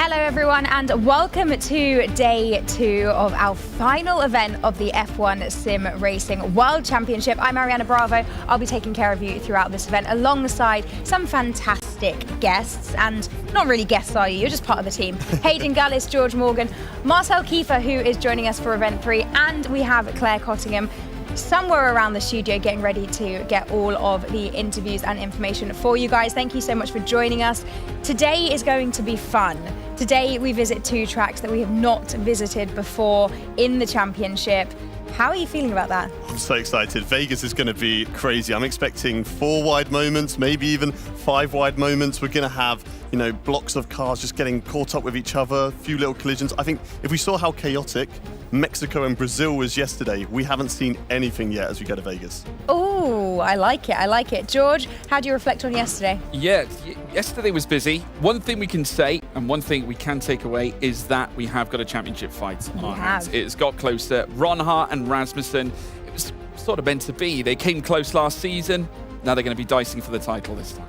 Hello everyone and welcome to day 2 of our final event of the F1 Sim Racing World Championship. I'm Ariana Bravo. I'll be taking care of you throughout this event alongside some fantastic guests, and not really guests are you, you're just part of the team. Hayden Gullis, George Morgan, Marcel Kiefer, who is joining us for event 3, and we have Claire Cottingham somewhere around the studio getting ready to get all of the interviews and information for you guys. Thank you so much for joining us. Today is going to be fun. Today we visit 2 tracks that we have not visited before in the championship. How are you feeling about that? I'm so excited. Vegas is going to be crazy. I'm expecting 4 wide moments, maybe even 5 wide moments. We're going to have, you know, blocks of cars just getting caught up with each other, a few little collisions. I think if we saw how chaotic Mexico and Brazil was yesterday, we haven't seen anything yet as we go to Vegas. Oh, I like it. I like it. George, how do you reflect on yesterday? Yeah, yesterday was busy. One thing we can say and one thing we can take away is that we have got a championship fight on our hands. It's got closer. Ron Hart and Rasmussen, it was sort of meant to be. They came close last season. Now they're going to be dicing for the title this time.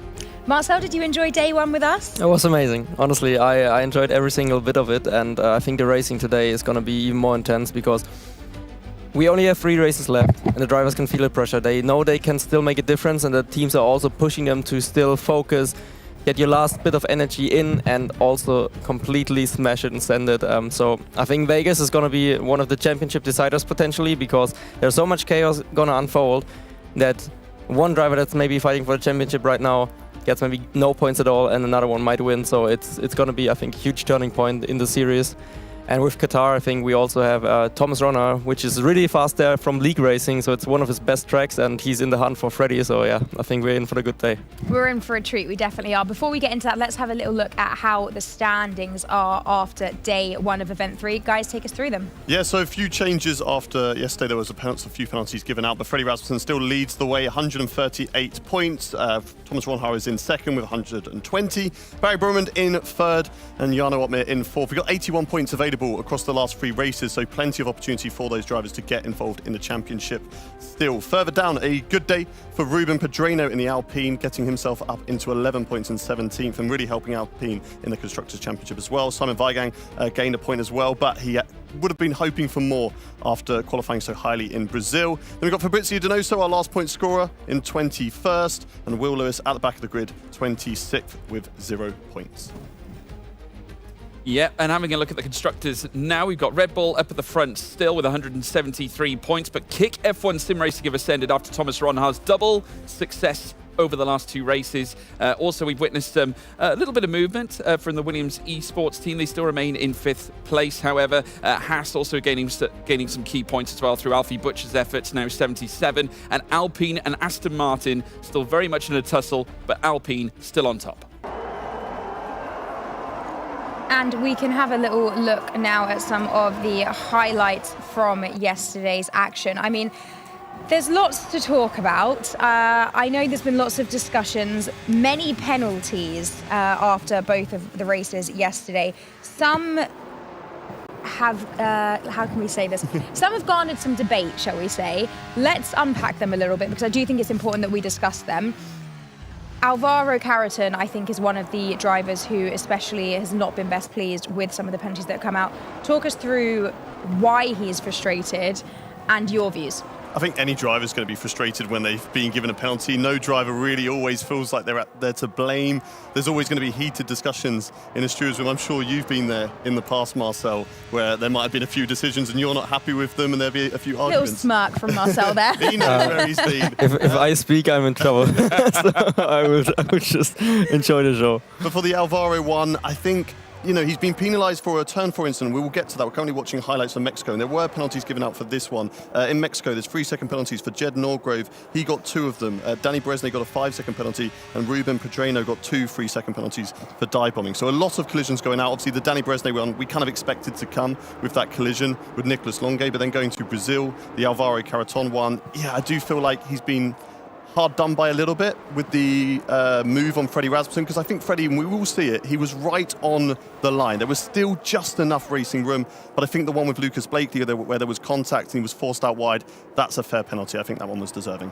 Marcel, did you enjoy day 1 with us? It was amazing. Honestly, I enjoyed every single bit of it, and I think the racing today is going to be even more intense because we only have 3 races left and the drivers can feel the pressure. They know they can still make a difference, and the teams are also pushing them to still focus, get your last bit of energy in, and also completely smash it and send it. So I think Vegas is going to be one of the championship deciders potentially, because there's so much chaos going to unfold that one driver that's maybe fighting for the championship right now gets maybe no points at all, and another one might win. So it's going to be, I think, a huge turning point in the series. And with Qatar, I think we also have Thomas Ronner, which is really fast there from league racing. So it's one of his best tracks, and he's in the hunt for Freddie. So yeah, I think we're in for a good day. We're in for a treat, we definitely are. Before we get into that, let's have a little look at how the standings are after day 1 of event 3. Guys, take us through them. Yeah, so a few changes after yesterday. There was a few penalties given out, but Freddie Rasmussen still leads the way, 138 points. Thomas Ronhar is in second with 120. Barry Brumand in 3rd, and Jarno Otmir in 4th. We've got 81 points available across the last 3 races, so plenty of opportunity for those drivers to get involved in the championship still. Further down, a good day for Ruben Pedreno in the Alpine, getting himself up into 11 points and 17th, and really helping Alpine in the Constructors' Championship as well. Simon Weigang gained a point as well, but he would have been hoping for more after qualifying so highly in Brazil. Then we've got Fabrizio Donoso, our last point scorer, in 21st, and Will Lewis at the back of the grid, 26th with 0 points. Yeah, and having a look at the constructors now, we've got Red Bull up at the front still with 173 points, but Kick F1 Sim Racing have ascended after Thomas Ronhar's double success over the last 2 races. Also, we've witnessed a little bit of movement from the Williams Esports team. They still remain in 5th place, however. Haas also gaining some key points as well through Alfie Butcher's efforts, now 77. And Alpine and Aston Martin still very much in a tussle, but Alpine still on top. And we can have a little look now at some of the highlights from yesterday's action. I mean, there's lots to talk about. I know there's been lots of discussions, many penalties after both of the races yesterday. Some have, how can we say this? Some have garnered some debate, shall we say. Let's unpack them a little bit, because I do think it's important that we discuss them. Alvaro Carreton, I think, is one of the drivers who especially has not been best pleased with some of the penalties that have come out. Talk us through why he's frustrated and your views. I think any driver is going to be frustrated when they've been given a penalty. No driver really always feels like they're to blame. There's always going to be heated discussions in a stewards room. I'm sure you've been there in the past, Marcel, where there might have been a few decisions and you're not happy with them, and there'll be a few arguments. Little smirk from Marcel there. He knows where he's been. If I speak, I'm in trouble. So I would just enjoy the show. But for the Alvaro one, I think, you know, he's been penalised for a turn 4 incident. We will get to that. We're currently watching highlights from Mexico, and there were penalties given out for this one. In Mexico, there's 3-second penalties for Jed Norgrove. He got 2 of them. Danny Bresnay got a 5-second penalty, and Ruben Pedreno got 2 3-second penalties for dive bombing. So a lot of collisions going out. Obviously, the Danny Bresnay one, we kind of expected to come with that collision with Nicolas Longuet, but then going to Brazil, the Alvaro Carreton one, yeah, I do feel like he's been hard done by a little bit with the move on Freddie Rasmussen, because I think Freddie, and we will see it, he was right on the line. There was still just enough racing room, but I think the one with Lucas Blakely where there was contact and he was forced out wide, that's a fair penalty. I think that one was deserving.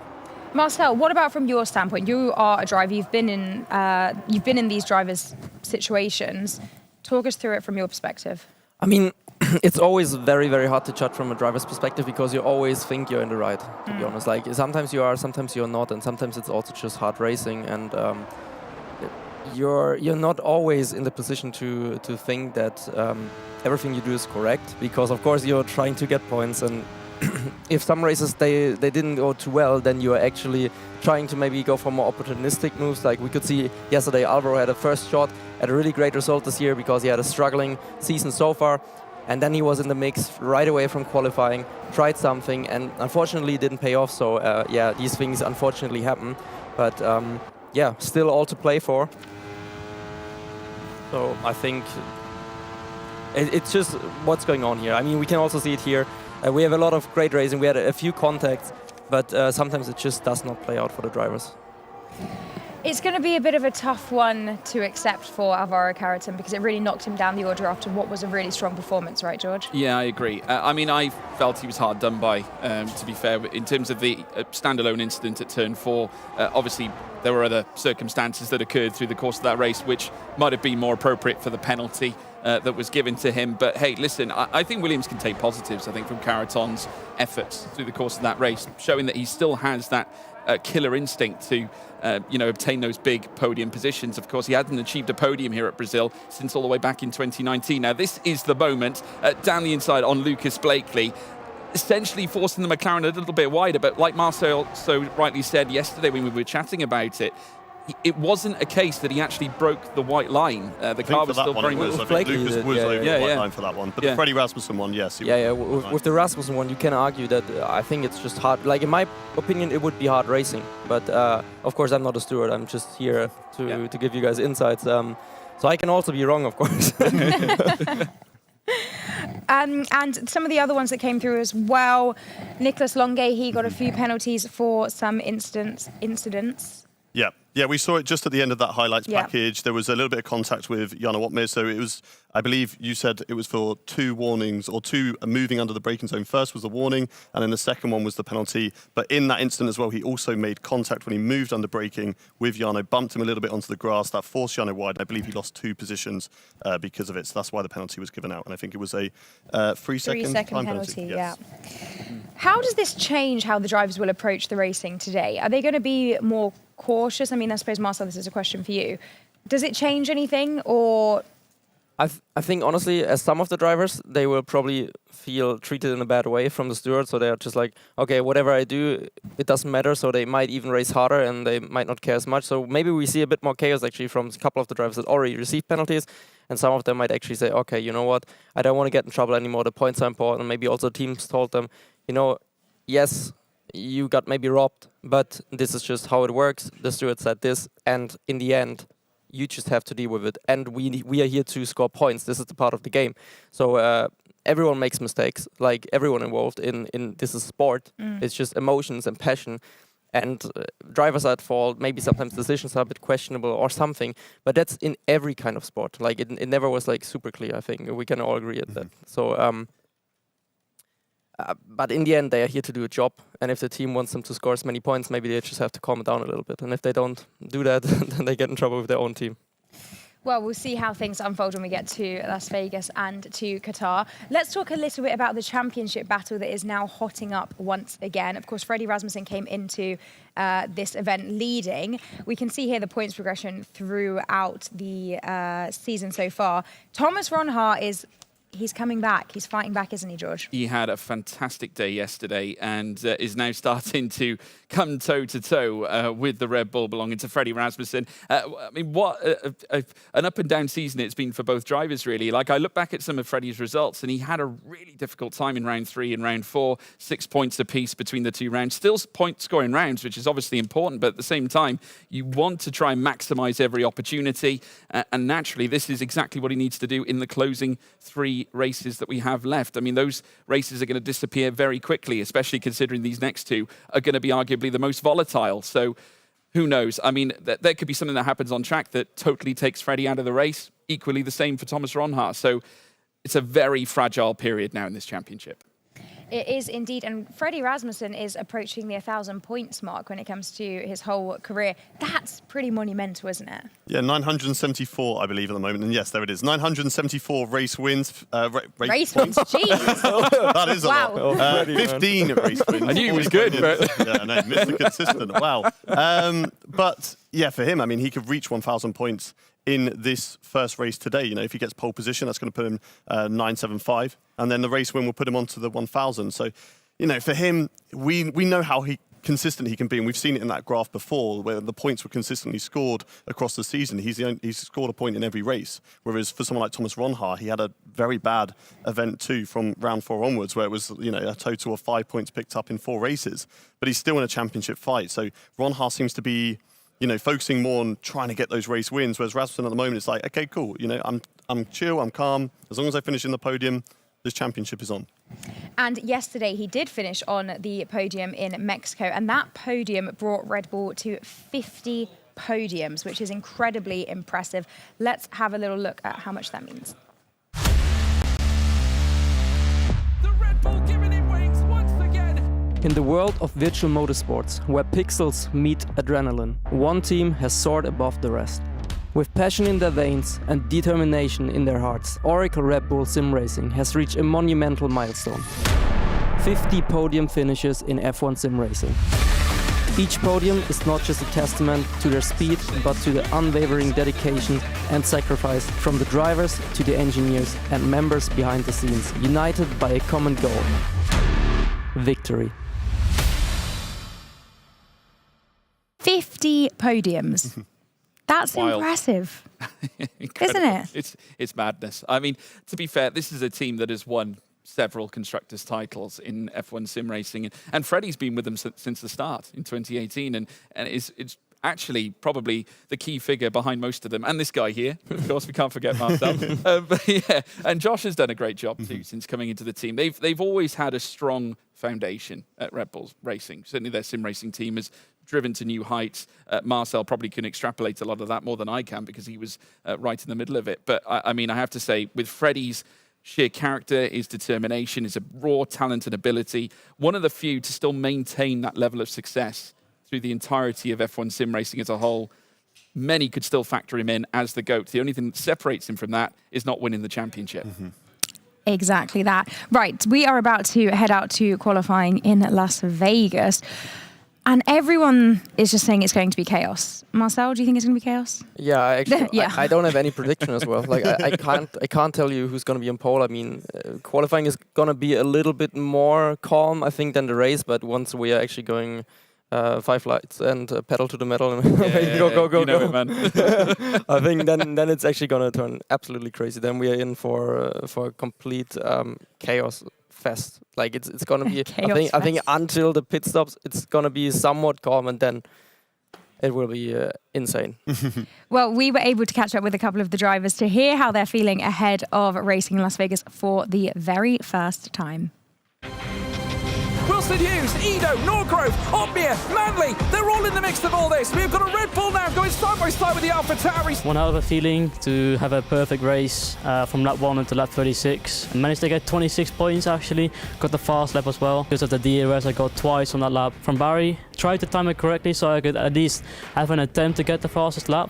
Marcel, what about from your standpoint? You are a driver, you've been in these drivers' situations. Talk us through it from your perspective. I mean, it's always very, very hard to judge from a driver's perspective because you always think you're in the right, to be honest. Like, sometimes you are, sometimes you're not, and sometimes it's also just hard racing, and you're not always in the position to think that everything you do is correct, because of course you're trying to get points, and if some races they didn't go too well, then you are actually trying to maybe go for more opportunistic moves. Like we could see yesterday, Alvaro had a first shot at a really great result this year because he had a struggling season so far, and then he was in the mix right away from qualifying, tried something, and unfortunately it didn't pay off. So yeah, these things unfortunately happen, but yeah, still all to play for. So I think it's just what's going on here. I mean, we can also see it here. We have a lot of great racing. We had a few contacts, but sometimes it just does not play out for the drivers. It's going to be a bit of a tough one to accept for Alvaro Carreton because it really knocked him down the order after what was a really strong performance, right, George? Yeah, I agree. I mean, I felt he was hard done by, to be fair, in terms of the standalone incident at turn 4. Obviously, there were other circumstances that occurred through the course of that race, which might have been more appropriate for the penalty that was given to him. But hey, listen, I think Williams can take positives, I think, from Carreton's efforts through the course of that race, showing that he still has that killer instinct to obtain those big podium positions. Of course, he hadn't achieved a podium here at Brazil since all the way back in 2019. Now, this is the moment down the inside on Lucas Blakely, essentially forcing the McLaren a little bit wider. But like Marcel so rightly said yesterday when we were chatting about it, it wasn't a case that he actually broke the white line. The car was still very much. I think Lucas was over the white line for that one. But the Freddie Rasmussen one, yes. With the Rasmussen one, you can argue that I think it's just hard. Like, in my opinion, it would be hard racing. But of course, I'm not a steward. I'm just here to give you guys insights. So I can also be wrong, of course. And some of the other ones that came through as well. Nicolas Longuet, he got a few penalties for some incidents. Yeah, we saw it just at the end of that highlights package. There was a little bit of contact with Jana Wotmir, so it was, I believe you said it was for 2 warnings, or 2 moving under the braking zone. First was the warning, and then the second one was the penalty. But in that incident as well, he also made contact when he moved under braking with Jano, bumped him a little bit onto the grass. That forced Jano wide. I believe he lost 2 positions because of it, so that's why the penalty was given out. And I think it was a 3-second time penalty. Yes. How does this change how the drivers will approach the racing today? Are they going to be more cautious? I mean, I suppose, Marcel, this is a question for you. Does it change anything, or...? I think, honestly, as some of the drivers, they will probably feel treated in a bad way from the steward, so they're just like, okay, whatever I do, it doesn't matter, so they might even race harder and they might not care as much. So maybe we see a bit more chaos, actually, from a couple of the drivers that already received penalties, and some of them might actually say, okay, you know what, I don't want to get in trouble anymore, the points are important. Maybe also teams told them, yes, you got maybe robbed, but this is just how it works. The steward said this, and in the end, you just have to deal with it. And we are here to score points. This is the part of the game. So everyone makes mistakes, like everyone involved in this is sport. It's just emotions and passion. And drivers are at fault. Maybe sometimes decisions are a bit questionable or something. But that's in every kind of sport. Like it never was like super clear, I think. We can all agree at that. So but in the end, they are here to do a job. And if the team wants them to score as many points, maybe they just have to calm it down a little bit. And if they don't do that, then they get in trouble with their own team. Well, we'll see how things unfold when we get to Las Vegas and to Qatar. Let's talk a little bit about the championship battle that is now hotting up once again. Of course, Freddie Rasmussen came into this event leading. We can see here the points progression throughout the season so far. Thomas Ronhaar he's coming back. He's fighting back, isn't he, George? He had a fantastic day yesterday and is now starting to come toe-to-toe with the Red Bull belonging to Freddie Rasmussen. I mean, what an up-and-down season it's been for both drivers, really. Like, I look back at some of Freddie's results, and he had a really difficult time in round 3 and round 4, 6 points apiece between the 2 rounds. Still point-scoring rounds, which is obviously important, but at the same time, you want to try and maximise every opportunity, and naturally, this is exactly what he needs to do in the closing 3 races that we have left. I mean, those races are going to disappear very quickly, especially considering these next 2 are going to be arguably the most volatile. So who knows? I mean, there could be something that happens on track that totally takes Freddie out of the race. Equally the same for Thomas Ronhaar. So it's a very fragile period now in this championship. It is indeed, and Freddie Rasmussen is approaching the 1,000 points mark when it comes to his whole career. That's pretty monumental, isn't it? Yeah, 974, I believe, at the moment. And yes, there it is. 974 race wins. Race wins, jeez. That is a lot. 15 race wins. I knew he was good, but... Yeah, no, Mr. Consistent. Wow. But yeah, for him, I mean, he could reach 1,000 points in this first race today. You know, if he gets pole position, that's going to put him 975, and then the race win will put him onto the 1,000. So, you know, for him, we know how consistent he can be, and we've seen it in that graph before, where the points were consistently scored across the season. He's scored a point in every race, whereas for someone like Thomas Ronhaar, he had a very bad event too from round 4 onwards, where it was, you know, a total of 5 points picked up in 4 races, but he's still in a championship fight. So Ronhaar seems to be, you know, focusing more on trying to get those race wins, whereas Rasmussen at the moment is like, okay, cool, you know, I'm chill, I'm calm. As long as I finish in the podium, this championship is on. And yesterday he did finish on the podium in Mexico, and that podium brought Red Bull to 50 podiums, which is incredibly impressive. Let's have a little look at how much that means. The Red Bull giving it wings once again. In the world of virtual motorsports, where pixels meet adrenaline, one team has soared above the rest. With passion in their veins and determination in their hearts, Oracle Red Bull Sim Racing has reached a monumental milestone. 50 podium finishes in F1 Sim Racing. Each podium is not just a testament to their speed, but to the unwavering dedication and sacrifice from the drivers to the engineers and members behind the scenes, united by a common goal: victory. 50 podiums. That's Wild. Impressive, isn't it? It's madness. I mean, to be fair, this is a team that has won several constructors' titles in F1 sim racing, and Freddie's been with them since the start in 2018, and it's actually probably the key figure behind most of them. And this guy here, of course, we can't forget Marcel. But yeah, and Josh has done a great job too since coming into the team. They've always had a strong foundation at Red Bull Racing. Certainly their sim racing team has driven to new heights. Marcel probably can extrapolate a lot of that more than I can, because he was right in the middle of it. But I mean, I have to say, with Freddie's sheer character, his determination, his raw talent and ability, one of the few to still maintain that level of success through the entirety of F1 sim racing as a whole. Many could still factor him in as the GOAT. The only thing that separates him from that is not winning the championship. Exactly that. Right, we are about to head out to qualifying in Las Vegas. And everyone is just saying it's going to be chaos. Marcel, do you think it's going to be chaos? Yeah, actually, Yeah. I don't have any prediction as well. Like I can't tell you who's going to be in pole. I mean, qualifying is going to be a little bit more calm, I think, than the race. But once we are actually going 5 lights and pedal to the metal and go, you know it, man. I think then it's actually going to turn absolutely crazy. Then we are in for complete chaos fest. Like it's gonna be. I think until the pit stops, it's gonna be somewhat calm, and then it will be insane. Well, we were able to catch up with a couple of the drivers to hear how they're feeling ahead of racing in Las Vegas for the very first time. Wilson Hughes, Edo, Norgrove, Omnia, Manley, they're all in the mix of all this. We've got a Red Bull now going side by side with the AlphaTauri. One hell of a feeling to have a perfect race from lap 1 until lap 36. I managed to get 26 points actually, got the fast lap as well. Because of the DRS I got twice on that lap from Barry. Tried to time it correctly so I could at least have an attempt to get the fastest lap.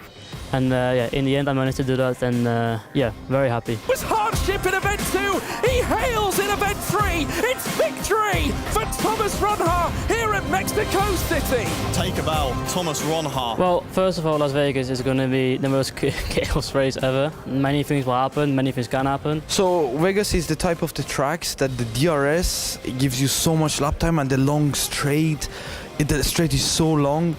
And yeah, in the end I managed to do that, and yeah, very happy. Was hardship in event 2, he hails in event 3. It's victory for Thomas Ronhaar here at Mexico City. Take about Thomas Ronhaar. Well, first of all, Las Vegas is going to be the most chaos race ever. Many things will happen, many things can happen. So Vegas is the type of the tracks that the DRS gives you so much lap time, and the long straight, the straight is so long.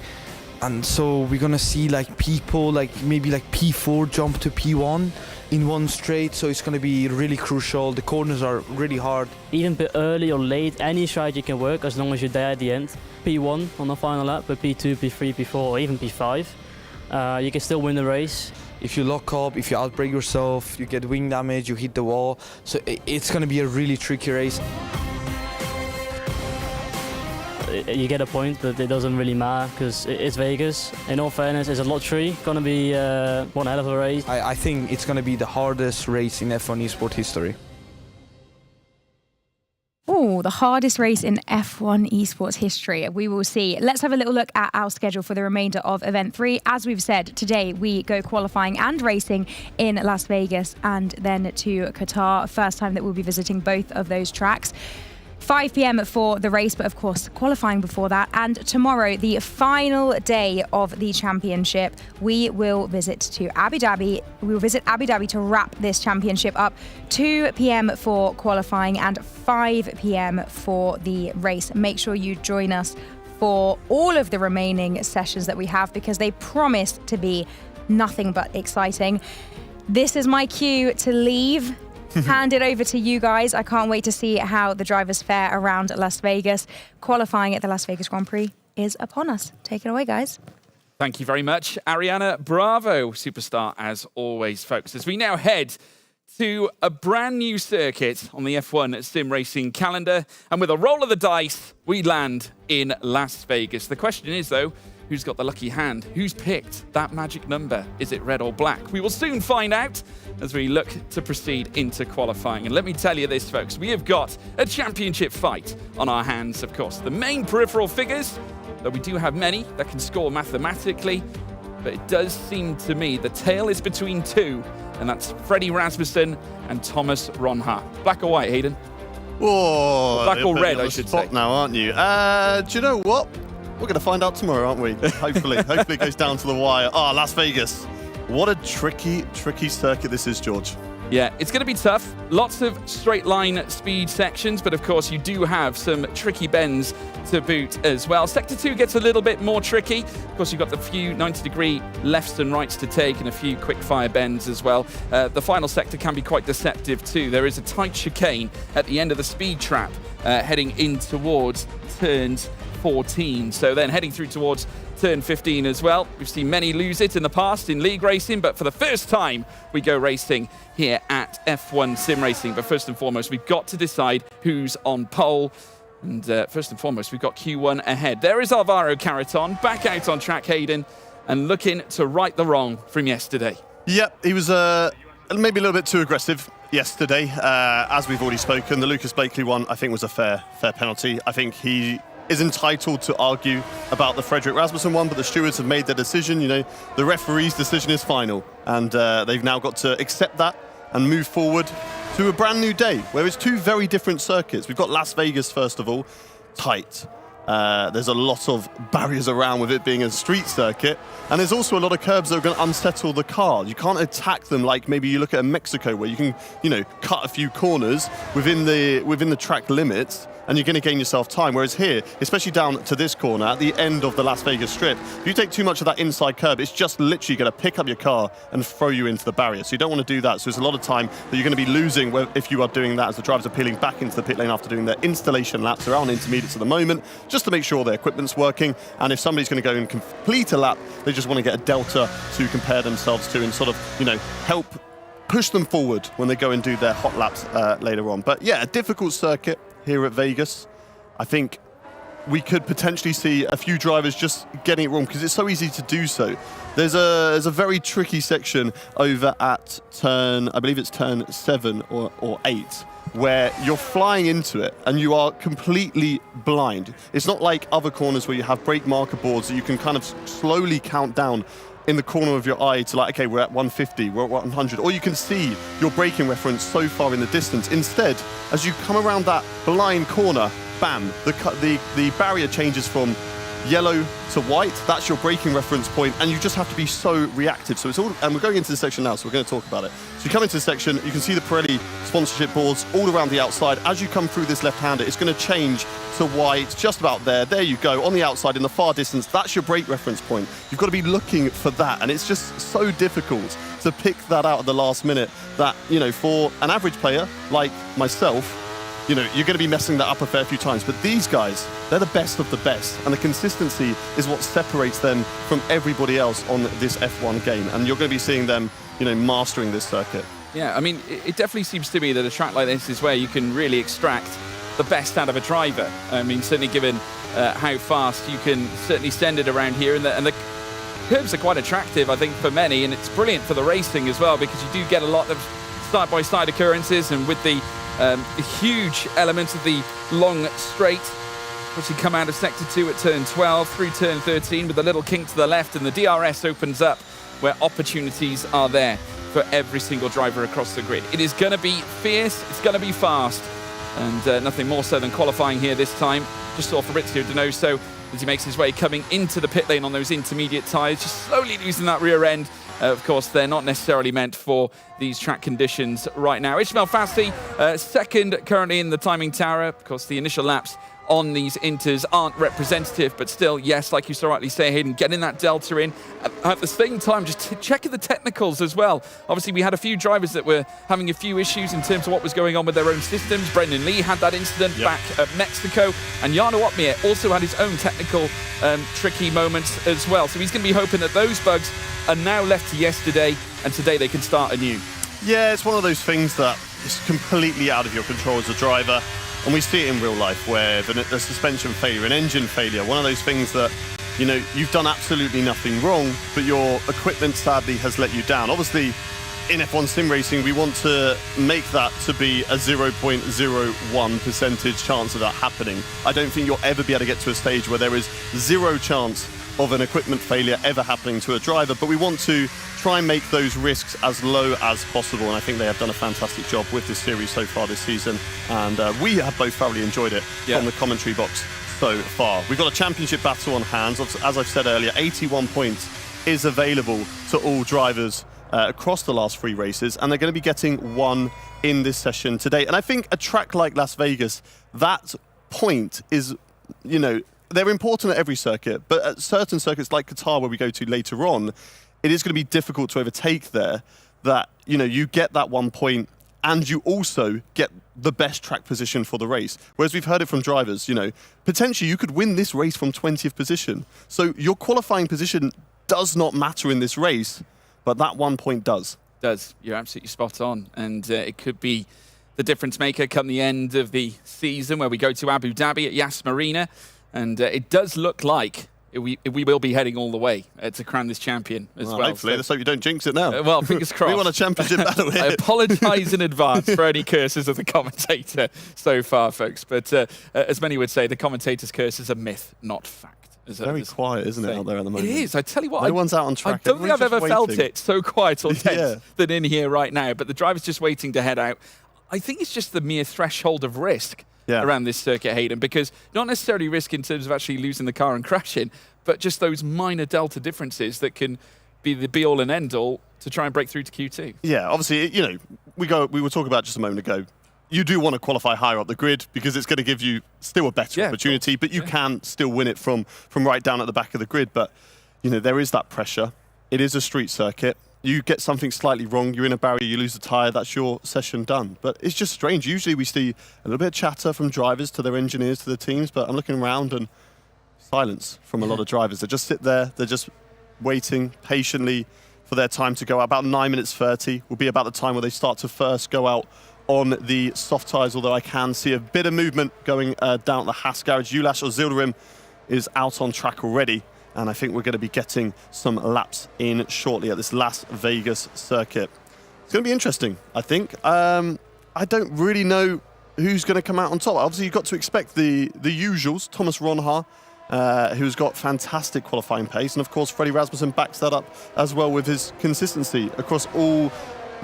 And so we're gonna see like people like maybe like P4 jump to P1 in one straight, so it's gonna be really crucial. The corners are really hard. Even a bit early or late, any strategy can work as long as you're there at the end. P1 on the final lap, but P2, P3, P4, or even P5, you can still win the race. If you lock up, if you outbrake yourself, you get wing damage, you hit the wall. So it's gonna be a really tricky race. You get a point, but it doesn't really matter because it's Vegas. In all fairness, it's a lottery. Gonna be one hell of a race. I think it's gonna be the hardest race in F1 Esports history. Oh, the hardest race in F1 esports history. We will see. Let's have a little look at our schedule for the remainder of Event 3. As we've said, today we go qualifying and racing in Las Vegas and then to Qatar. First time that we'll be visiting both of those tracks. 5 p.m. for the race, but of course qualifying before that. And tomorrow, the final day of the championship, we will visit to Abu Dhabi. We will visit Abu Dhabi to wrap this championship up. 2 p.m. for qualifying and 5 p.m. for the race. Make sure you join us for all of the remaining sessions that we have because they promise to be nothing but exciting. This is my cue to leave. Hand it over to you guys. I can't wait to see how the drivers fare around Las Vegas. Qualifying at the Las Vegas Grand Prix is upon us. Take it away, guys. Thank you very much, Ariana. Bravo, superstar, as always, folks. As we now head to a brand new circuit on the F1 sim racing calendar. And with a roll of the dice, we land in Las Vegas. The question is, though, who's got the lucky hand? Who's picked that magic number? Is it red or black? We will soon find out as we look to proceed into qualifying. And let me tell you this, folks, we have got a championship fight on our hands, of course. The main peripheral figures, though we do have many that can score mathematically, but it does seem to me the tail is between two, and that's Freddie Rasmussen and Thomas Ronha. Black or white, Hayden? Oh, black or red, I should say. Now, aren't you? Do you know what? We're going to find out tomorrow, aren't we? Hopefully. Hopefully it goes down to the wire. Oh, Las Vegas. What a tricky circuit this is, George. Yeah, it's going to be tough. Lots of straight line speed sections, but of course you do have some tricky bends to boot as well. Sector 2 gets a little bit more tricky. Of course, you've got the few 90-degree lefts and rights to take and a few quick fire bends as well. The final sector can be quite deceptive too. There is a tight chicane at the end of the speed trap heading in towards turns 14. So then heading through towards turn 15 as well. We've seen many lose it in the past in league racing, but for the first time we go racing here at F1 Sim Racing. But first and foremost, we've got to decide who's on pole. And first and foremost, we've got Q1 ahead. There is Alvaro Carreton back out on track, Hayden, and looking to right the wrong from yesterday. Yep, he was maybe a little bit too aggressive yesterday. As we've already spoken, the Lucas Blakely one I think was a fair penalty. I think he is entitled to argue about the Frederick Rasmussen one, but the stewards have made their decision. You know, the referee's decision is final, and they've now got to accept that and move forward to a brand new day where it's two very different circuits. We've got Las Vegas, first of all, tight. There's a lot of barriers around with it being a street circuit, and there's also a lot of curbs that are going to unsettle the car. You can't attack them like maybe you look at Mexico, where you can, you know, cut a few corners within the track limits, and you're going to gain yourself time. Whereas here, especially down to this corner at the end of the Las Vegas Strip, if you take too much of that inside curb, it's just literally going to pick up your car and throw you into the barrier. So you don't want to do that. So there's a lot of time that you're going to be losing if you are doing that, as the drivers are peeling back into the pit lane after doing their installation laps. They're on intermediates at the moment, just to make sure their equipment's working. And if somebody's going to go and complete a lap, they just want to get a delta to compare themselves to and sort of, you know, help push them forward when they go and do their hot laps later on. But yeah, a difficult circuit here at Vegas. I think we could potentially see a few drivers just getting it wrong because it's so easy to do so. There's a very tricky section over at turn, I believe it's turn 7 or 8, where you're flying into it and you are completely blind. It's not like other corners where you have brake marker boards that you can kind of slowly count down in the corner of your eye to, like, okay, we're at 150, we're at 100, or you can see your braking reference so far in the distance. Instead, as you come around that blind corner, bam, the barrier changes from yellow to white. That's your braking reference point, and you just have to be so reactive. So it's all, and we're going into the section now, so we're going to talk about it. So you come into the section, you can see the Pirelli sponsorship boards all around the outside. As you come through this left-hander, it's going to change to white, just about there. There you go, on the outside, in the far distance. That's your brake reference point. You've got to be looking for that, and it's just so difficult to pick that out at the last minute that, you know, for an average player like myself, you know, you're going to be messing that up a fair few times. But these guys, they're the best of the best. And the consistency is what separates them from everybody else on this F1 game. And you're going to be seeing them, you know, mastering this circuit. Yeah, I mean, it definitely seems to me that a track like this is where you can really extract the best out of a driver. I mean, certainly given how fast you can certainly send it around here. And the curbs are quite attractive, I think, for many. And it's brilliant for the racing as well, because you do get a lot of side-by-side occurrences. And with the The huge element of the long straight, which you come out of Sector 2 at turn 12 through turn 13 with a little kink to the left, and the DRS opens up where opportunities are there for every single driver across the grid. It is going to be fierce, it's going to be fast, and nothing more so than qualifying here this time. Just saw Fabrizio Donoso as he makes his way coming into the pit lane on those intermediate tyres, just slowly losing that rear end. Of course, they're not necessarily meant for these track conditions right now. Ismail Fassi, second currently in the timing tower. Of course, the initial laps on these inters aren't representative, but still, yes, like you so rightly say, Hayden, getting that delta in. At the same time, just checking the technicals as well. Obviously, we had a few drivers that were having a few issues in terms of what was going on with their own systems. Brendan Lee had that incident back at Mexico, and Jarno Opmeer also had his own technical tricky moments as well. So he's going to be hoping that those bugs are now left to yesterday, and today they can start anew. Yeah, it's one of those things that is completely out of your control as a driver. And we see it in real life where the suspension failure, an engine failure, one of those things that, you know, you've done absolutely nothing wrong, but your equipment sadly has let you down. Obviously, in F1 sim racing, we want to make that to be a 0.01% chance of that happening. I don't think you'll ever be able to get to a stage where there is zero chance of an equipment failure ever happening to a driver, but we want to try and make those risks as low as possible, and I think they have done a fantastic job with this series so far this season, and we have both thoroughly enjoyed it from the commentary box so far. We've got a championship battle on hands. As I've said earlier, 81 points is available to all drivers across the last 3 races, and they're going to be getting 1 in this session today. And I think a track like Las Vegas, that point is, you know, they're important at every circuit, but at certain circuits like Qatar, where we go to later on, it is going to be difficult to overtake there, that, you know, you get that 1 point and you also get the best track position for the race. Whereas we've heard it from drivers, you know, potentially you could win this race from 20th position. So your qualifying position does not matter in this race, but that 1 point does. You're absolutely spot on. And it could be the difference maker come the end of the season, where we go to Abu Dhabi at Yas Marina. And it does look like we will be heading all the way to crown this champion as well. Hopefully, let's hope you don't jinx it now. Well, fingers crossed. We want a championship battle here. I apologise in advance for any curses of the commentator so far, folks. But as many would say, the commentator's curse is a myth, not fact. Very quiet, isn't it, out there at the moment? It is. I tell you what, no one's out on track. I don't think I've ever felt it so quiet or tense than in here right now. But the driver's just waiting to head out. I think it's just the mere threshold of risk around this circuit, Hayden, because not necessarily risk in terms of actually losing the car and crashing, but just those minor delta differences that can be the be-all and end-all to try and break through to Q2. Yeah, obviously, you know, we were talking about just a moment ago, you do want to qualify higher up the grid because it's going to give you still a better opportunity, but you can still win it from right down at the back of the grid. But, you know, there is that pressure. It is a street circuit. You get something slightly wrong, you're in a barrier, you lose a tyre, that's your session done. But it's just strange. Usually we see a little bit of chatter from drivers to their engineers, to the teams, but I'm looking around and silence from a lot of drivers. They just sit there, they're just waiting patiently for their time to go out. About 9 minutes 30 will be about the time where they start to first go out on the soft tyres, although I can see a bit of movement going down at the Haas garage. Ulash Ozildirim is out on track already, and I think we're going to be getting some laps in shortly at this Las Vegas circuit. It's going to be interesting, I think. I don't really know who's going to come out on top. Obviously, you've got to expect the usuals. Thomas Ronha, who's got fantastic qualifying pace, and of course, Freddie Rasmussen backs that up as well with his consistency across all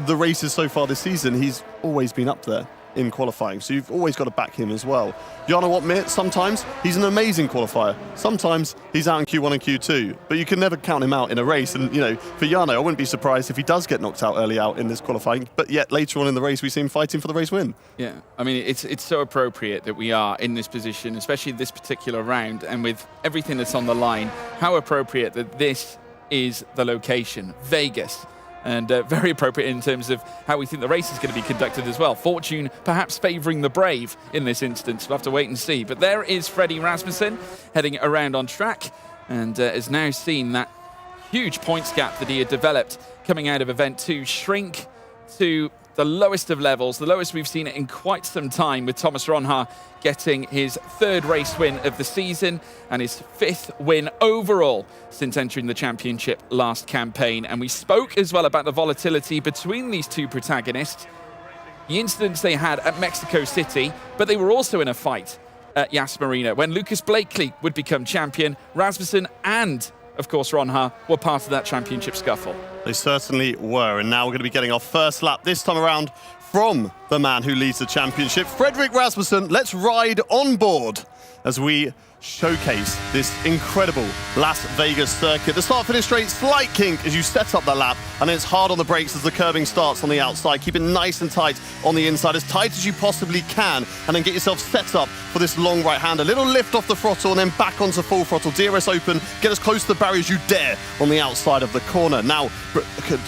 the races so far this season. He's always been up there in qualifying, so you've always got to back him as well. Jarno Opmeer, sometimes he's an amazing qualifier, sometimes he's out in Q1 and Q2, but you can never count him out in a race. And, you know, for Jarno, I wouldn't be surprised if he does get knocked out early out in this qualifying, but yet later on in the race we see him fighting for the race win. Yeah, I mean, it's so appropriate that we are in this position, especially this particular round, and with everything that's on the line, how appropriate that this is the location, Vegas. And very appropriate in terms of how we think the race is going to be conducted as well. Fortune perhaps favouring the brave in this instance. We'll have to wait and see. But there is Freddie Rasmussen heading around on track, and has now seen that huge points gap that he had developed coming out of Event 2 shrink to the lowest of levels, the lowest we've seen it in quite some time, with Thomas Ronha getting his 3rd race win of the season and his 5th win overall since entering the championship last campaign. And we spoke as well about the volatility between these two protagonists. the incidents they had at Mexico City, but they were also in a fight at Yas Marina when Lucas Blakely would become champion. Rasmussen and, of course, Ronha were part of that championship scuffle. They certainly were, and now we're going to be getting our first lap this time around from the man who leads the championship, Fredrik Rasmussen. Let's ride on board as we showcase this incredible Las Vegas circuit. The start-finish straight, slight kink as you set up the lap, and it's hard on the brakes as the curbing starts on the outside. Keep it nice and tight on the inside, as tight as you possibly can, and then get yourself set up for this long right-hand. A little lift off the throttle and then back onto full throttle. DRS open, get as close to the barrier as you dare on the outside of the corner. Now,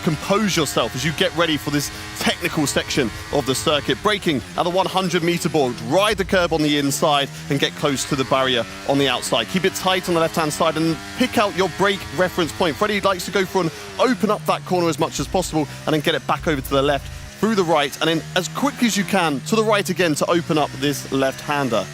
compose yourself as you get ready for this technical section of the circuit. Braking at the 100-meter board, ride the curb on the inside and get close to the barrier on the outside. Keep it tight on the left-hand side and pick out your brake reference point. Freddie likes to go for and open up that corner as much as possible and then get it back over to the left, through the right, and then as quickly as you can to the right again to open up this left-hander.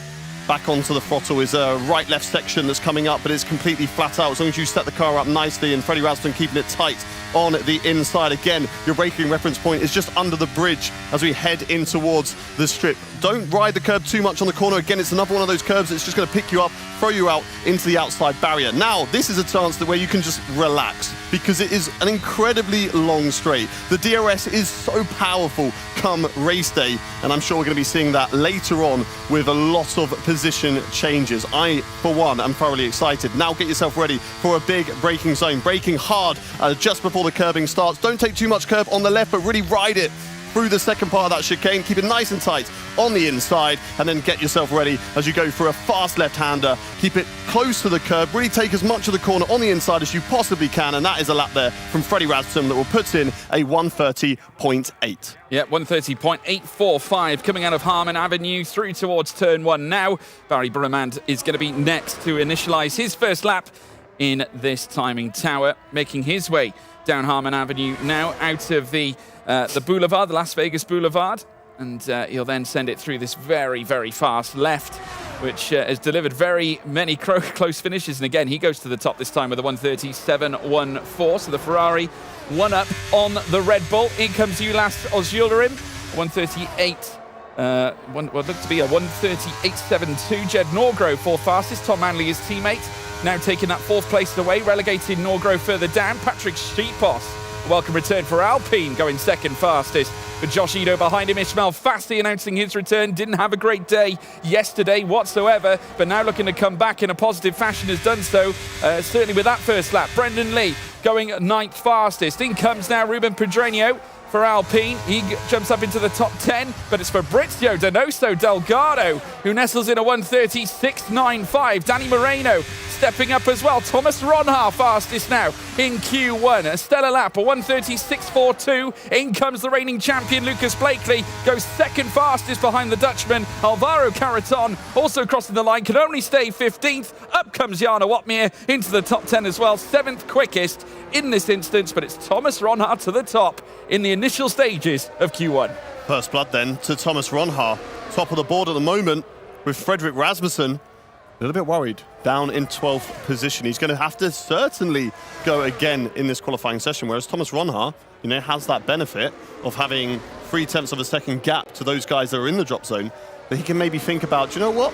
Back onto the throttle is a right-left section that's coming up, but it's completely flat out as long as you set the car up nicely, and Freddie Rasmussen keeping it tight on the inside. Again, your braking reference point is just under the bridge as we head in towards the strip. Don't ride the curb too much on the corner. Again, it's another one of those curbs that's just going to pick you up, throw you out into the outside barrier. Now, this is a chance where you can just relax because it is an incredibly long straight. The DRS is so powerful come race day, and I'm sure we're going to be seeing that later on with a lot of position changes. I, for one, am thoroughly excited. Now get yourself ready for a big braking zone. Braking hard just before the curbing starts. Don't take too much curb on the left, but really ride it through the second part of that chicane. Keep it nice and tight on the inside, and then get yourself ready as you go for a fast left-hander. Keep it close to the curb. Really take as much of the corner on the inside as you possibly can, and that is a lap there from Freddie Rasmussen that will put in a 130.8. Yeah, 130.845 coming out of Harman Avenue through towards turn one now. Barry Brumand is going to be next to initialise his first lap in this timing tower, making his way down Harman Avenue now out of the boulevard, the Las Vegas Boulevard, and he'll then send it through this very, very fast left, which has delivered very many close finishes. And again, he goes to the top this time with a 137.14. So the Ferrari one up on the Red Bull. In comes Ulas Ozjulerim, 138. What looked to be a 138.72. Jed Norgrove, fourth fastest. Tom Manley, his teammate, now taking that fourth place away, relegating Norgrove further down. Patrick Sheepos, welcome return for Alpine, going second fastest. With Josh Edo behind him, Ismail Fasti announcing his return. Didn't have a great day yesterday whatsoever, but now looking to come back in a positive fashion, has done so, certainly with that first lap. Brendan Lee going ninth fastest. In comes now Ruben Pedreño for Alpine. He jumps up into the top 10, but it's Fabrizio Donoso Delgado, who nestles in a 136.95. Danny Moreno stepping up as well. Thomas Ronha fastest now in Q1. A stellar lap, a 136.42. In comes the reigning champion, Lucas Blakely, goes second fastest behind the Dutchman. Alvaro Caraton also crossing the line, can only stay 15th. Up comes Jana Watmere into the top 10 as well. 7th quickest in this instance, but it's Thomas Ronha to the top in the initial stages of Q1. First blood then to Thomas Ronha. Top of the board at the moment with Fredrik Rasmussen. A little bit worried, down in 12th position. He's going to have to certainly go again in this qualifying session, whereas Thomas Ronha, has that benefit of having 0.3 of a second gap to those guys that are in the drop zone, that he can maybe think about, you know what?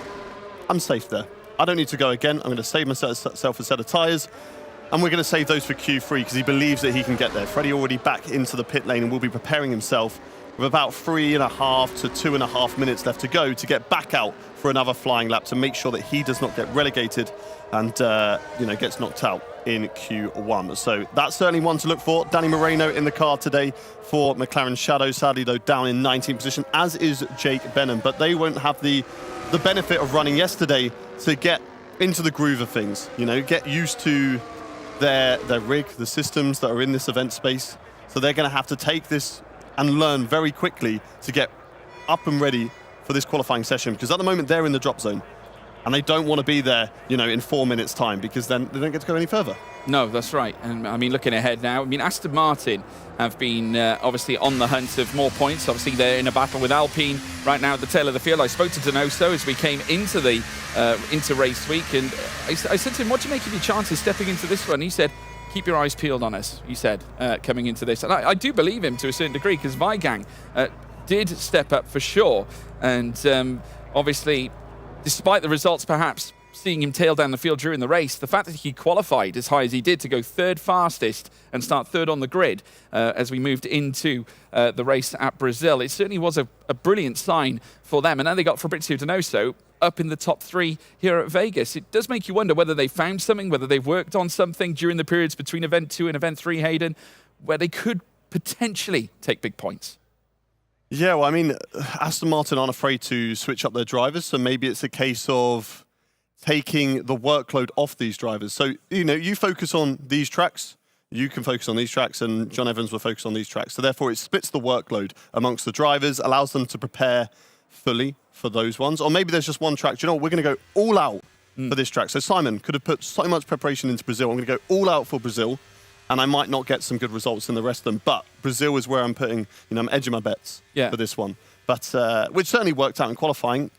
I'm safe there. I don't need to go again. I'm going to save myself a set of tyres, and we're going to save those for Q3 because he believes that he can get there. Freddie already back into the pit lane and will be preparing himself with about 3.5 to 2.5 minutes left to go to get back out for another flying lap to make sure that he does not get relegated and gets knocked out in Q1. So that's certainly one to look for. Danny Moreno in the car today for McLaren Shadow, sadly though down in 19th position, as is Jake Benham, but they won't have the benefit of running yesterday to get into the groove of things, get used to their rig, the systems that are in this event space. So they're going to have to take this and learn very quickly to get up and ready for this qualifying session, because at the moment they're in the drop zone and they don't want to be there, in 4 minutes time, because then they don't get to go any further. No, that's right. And I mean, looking ahead now, Aston Martin have been obviously on the hunt of more points. Obviously, they're in a battle with Alpine right now at the tail of the field. I spoke to Donoso as we came into the into race week, and I said to him, "What do you make of your chances stepping into this one?" He said, "Keep your eyes peeled on us," he said, coming into this. And I do believe him to a certain degree, because Weigang did step up for sure. And obviously, despite the results perhaps seeing him tail down the field during the race, the fact that he qualified as high as he did to go third fastest and start third on the grid as we moved into the race at Brazil, it certainly was a brilliant sign for them. And now they got Fabrizio Donoso up in the top 3 here at Vegas. It does make you wonder whether they found something, whether they've worked on something during the periods between Event 2 and Event 3, Hayden, where they could potentially take big points. Yeah, well, I mean, Aston Martin aren't afraid to switch up their drivers, so maybe it's a case of taking the workload off these drivers. So, you focus on these tracks, you can focus on these tracks, and John Evans will focus on these tracks. So therefore, it splits the workload amongst the drivers, allows them to prepare fully for those ones. Or maybe there's just one track. Do you know what? We're going to go all out for this track. So Simon could have put so much preparation into Brazil. I'm going to go all out for Brazil, and I might not get some good results in the rest of them. But Brazil is where I'm putting, I'm edging my bets for this one. But which certainly worked out in qualifying.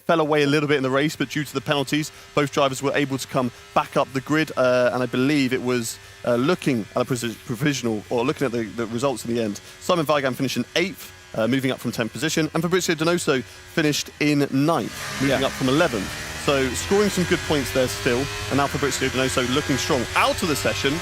Fell away a little bit in the race, but due to the penalties, both drivers were able to come back up the grid. And I believe it was looking at the provisional, or looking at the results in the end. Simon Weigand finished in 8th, moving up from 10th position, and Fabrizio Donoso finished in 9th, moving up from 11th. So scoring some good points there still. And now Fabrizio Donoso looking strong. Out of the session,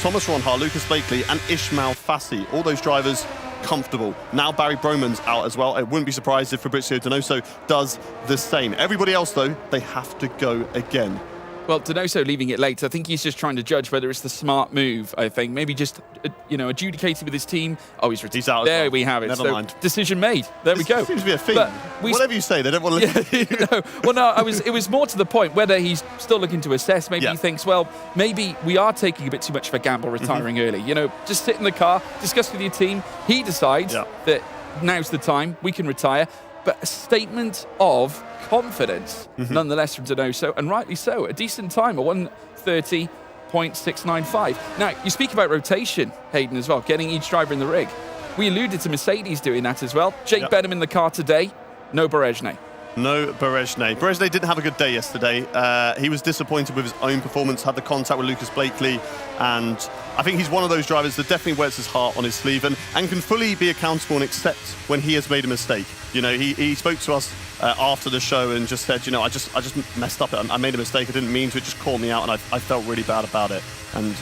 Thomas Ronhaar, Lucas Blakely, and Ismail Fassi. All those drivers comfortable. Now Barry Broman's out as well. I wouldn't be surprised if Fabrizio Donoso does the same. Everybody else, though, they have to go again. Well, Donoso leaving it late, I think he's just trying to judge whether it's the smart move, I think. Maybe just, adjudicating with his team. Oh, he's out. There we have it. Never mind. Decision made. There we go. Seems to be a theme. Whatever you say, they don't want to listen. Well, no, it was more to the point whether he's still looking to assess. Maybe he thinks, well, maybe we are taking a bit too much of a gamble retiring early. Just sit in the car, discuss with your team. He decides that now's the time, we can retire. But a statement of confidence, nonetheless, from Donoso, and rightly so. A decent time, a 1:30.695. Now, you speak about rotation, Hayden, as well, getting each driver in the rig. We alluded to Mercedes doing that as well. Jake Benham in the car today, no Berejne. No Berejne. Berejne didn't have a good day yesterday. He was disappointed with his own performance, had the contact with Lucas Blakely, and I think he's one of those drivers that definitely wears his heart on his sleeve and can fully be accountable and accept when he has made a mistake. He spoke to us after the show and just said, I just messed up. I made a mistake. I didn't mean to. It just caught me out, and I felt really bad about it. And,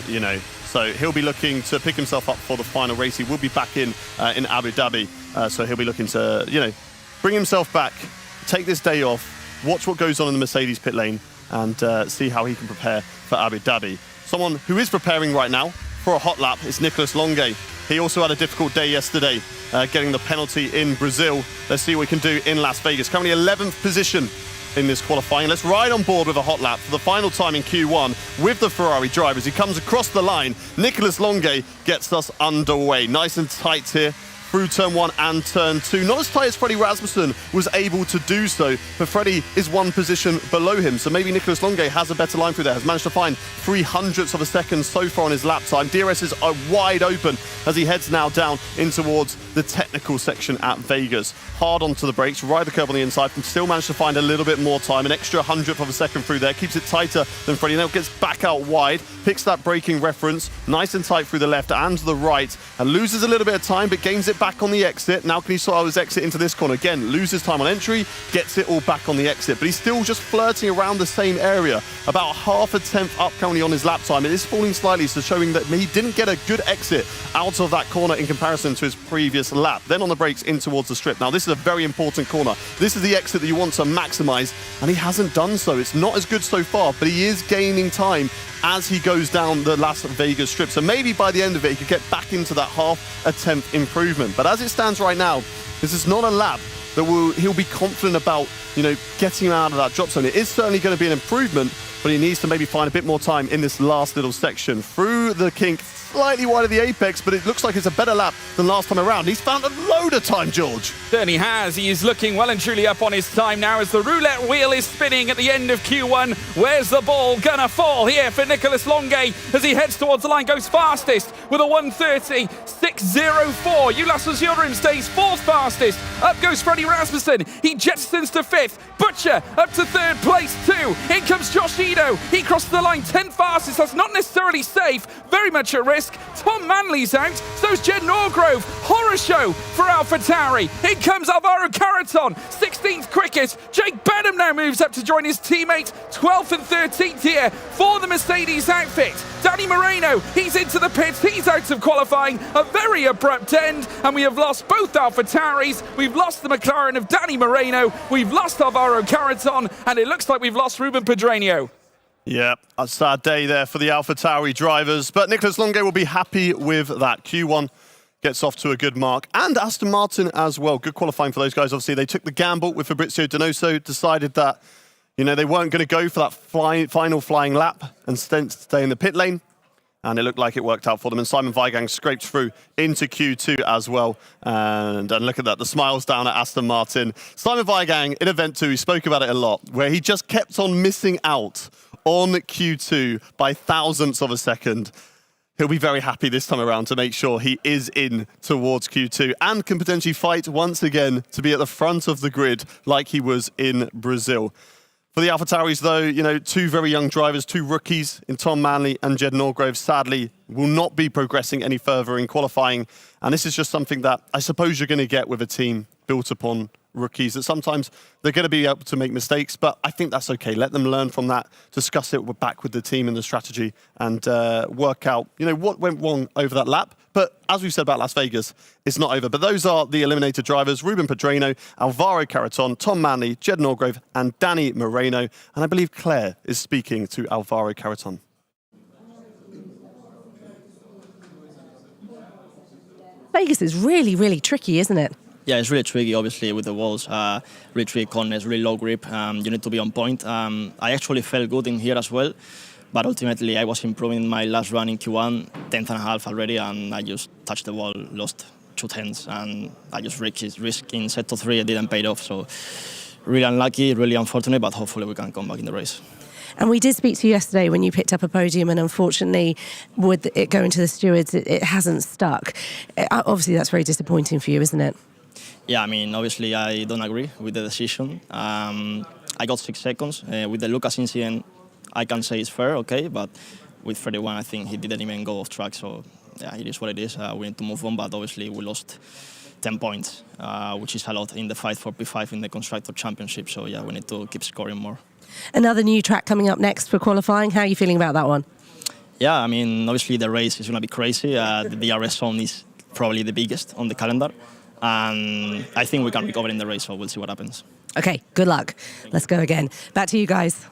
so he'll be looking to pick himself up for the final race. He will be back in Abu Dhabi. So he'll be looking to, bring himself back, take this day off, watch what goes on in the Mercedes pit lane, and see how he can prepare for Abu Dhabi. Someone who is preparing right now for a hot lap is Nicolas Longuet. He also had a difficult day yesterday, getting the penalty in Brazil. Let's see what he can do in Las Vegas. Currently 11th position in this qualifying. Let's ride on board with a hot lap for the final time in Q1 with the Ferrari drivers. He comes across the line. Nicolas Longuet gets us underway. Nice and tight here through turn 1 and turn 2. Not as tight as Freddie Rasmussen was able to do so, but Freddie is one position below him. So maybe Nicolas Longuet has a better line through there, has managed to find 0.03 of a second so far on his lap time. DRS is wide open as he heads now down in towards the technical section at Vegas. Hard onto the brakes, ride the curve on the inside, and still managed to find a little bit more time, an extra 100th of a second through there, keeps it tighter than Freddie, now gets back out wide, picks that braking reference, nice and tight through the left and the right, and loses a little bit of time, but gains it back on the exit. Now can he sort out his exit into this corner? Again, loses time on entry, gets it all back on the exit, but he's still just flirting around the same area, about half a tenth up currently on his lap time. It is falling slightly, so showing that he didn't get a good exit out of that corner in comparison to his previous lap. Then on the brakes in towards the strip. Now this is a very important corner. This is the exit that you want to maximize, and he hasn't done so. It's not as good so far, but he is gaining time as he goes down the Las Vegas strip. So maybe by the end of it, he could get back into that half a tenth improvement. But as it stands right now, this is not a lap that he'll be confident about, getting him out of that drop zone. It is certainly going to be an improvement, but he needs to maybe find a bit more time in this last little section. Through the kink, slightly wide of the apex, but it looks like it's a better lap than last time around. He's found a load of time, George. Certainly has. He is looking well and truly up on his time now as the roulette wheel is spinning at the end of Q1. Where's the ball gonna fall here for Nicolas Longuet as he heads towards the line, goes fastest with a 1:30.604. Ulas Usurim stays fourth fastest. Up goes Freddie Rasmussen. He jettisons to fifth. Butcher up to third place too. In comes Josh Ito. He crosses the line 10th fastest. That's not necessarily safe. Very much at risk. Tom Manley's out. So's Jed Norgrove. horror show for AlphaTauri. In comes Alvaro Carreton, 16th quickest. Jake Benham now moves up to join his teammate, 12th and 13th here for the Mercedes outfit. Danny Moreno, he's into the pits, he's out of qualifying. A very abrupt end, and we have lost both AlphaTauris. We've lost the McLaren of Danny Moreno, we've lost Alvaro Carreton, and it looks like we've lost Ruben Pedreño. Yeah, a sad day there for the AlphaTauri drivers, but Nicholas Longo will be happy with that. Q1 gets off to a good mark, and Aston Martin as well. Good qualifying for those guys. Obviously, they took the gamble with Fabrizio Donoso, decided that, you know, they weren't going to go for that final flying lap and stay in the pit lane, and it looked like it worked out for them. And Simon Weigang scraped through into Q2 as well. And look at that, the smiles down at Aston Martin. Simon Weigang in Event 2, he spoke about it a lot, where he just kept on missing out on Q2 by thousandths of a second. He'll be very happy this time around to make sure he is in towards Q2 and can potentially fight once again to be at the front of the grid like he was in Brazil. For the AlphaTauris, though, you know, two very young drivers, two rookies in Tom Manley and Jed Norgrove, sadly, will not be progressing any further in qualifying. And this is just something that I suppose you're going to get with a team built upon rookies, that sometimes they're going to be able to make mistakes, but I think that's okay. Let them learn from that, discuss it back with the team and the strategy, and work out, you know, what went wrong over that lap. But as we've said about Las Vegas, it's not over. But those are the eliminated drivers: Ruben Pedreño, Alvaro Carreton, Tom Manley, Jed Norgrove, and Danny Moreno. And I believe Claire is speaking to Alvaro Carreton. Vegas is really, really tricky, isn't it? Yeah, it's really tricky, obviously, with the walls. Really tricky corners, really low grip. You need to be on point. I actually felt good in here as well, but ultimately I was improving my last run in Q1, 10th and a half already, and I just touched the wall, lost 2 tenths, and I just risked in set to 3. It didn't pay off, so really unlucky, really unfortunate, but hopefully we can come back in the race. And we did speak to you yesterday when you picked up a podium, and unfortunately, with it going to the stewards, it hasn't stuck. Obviously, that's very disappointing for you, isn't it? Yeah, I mean, obviously I don't agree with the decision. I got 6 seconds. With the Lucas incident, I can say it's fair, okay, but with 31, I think he didn't even go off track, so yeah, it is what it is. We need to move on, but obviously we lost 10 points, which is a lot in the fight for P5 in the Constructor Championship, so yeah, we need to keep scoring more. Another new track coming up next for qualifying. How are you feeling about that one? Yeah, I mean, obviously the race is going to be crazy. The DRS zone is probably the biggest on the calendar, and I think we can recover in the race, so we'll see what happens. Okay, good luck. Let's go again. Back to you guys.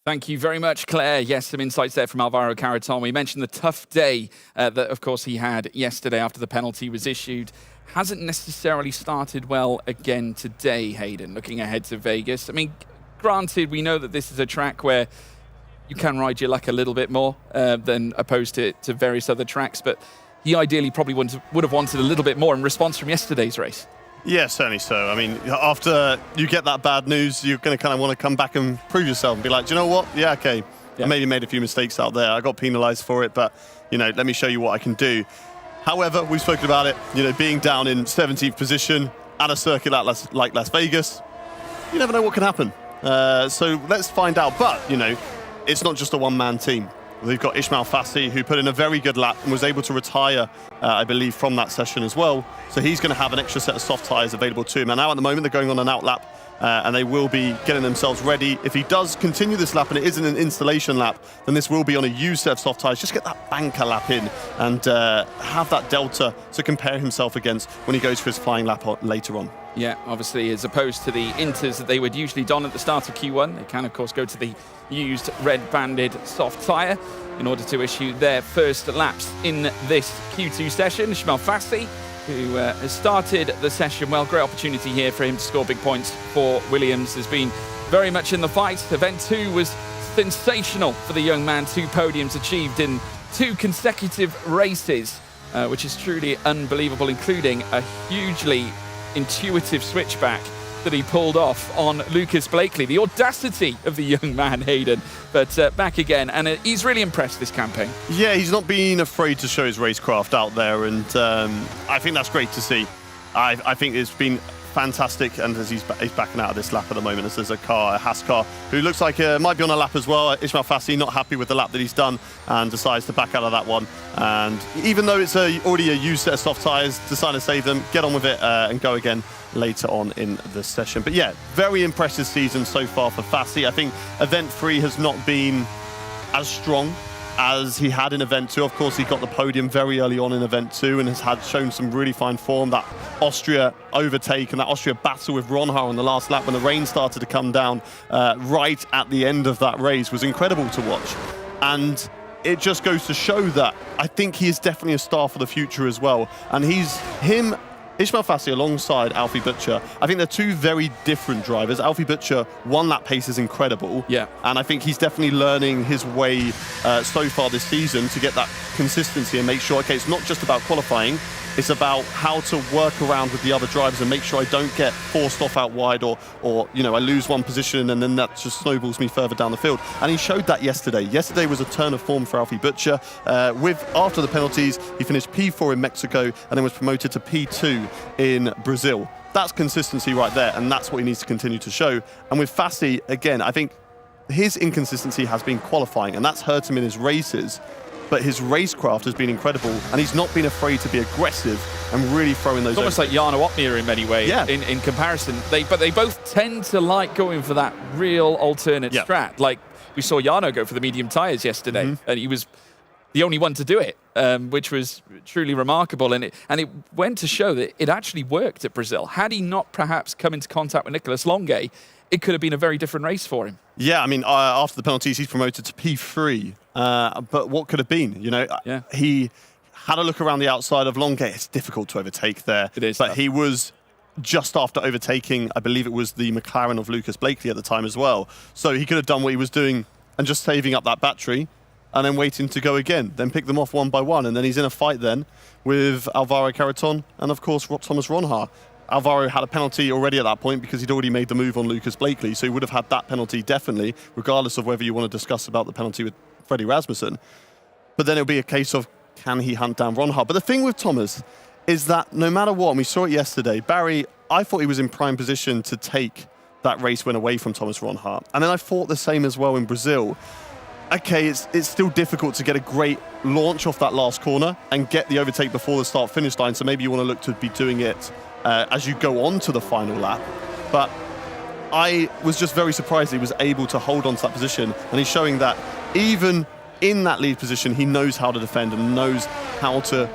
Thank you very much, Claire. Yes, some insights there from Alvaro Carreton. We mentioned the tough day that, of course, he had yesterday after the penalty was issued. Hasn't necessarily started well again today, Hayden, looking ahead to Vegas. I mean, granted, we know that this is a track where you can ride your luck a little bit more than opposed to various other tracks, but he ideally probably would have wanted a little bit more in response from yesterday's race. Yeah, certainly so. I mean, after you get that bad news, you're going to kind of want to come back and prove yourself and be like, do you know what? Yeah, okay. I maybe made a few mistakes out there. I got penalised for it, but, you know, let me show you what I can do. However, we've spoken about it, you know, being down in 17th position at a circuit like Las Vegas, you never know what can happen. So let's find out. But, you know, it's not just a one-man team. They've got Ismail Fassi, who put in a very good lap and was able to retire, I believe, from that session as well. So he's going to have an extra set of soft tyres available to him. And now at the moment, they're going on an out lap, and they will be getting themselves ready. If he does continue this lap and it isn't an installation lap, then this will be on a used set of soft tyres. Just get that banker lap in and have that delta to compare himself against when he goes for his flying lap later on. Yeah, obviously, as opposed to the inters that they would usually don at the start of Q1, they can, of course, go to the used red-banded soft tyre in order to issue their first laps in this Q2 session. Ismail Fassi, who has started the session well, great opportunity here for him to score big points for Williams, has been very much in the fight. Event 2 was sensational for the young man. 2 podiums achieved in 2 consecutive races, which is truly unbelievable, including a hugely intuitive switchback that he pulled off on Lucas Blakely. The audacity of the young man, Hayden. But back again, and he's really impressed this campaign. Yeah, he's not been afraid to show his racecraft out there, and I think that's great to see. I think it's been fantastic, and as he's backing out of this lap at the moment, as there's a Haas car, who looks like might be on a lap as well. Ismail Fassi not happy with the lap that he's done and decides to back out of that one. And even though it's already a used set of soft tyres, decide to save them, get on with it and go again later on in the session. But yeah, very impressive season so far for Fassi. I think Event 3 has not been as strong as he had in Event 2. Of course, he got the podium very early on in Event 2 and has shown some really fine form. That Austria overtake and that Austria battle with Ronha on the last lap when the rain started to come down right at the end of that race was incredible to watch. And it just goes to show that I think he is definitely a star for the future as well. And Ismail Fassi alongside Alfie Butcher, I think they're two very different drivers. Alfie Butcher, one lap pace is incredible. Yeah. And I think he's definitely learning his way so far this season to get that consistency and make sure, okay, it's not just about qualifying, it's about how to work around with the other drivers and make sure I don't get forced off out wide or you know, I lose one position and then that just snowballs me further down the field. And he showed that yesterday. Yesterday was a turn of form for Alfie Butcher. After the penalties, he finished P4 in Mexico and then was promoted to P2 in Brazil. That's consistency right there, and that's what he needs to continue to show. And with Fassi, again, I think his inconsistency has been qualifying, and that's hurt him in his races. But his racecraft has been incredible, and he's not been afraid to be aggressive and really throw in those. It's almost like Jarno Opmeer in many ways. Yeah. In comparison, but they both tend to like going for that real alternate strat. Like we saw Jarno go for the medium tyres yesterday, and he was the only one to do it, which was truly remarkable. And it went to show that it actually worked at Brazil. Had he not perhaps come into contact with Nicolas Longuet, it could have been a very different race for him. Yeah, I mean, after the penalties, he's promoted to P3. But what could have been? You know, he had a look around the outside of Longuet. It's difficult to overtake there. It is. But he was just after overtaking, I believe it was the McLaren of Lucas Blakely at the time as well. So he could have done what he was doing and just saving up that battery and then waiting to go again, then pick them off one by one. And then he's in a fight then with Alvaro Carreton and, of course, Thomas Ronha. Alvaro had a penalty already at that point because he'd already made the move on Lucas Blakely, so he would have had that penalty definitely, regardless of whether you want to discuss about the penalty with Freddie Rasmussen. But then it'll be a case of, can he hunt down Ronha? But the thing with Thomas is that no matter what, and we saw it yesterday, Barry, I thought he was in prime position to take that race win away from Thomas Ronha. And then I thought the same as well in Brazil. Okay, it's still difficult to get a great launch off that last corner and get the overtake before the start-finish line, so maybe you want to look to be doing it as you go on to the final lap. But I was just very surprised he was able to hold on to that position, and he's showing that even in that lead position, he knows how to defend and knows how to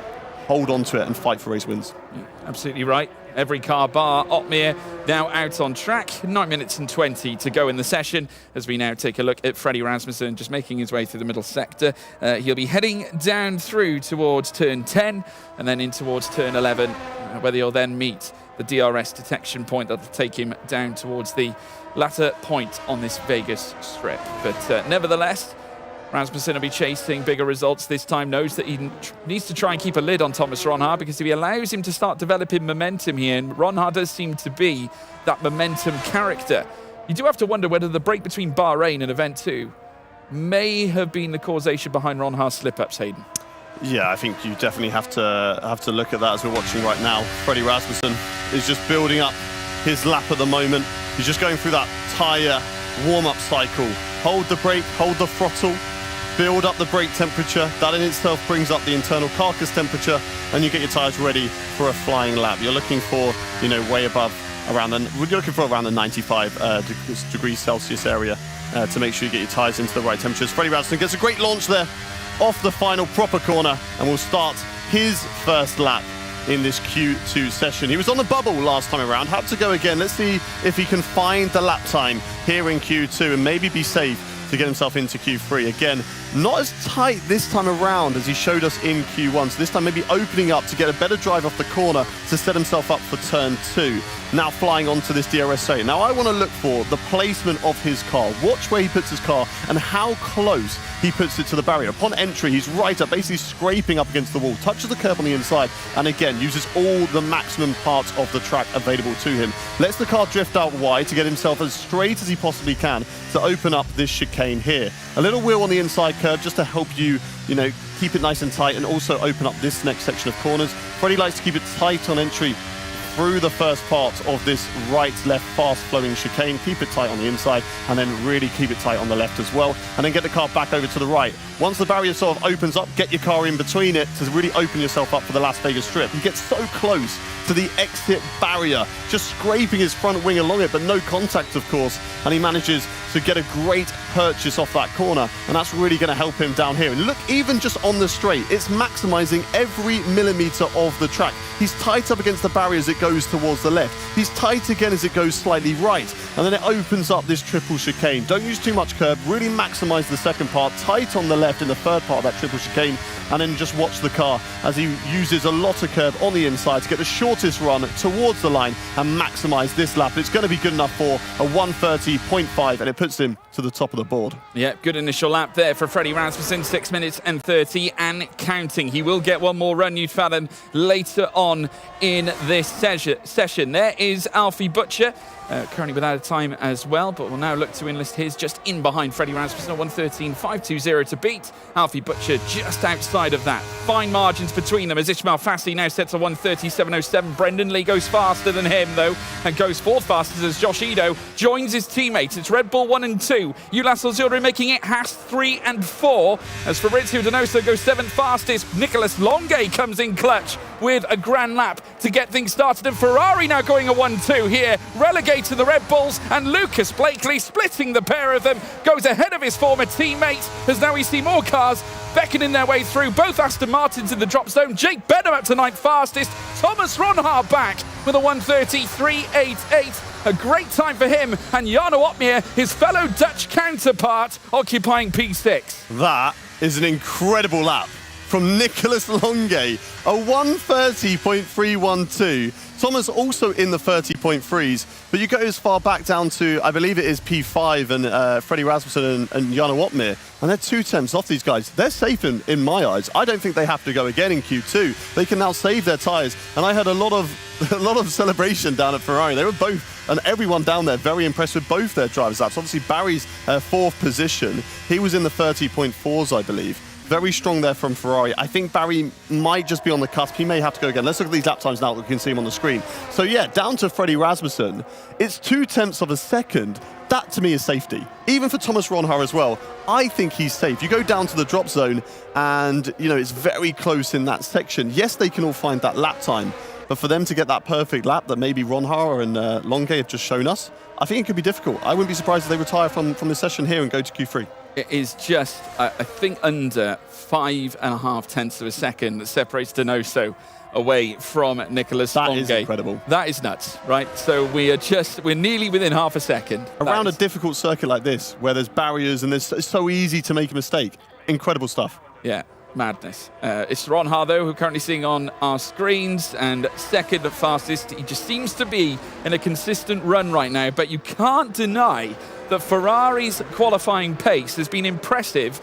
hold on to it and fight for race wins. Yeah, absolutely right. Every car bar Opmeer now out on track. 9 minutes and 20 to go in the session as we now take a look at Freddie Rasmussen just making his way through the middle sector. He'll be heading down through towards turn 10 and then in towards turn 11, where he'll then meet the DRS detection point that'll take him down towards the latter point on this Vegas strip. But nevertheless, Rasmussen will be chasing bigger results this time, knows that he needs to try and keep a lid on Thomas Ronha, because if he allows him to start developing momentum here, and Ronha does seem to be that momentum character, you do have to wonder whether the break between Bahrain and Event 2 may have been the causation behind Ronha's slip-ups, Hayden. Yeah, I think you definitely have to look at that as we're watching right now. Freddie Rasmussen is just building up his lap at the moment. He's just going through that tyre warm-up cycle. Hold the brake, hold the throttle, build up the brake temperature. That in itself brings up the internal carcass temperature, and you get your tyres ready for a flying lap. You're looking for, you know, way above around the 95 degrees Celsius area to make sure you get your tyres into the right temperatures. Freddie Rasmussen gets a great launch there off the final proper corner and will start his first lap in this Q2 session. He was on the bubble last time around, had to go again. Let's see if he can find the lap time here in Q2 and maybe be safe to get himself into Q3. Again, not as tight this time around as he showed us in Q1. So this time maybe opening up to get a better drive off the corner to set himself up for turn 2. Now flying onto this DRS8. Now I want to look for the placement of his car. Watch where he puts his car and how close he puts it to the barrier. Upon entry, he's right up, basically scraping up against the wall, touches the curb on the inside, and again, uses all the maximum parts of the track available to him. Lets the car drift out wide to get himself as straight as he possibly can to open up this chicane here. A little wheel on the inside curve just to help you, keep it nice and tight and also open up this next section of corners. Freddie likes to keep it tight on entry, through the first part of this right-left fast-flowing chicane. Keep it tight on the inside, and then really keep it tight on the left as well. And then get the car back over to the right. Once the barrier sort of opens up, get your car in between it to really open yourself up for the Las Vegas strip. You get so close to the exit barrier, just scraping his front wing along it, but no contact, of course. And he manages to get a great purchase off that corner, and that's really going to help him down here. And look, even just on the straight, it's maximizing every millimeter of the track. He's tight up against the barrier as it goes towards the left. He's tight again as it goes slightly right. And then it opens up this triple chicane. Don't use too much curb. Really maximize the second part. Tight on the left in the third part of that triple chicane. And then just watch the car as he uses a lot of curb on the inside to get the shortest run towards the line and maximize this lap. It's going to be good enough for a 1:30.5, and it puts him to the top of the board. Yeah, good initial lap there for Freddie Rasmussen, 6 minutes and 30 and counting. He will get one more run, you'd fathom, later on in this session. There is Alfie Butcher, currently without a time as well, but will now look to enlist his just in behind Freddie Rasmussen at 1:13.520 to beat Alfie Butcher just outside of that. Fine margins between them as Ismail Fassi now sets a 1:37.07. Brendan Lee goes faster than him though, and goes fourth fastest as Josh Ido joins his teammates. It's Red Bull 1 and 2. Ulas Ozuri making it Haas 3 and 4. As Fabrizio Donoso goes seventh fastest, Nicolas Longuet comes in clutch with a grand lap to get things started. And Ferrari now going a 1-2 here, relegated to the Red Bulls, and Lucas Blakely, splitting the pair of them, goes ahead of his former teammate as now we see more cars beckoning their way through. Both Aston Martins in the drop zone. Jake Benham up to ninth fastest. Thomas Ronhaar back with a 1:33.88. A great time for him, and Jarno Opmeer, his fellow Dutch counterpart, occupying P6. That is an incredible lap from Nicolas Longuet, a 1:30.312. Thomas also in the 30.3s, but you go as far back down to, I believe it is P5 and Freddie Rasmussen and Jarno Opmeer, and they're 2 tenths off these guys. They're safe in my eyes. I don't think they have to go again in Q2. They can now save their tyres, and I had a lot of celebration down at Ferrari. They were both, and everyone down there, very impressed with both their drivers' laps. Obviously, Barry's fourth position. He was in the 30.4s, I believe. Very strong there from Ferrari. I think Barry might just be on the cusp. He may have to go again. Let's look at these lap times now that we can see him on the screen. So yeah, down to Freddie Rasmussen. It's 2 tenths of a second. That to me is safety. Even for Thomas Ronhaar as well. I think he's safe. You go down to the drop zone and, you know, it's very close in that section. Yes, they can all find that lap time, but for them to get that perfect lap that maybe Ronhaar and Longuet have just shown us, I think it could be difficult. I wouldn't be surprised if they retire from this session here and go to Q3. It is just, I think, under 5.5 tenths of a second that separates Donoso away from Nicolas Longuet. That is incredible. That is nuts, right? So we're nearly within half a second. Around a difficult circuit like this, where there's barriers and it's so easy to make a mistake. Incredible stuff. Yeah. Madness. It's Ronhaar, though, who we're currently seeing on our screens, and second fastest. He just seems to be in a consistent run right now, but you can't deny that Ferrari's qualifying pace has been impressive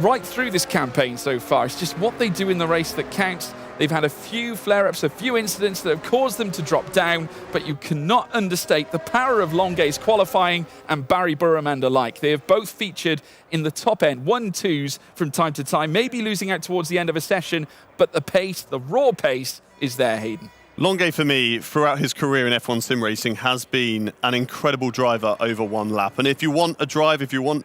right through this campaign so far. It's just what they do in the race that counts. They've had a few flare-ups, a few incidents that have caused them to drop down, but you cannot understate the power of Longuet's qualifying and Barry Burraman alike. They have both featured in the top end, 1-2s from time to time, maybe losing out towards the end of a session, but the pace, the raw pace, is there, Hayden. Longuet, for me, throughout his career in F1 sim racing, has been an incredible driver over one lap. And if you want a drive, if you want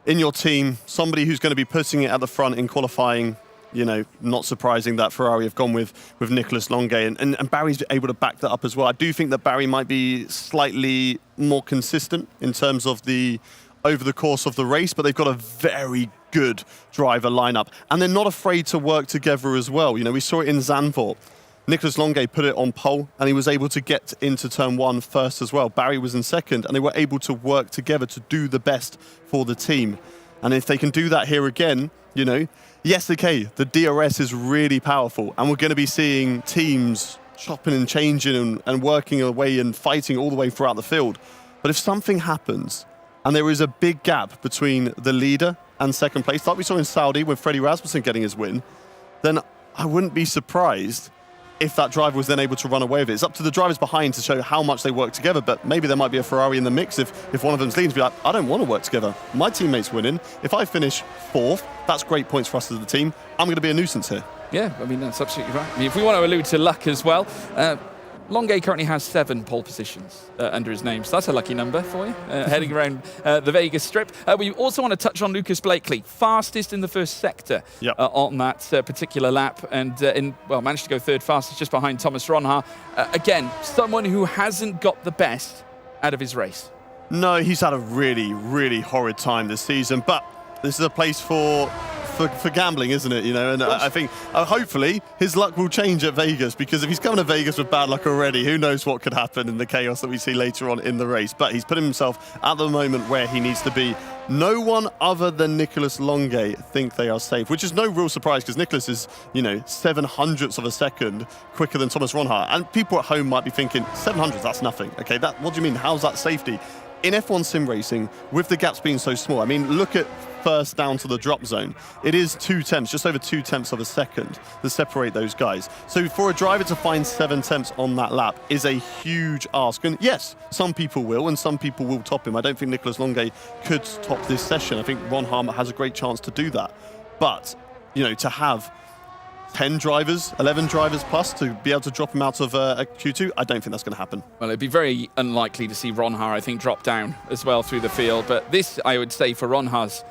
in your team somebody who's going to be putting it at the front in qualifying, you know, not surprising that Ferrari have gone with Nicolas Longuet. And Barry's able to back that up as well. I do think that Barry might be slightly more consistent in terms of over the course of the race, but they've got a very good driver lineup. And they're not afraid to work together as well. You know, we saw it in Zandvoort. Nicolas Longuet put it on pole, and he was able to get into turn 1 first as well. Barry was in second, and they were able to work together to do the best for the team. And if they can do that here again, you know, yes, okay, the DRS is really powerful, and we're going to be seeing teams chopping and changing and working away and fighting all the way throughout the field. But if something happens, and there is a big gap between the leader and second place, like we saw in Saudi with Freddie Rasmussen getting his win, then I wouldn't be surprised if that driver was then able to run away with it. It's up to the drivers behind to show how much they work together, but maybe there might be a Ferrari in the mix if one of them's leading to be like, I don't want to work together. My teammate's winning. If I finish 4th, that's great points for us as a team. I'm going to be a nuisance here. Yeah, I mean, that's absolutely right. I mean, if we want to allude to luck as well, Longuet currently has 7 pole positions under his name, so that's a lucky number for you, heading around the Vegas Strip. We also want to touch on Lucas Blakely, fastest in the first sector on that particular lap, and managed to go 3rd fastest just behind Thomas Ronhaar. Again, someone who hasn't got the best out of his race. No, he's had a really, really horrid time this season, but this is a place for gambling, isn't it? You know, and I think hopefully his luck will change at Vegas, because if he's coming to Vegas with bad luck already, who knows what could happen in the chaos that we see later on in the race. But he's putting himself at the moment where he needs to be. No one other than Nicolas Longuet think they are safe, which is no real surprise, because Nicolas is, 700ths of a second quicker than Thomas Ronhaar. And people at home might be thinking, 700ths, that's nothing. Okay, what do you mean? How's that safety? In F1 sim racing, with the gaps being so small, I mean, look at first down to the drop zone. It is 2 tenths, just over 2 tenths of a second to separate those guys. So for a driver to find 7 tenths on that lap is a huge ask. And yes, some people will, and some people will top him. I don't think Nicolas Longuet could top this session. I think Ronhaar has a great chance to do that. But, to have 10 drivers, 11 drivers plus to be able to drop him out of a Q2, I don't think that's going to happen. Well, it'd be very unlikely to see Ronhaar, I think, drop down as well through the field. But this, I would say, for Ronhaar's,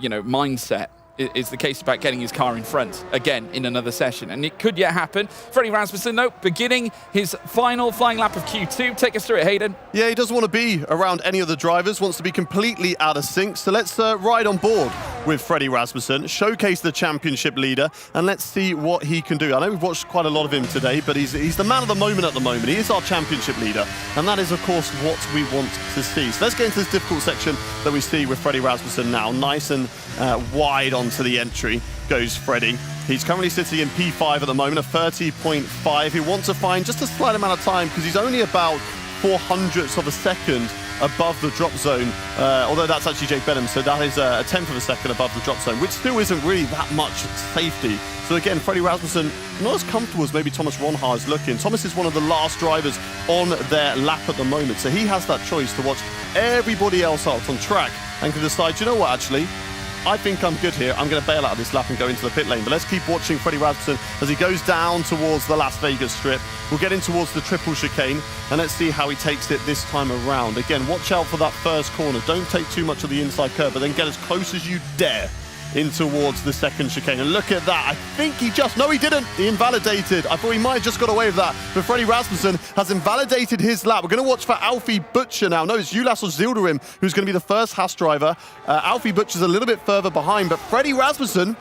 mindset is the case about getting his car in front again in another session. And it could yet happen. Freddie Rasmussen, though, beginning his final flying lap of Q2. Take us through it, Hayden. Yeah, he doesn't want to be around any of the drivers, wants to be completely out of sync. So let's ride on board with Freddie Rasmussen, showcase the championship leader, and let's see what he can do. I know we've watched quite a lot of him today, but he's the man of the moment at the moment. He is our championship leader, and that is, of course, what we want to see. So let's get into this difficult section that we see with Freddie Rasmussen now. Nice and wide onto the entry goes Freddie. He's currently sitting in P5 at the moment, a 30.5. He wants to find just a slight amount of time, because he's only about 400ths of a second above the drop zone, although that's actually Jake Benham, so that is a 10th of a second above the drop zone, which still isn't really that much safety. So again, Freddie Rasmussen, not as comfortable as maybe Thomas Ronhaar is looking. Thomas is one of the last drivers on their lap at the moment, so he has that choice to watch everybody else out on track and can decide, you know what, actually, I think I'm good here. I'm going to bail out of this lap and go into the pit lane. But let's keep watching Freddie Rasmussen as he goes down towards the Las Vegas Strip. We'll get in towards the triple chicane, and let's see how he takes it this time around. Again, watch out for that first corner. Don't take too much of the inside curve, but then get as close as you dare in towards the second chicane. And look at that. I think he didn't. He invalidated. I thought he might have just got away with that. But Freddie Rasmussen has invalidated his lap. We're going to watch for Alfie Butcher now. No, it's Ulas Zilderim who's going to be the first Haas driver. Alfie Butcher's a little bit further behind, but Freddie Rasmussen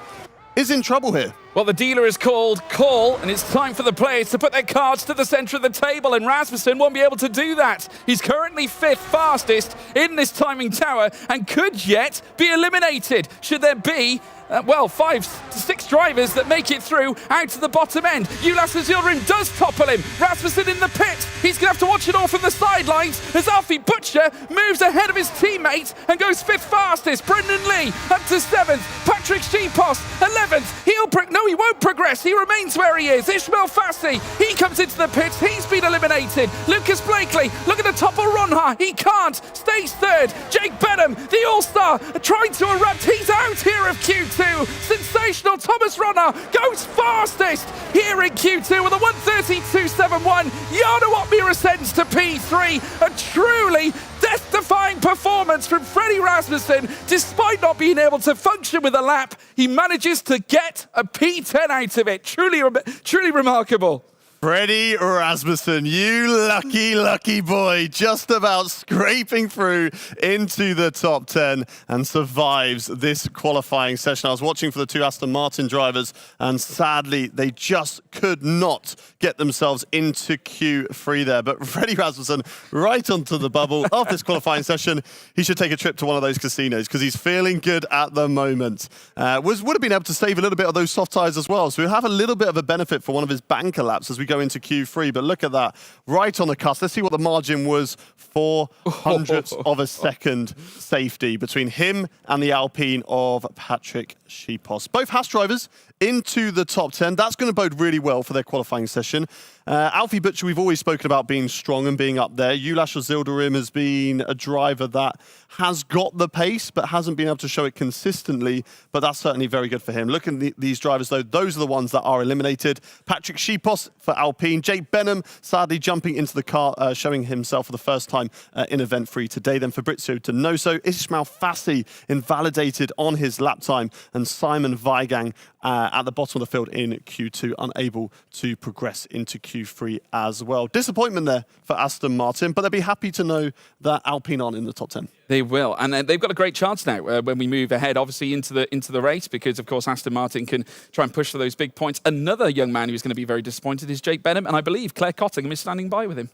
is in trouble here. Well, the dealer is called call, and it's time for the players to put their cards to the centre of the table, and Rasmussen won't be able to do that. He's currently 5th fastest in this timing tower and could yet be eliminated should there be 5 to 6 drivers that make it through out to the bottom end. Ulas Zilderim does topple him. Rasmussen in the pit. He's going to have to watch it all from the sidelines as Alfie Butcher moves ahead of his teammate and goes 5th fastest. Brendan Lee up to 7th. Patrick Schipos 11th. No, he won't progress. He remains where he is. Ishmael Fassi, he comes into the pits. He's been eliminated. Lucas Blakely looking to topple Ronhaar. He can't. Stays 3rd. Jake Benham, the all-star, trying to erupt. He's out here of Q2. Sensational. Thomas Ronhaar goes fastest here in Q2 with a 1:32.71. Jarno Opmeer ascends to P3. A truly death-defying performance from Freddie Rasmussen. Despite not being able to function with a lap, he manages to get a P10 out of it. Truly remarkable. Freddie Rasmussen, you lucky, lucky boy, just about scraping through into the top 10 and survives this qualifying session. I was watching for the 2 Aston Martin drivers, and sadly, they just could not get themselves into Q3 there. But Freddie Rasmussen, right onto the bubble. After this qualifying session, he should take a trip to one of those casinos, because he's feeling good at the moment. Would have been able to save a little bit of those soft tyres as well, so we'll have a little bit of a benefit for one of his banker laps as we go into Q3, but look at that, right on the cusp. Let's see what the margin was. 400ths of a second safety between him and the Alpine of Patrick Schipos. Both Haas drivers into the top 10. That's going to bode really well for their qualifying session. Alfie Butcher, we've always spoken about being strong and being up there. Ulas Ozildirim has been a driver that has got the pace, but hasn't been able to show it consistently. But that's certainly very good for him. Look at these drivers, though. Those are the ones that are eliminated. Patrick Schipos for Alpine. Jake Benham, sadly, jumping into the car, showing himself for the first time in Event 3 today. Then Fabrizio Donoso. Ismail Fassi invalidated on his lap time. And Simon Weigang at the bottom of the field in Q2, unable to progress into Q3 as well. Disappointment there for Aston Martin, but they'll be happy to know that Alpine aren't in the top 10. They will, and they've got a great chance now when we move ahead, obviously into the race, because of course Aston Martin can try and push for those big points. Another young man who's going to be very disappointed is Jake Benham, and I believe Claire Cottingham is standing by with him.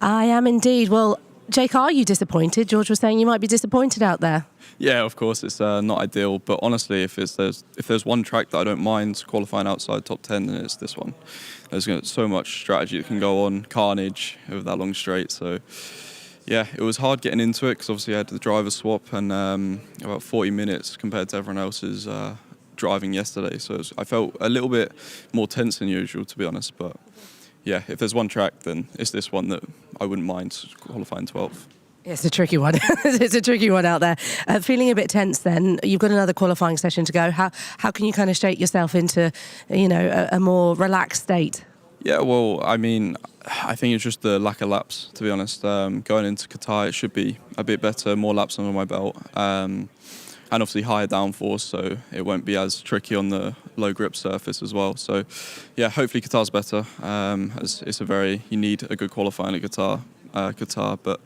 I am indeed. Well, Jake, are you disappointed? George was saying you might be disappointed out there. Yeah, of course, it's not ideal. But honestly, if there's one track that I don't mind qualifying outside top 10, then it's this one. There's so much strategy that can go on, carnage over that long straight. So, yeah, it was hard getting into it because obviously I had the driver swap and about 40 minutes compared to everyone else's driving yesterday. So I felt a little bit more tense than usual, to be honest. But yeah, if there's one track, then it's this one that I wouldn't mind qualifying 12th. It's a tricky one. It's a tricky one out there. Feeling a bit tense then. You've got another qualifying session to go. How can you kind of shake yourself into, a more relaxed state? Yeah, well, I mean, I think it's just the lack of laps, to be honest. Going into Qatar, it should be a bit better, more laps under my belt. And obviously higher downforce, so it won't be as tricky on the low grip surface as well. So, yeah, hopefully Qatar's better. It's you need a good qualifying at Qatar, but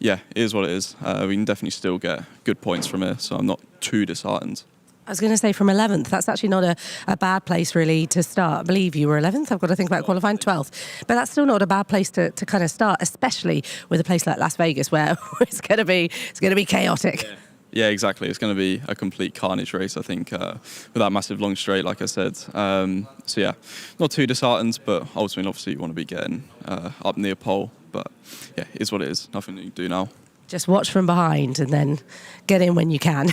yeah, it is what it is. We can definitely still get good points from here, so I'm not too disheartened. I was going to say from 11th, that's actually not a bad place really to start. I believe you were 11th. I've got to think about qualifying 12th. But that's still not a bad place to kind of start, especially with a place like Las Vegas where it's going to be chaotic. Yeah, exactly. It's going to be a complete carnage race, I think, with that massive long straight, like I said. So yeah, not too disheartened, but ultimately, obviously, you want to be getting up near pole. But yeah, it is what it is. Nothing you can do now. Just watch from behind and then get in when you can.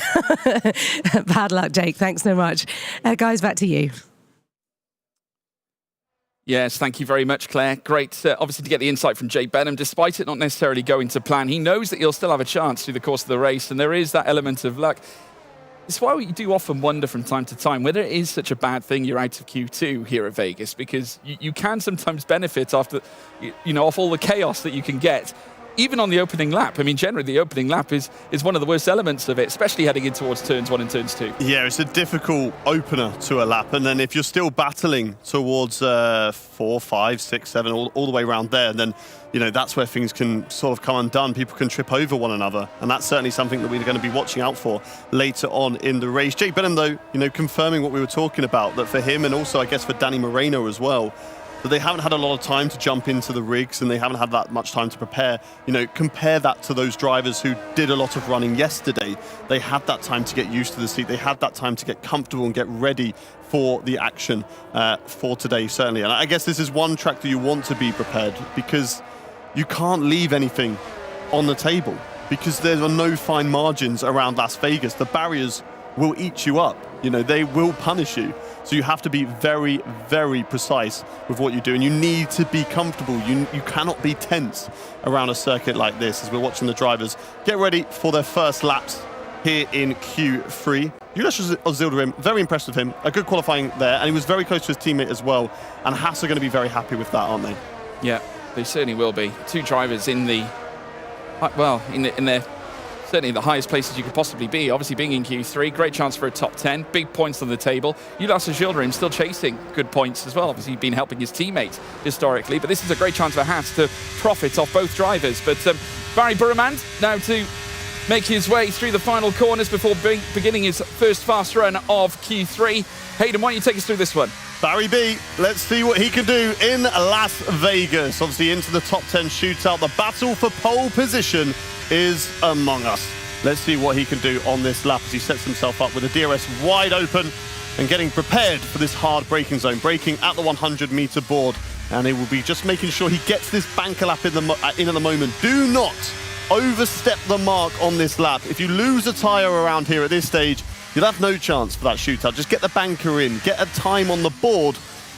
Bad luck, Jake. Thanks so much. Guys, back to you. Yes, thank you very much, Claire. Great, obviously, to get the insight from Jake Benham. Despite it not necessarily going to plan, he knows that he'll still have a chance through the course of the race, and there is that element of luck. It's why we do often wonder from time to time whether it is such a bad thing you're out of Q2 here at Vegas, because you can sometimes benefit after, off all the chaos that you can get. Even on the opening lap. I mean, generally, the opening lap is one of the worst elements of it, especially heading in towards turns 1 and turns 2. Yeah, it's a difficult opener to a lap. And then if you're still battling towards 4, 5, 6, 7, all the way around there, then, that's where things can sort of come undone. People can trip over one another. And that's certainly something that we're going to be watching out for later on in the race. Jake Benham, though, confirming what we were talking about, that for him and also, I guess, for Danny Moreno as well, that they haven't had a lot of time to jump into the rigs and they haven't had that much time to prepare. Compare that to those drivers who did a lot of running yesterday. They had that time to get used to the seat. They had that time to get comfortable and get ready for the action for today, certainly. And I guess this is one track that you want to be prepared, because you can't leave anything on the table, because there are no fine margins around Las Vegas. The barriers will eat you up. They will punish you. So you have to be very, very precise with what you do, and you need to be comfortable. You cannot be tense around a circuit like this as we're watching the drivers get ready for their first laps here in Q3. Ulas Ozildirim, very impressed with him. A good qualifying there, and he was very close to his teammate as well. And Haas are going to be very happy with that, aren't they? Yeah, they certainly will be. Two drivers in their certainly the highest places you could possibly be. Obviously, being in Q3, great chance for a top 10, big points on the table. Ulas Ozildirim still chasing good points as well. Obviously, been helping his teammates historically, but this is a great chance for Haas to profit off both drivers. But Barry Burmand now to make his way through the final corners before beginning his first fast run of Q3. Hayden, why don't you take us through this one? Barry B, let's see what he can do in Las Vegas. Obviously into the top 10 shootout. The battle for pole position is among us. Let's see what he can do on this lap as he sets himself up with the DRS wide open and getting prepared for this hard braking zone. Braking at the 100-meter board, and he will be just making sure he gets this banker lap in at the moment. Do not overstep the mark on this lap. If you lose a tyre around here at this stage, you'll have no chance for that shootout. Just get the banker in, get a time on the board,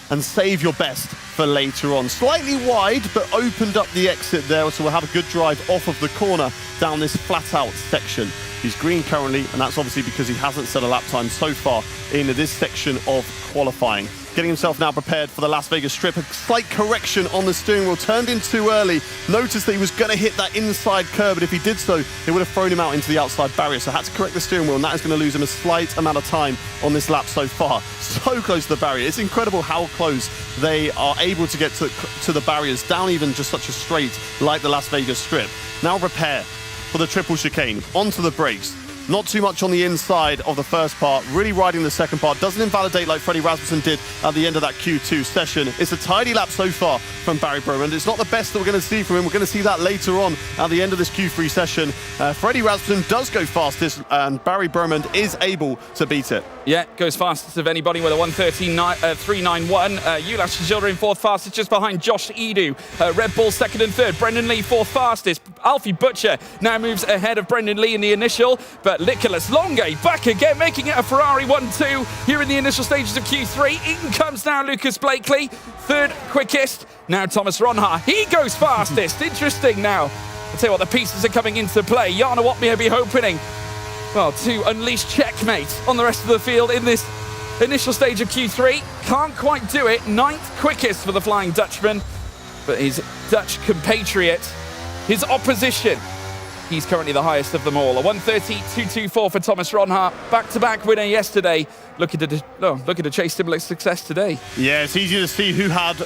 and save your best for later on. Slightly wide, but opened up the exit there, so we'll have a good drive off of the corner down this flat-out section. He's green currently, and that's obviously because he hasn't set a lap time so far in this section of qualifying. Getting himself now prepared for the Las Vegas Strip. A slight correction on the steering wheel, turned in too early. Noticed that he was going to hit that inside curb, but if he did so, it would have thrown him out into the outside barrier. So had to correct the steering wheel, and that is going to lose him a slight amount of time on this lap so far. So close to the barrier. It's incredible how close they are able to get to the barriers, down even just such a straight like the Las Vegas Strip. Now prepare for the triple chicane. Onto the brakes. Not too much on the inside of the first part, really riding the second part. Doesn't invalidate like Freddie Rasmussen did at the end of that Q2 session. It's a tidy lap so far from Barry Broman. It's not the best that we're going to see from him. We're going to see that later on at the end of this Q3 session. Freddie Rasmussen does go fastest, and Barry Broman is able to beat it. Yeah, goes fastest of anybody with a 1:13.391. Ulas Gilda in fourth fastest, just behind Josh Edu. Red Bull second and third. Brendan Lee fourth fastest. Alfie Butcher now moves ahead of Brendan Lee in the initial, but Nicholas Longue back again, making it a Ferrari 1-2 here in the initial stages of Q3. In comes now Lucas Blakely, third quickest. Now Thomas Ronha, he goes fastest. Interesting now. I'll tell you what, the pieces are coming into play. Jana Watmir be hoping, well, to unleash checkmate on the rest of the field in this initial stage of Q3. Can't quite do it. Ninth quickest for the Flying Dutchman, but his Dutch compatriot, his opposition, he's currently the highest of them all. A 1:30.224 for Thomas Ronha. Back-to-back winner yesterday. Looking to chase similar success today. Yeah, it's easy to see who had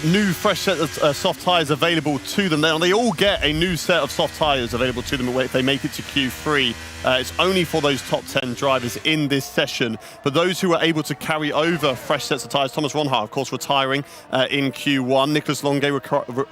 new fresh set of soft tyres available to them. They all get a new set of soft tyres available to them if they make it to Q3. It's only for those top 10 drivers in this session. But those who are able to carry over fresh sets of tyres, Thomas Ronha, of course, retiring in Q1. Nicholas Longue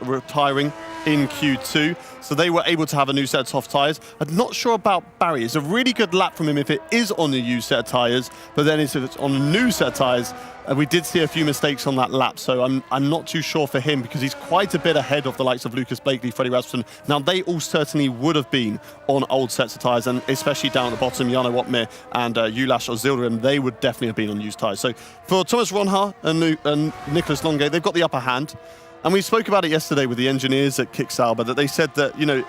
retiring in Q2. So they were able to have a new set of soft tyres. I'm not sure about Barry. It's a really good lap from him if it is on a used set of tyres, but then if it's on a new set of tyres, we did see a few mistakes on that lap, so I'm not too sure for him because he's quite a bit ahead of the likes of Lucas Blakely, Freddie Rasmussen. Now, they all certainly would have been on old sets of tyres, and especially down at the bottom, Jana Watmir and Ulas Ozildirim, they would definitely have been on used tyres. So for Thomas Ronha and Nicholas Longue, they've got the upper hand. And we spoke about it yesterday with the engineers at Kick Sauber, that they said that, you know,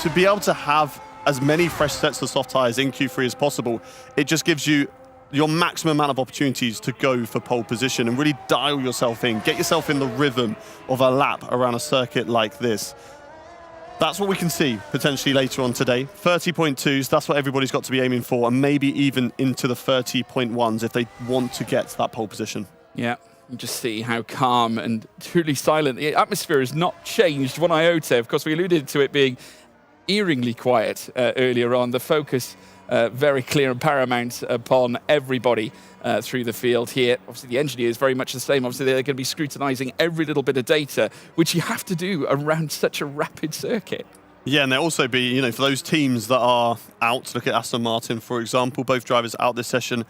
to be able to have as many fresh sets of soft tyres in Q3 as possible, it just gives you your maximum amount of opportunities to go for pole position and really dial yourself in, get yourself in the rhythm of a lap around a circuit like this. That's what we can see potentially later on today. 30.2s, that's what everybody's got to be aiming for, and maybe even into the 30.1s if they want to get to that pole position. Yeah. You just see how calm and truly silent. The atmosphere has not changed one iota. Of course, we alluded to it being eeringly quiet earlier on. The focus very clear and paramount upon everybody through the field here. Obviously, the engineer is very much the same. Obviously, they're going to be scrutinising every little bit of data, which you have to do around such a rapid circuit. Yeah, and there'll also be, you know, for those teams that are out, look at Aston Martin, for example, both drivers out this session,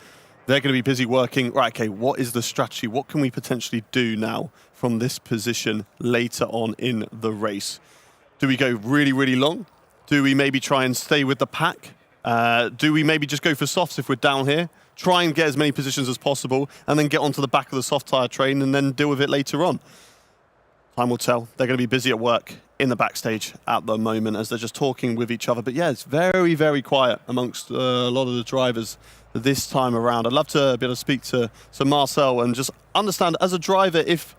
they're going to be busy working, right, okay, what is the strategy? What can we potentially do now from this position later on in the race? Do we go really, really long? Do we maybe try and stay with the pack? Do we maybe just go for softs if we're down here? Try and get as many positions as possible and then get onto the back of the soft tyre train and then deal with it later on. Time will tell. They're going to be busy at work in the backstage at the moment as they're just talking with each other. But yeah, it's very, very quiet amongst a lot of the drivers this time around. I'd love to be able to speak to Marcel and just understand, as a driver, if